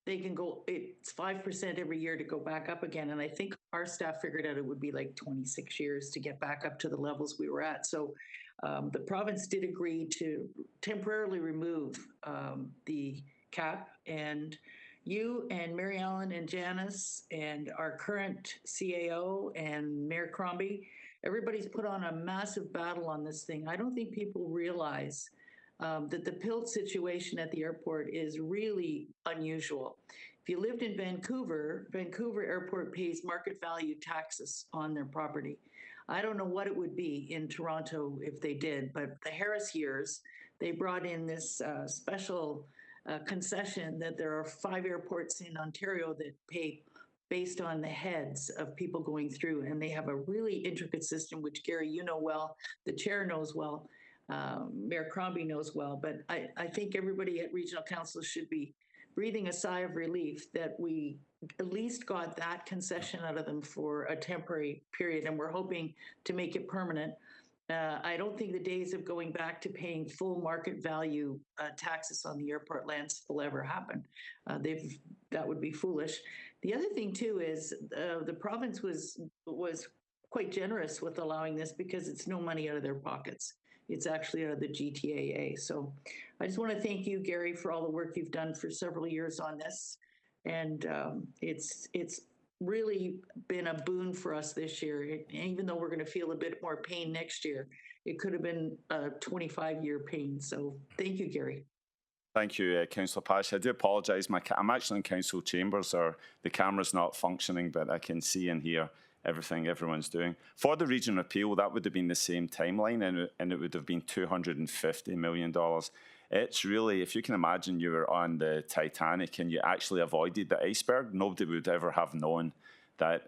they can go, it's 5% every year to go back up again. And I think our staff figured out it would be like 26 years to get back up to the levels we were at. So the province did agree to temporarily remove the cap, and you and Mary Ellen and Janice and our current CAO and Mayor Crombie, everybody's put on a massive battle on this thing. I don't think people realize that the PILT situation at the airport is really unusual. If you lived in Vancouver, Vancouver Airport pays market value taxes on their property. I don't know what it would be in Toronto if they did, but the Harris years, they brought in this special concession that there are 5 airports in Ontario that pay based on the heads of people going through, and they have a really intricate system, which Gary, you know well, the chair knows well, Mayor Crombie knows well, but I think everybody at Regional Council should be breathing a sigh of relief that we at least got that concession out of them for a temporary period, and we're hoping to make it permanent. I don't think the days of going back to paying full market value taxes on the airport lands will ever happen. That would be foolish. The other thing too is the province was quite generous with allowing this because it's no money out of their pockets. It's actually out of the GTAA. So I just want to thank you, Gary, for all the work you've done for several years on this. And it's really been a boon for us this year. Even though we're going to feel a bit more pain next year, it could have been a 25-year pain. So thank you, Gary. Thank you, Councillor Pash. I do apologise. I'm actually in council chambers, or the camera's not functioning, but I can see and hear everything everyone's doing. For the region of Peel, that would have been the same timeline, and it would have been $250 million. It's really, if you can imagine you were on the Titanic and you actually avoided the iceberg, nobody would ever have known that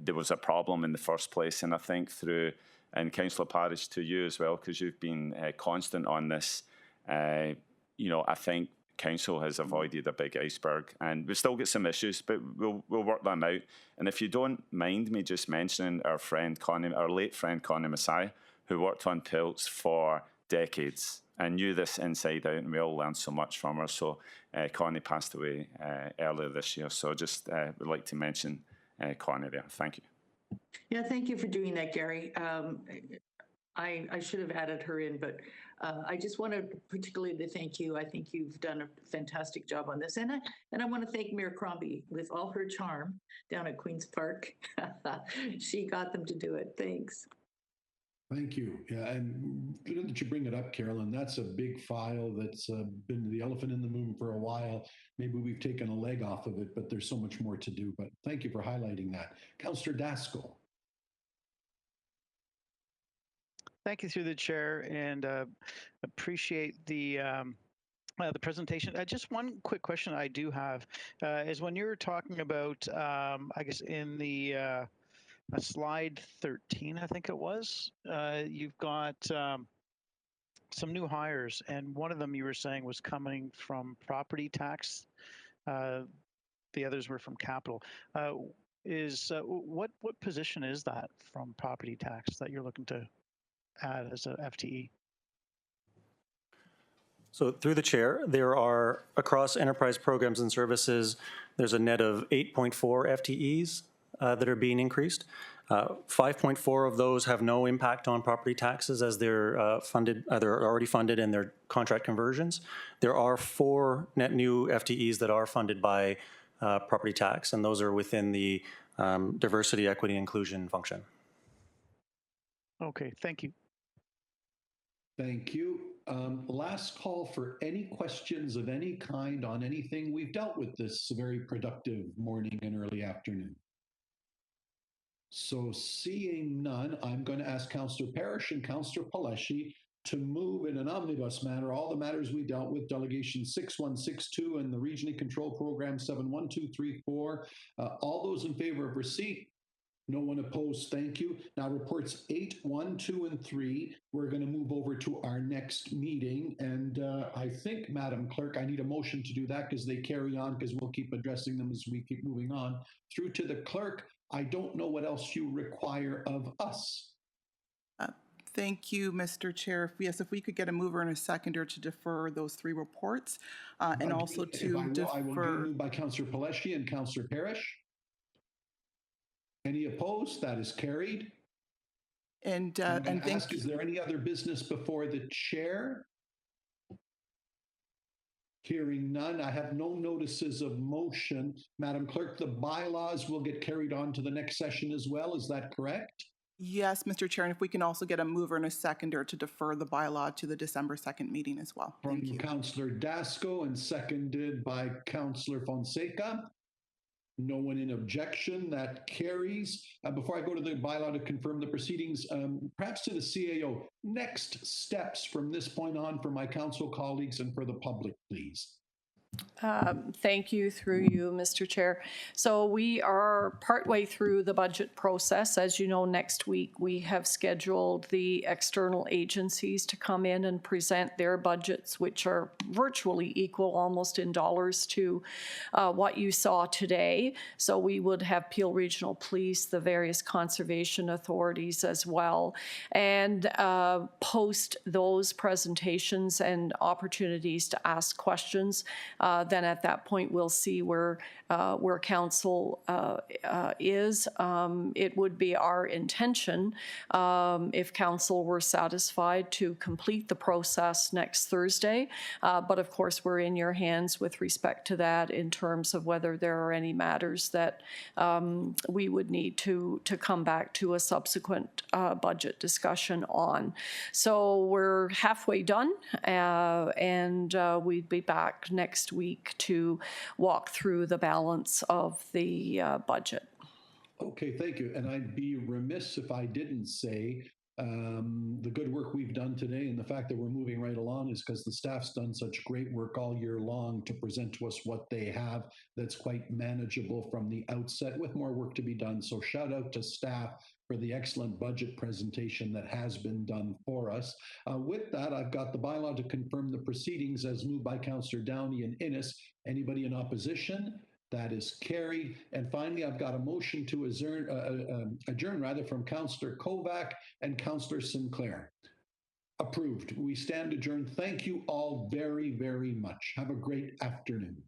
there was a problem in the first place. And I think through, and Councillor Parish, to you as well, because you've been constant on this, you know, I think Council has avoided a big iceberg, and we've still got some issues, but we'll work them out. And if you don't mind me just mentioning our late friend Connie Messiah, who worked on PILTs for decades and knew this inside out, and we all learned so much from her. So Connie passed away earlier this year, so just would like to mention Connie there. Thank you. Yeah, thank you for doing that, Gary. I should have added her in, but I just wanted particularly to thank you. I think you've done a fantastic job on this. And I want to thank Mayor Crombie with all her charm down at Queen's Park. She got them to do it. Thanks. Thank you. Yeah, and good that you bring it up, Carolyn. That's a big file that's been the elephant in the room for a while. Maybe we've taken a leg off of it, but there's so much more to do. But thank you for highlighting that. Councillor Daskell. Thank you through the chair, and appreciate the presentation. Just one quick question I do have is when you were talking about, I guess in the slide 13, I think it was, you've got some new hires, and one of them you were saying was coming from property tax. The others were from capital. What position is that from property tax that you're looking to add as a FTE? So through the chair, there are, across enterprise programs and services, there's a net of 8.4 FTEs that are being increased. 5.4 of those have no impact on property taxes as they're funded, they're already funded in their contract conversions. There are 4 net new FTEs that are funded by property tax, and those are within the diversity, equity, inclusion function. Okay, thank you. Thank you. Last call for any questions of any kind on anything we've dealt with this very productive morning and early afternoon. So seeing none, I'm going to ask Councillor Parrish and Councillor Paleshi to move in an omnibus manner all the matters we dealt with, Delegation 6162 and the Regionally Controlled Program 71234. All those in favor of receipt? No one opposed, thank you. Now reports 8, 1, 2, and 3, we're going to move over to our next meeting. And I think, Madam Clerk, I need a motion to do that because they carry on, because we'll keep addressing them as we keep moving on. Through to the clerk, I don't know what else you require of us. Thank you, Mr. Chair. Yes, if we could get a mover and a seconder to defer those 3 reports, and also to defer. I will be moved by Councillor Paleshi and Councillor Parrish. Any opposed? That is carried. And thank you. Is there any other business before the chair? Hearing none, I have no notices of motion. Madam Clerk, the bylaws will get carried on to the next session as well. Is that correct? Yes, Mr. Chair, and if we can also get a mover and a seconder to defer the bylaw to the December 2nd meeting as well. Thank you. Councillor Dasco and seconded by Councillor Fonseca. No one in objection, that carries. Before I go to the bylaw to confirm the proceedings, perhaps to the CAO, next steps from this point on for my council colleagues and for the public, please. Thank you, through you, Mr. Chair. So we are partway through the budget process. As you know, next week we have scheduled the external agencies to come in and present their budgets, which are virtually equal almost in dollars to what you saw today. So we would have Peel Regional Police, the various conservation authorities as well, and post those presentations and opportunities to ask questions. Then at that point, we'll see where council is. It would be our intention, if council were satisfied, to complete the process next Thursday. But of course, we're in your hands with respect to that in terms of whether there are any matters that we would need to come back to a subsequent budget discussion on. So we're halfway done, and we'd be back next week to walk through the balance of the budget. Okay, thank you. And I'd be remiss if I didn't say the good work we've done today, and the fact that we're moving right along is because the staff's done such great work all year long to present to us what they have that's quite manageable from the outset, with more work to be done. So shout out to staff for the excellent budget presentation that has been done for us. With that, I've got the bylaw to confirm the proceedings as moved by Councillor Downey and Innes. Anybody in opposition? That is carried. And finally, I've got a motion to adjourn from Councillor Kovac and Councillor Sinclair. Approved. We stand adjourned. Thank you all very, very much. Have a great afternoon.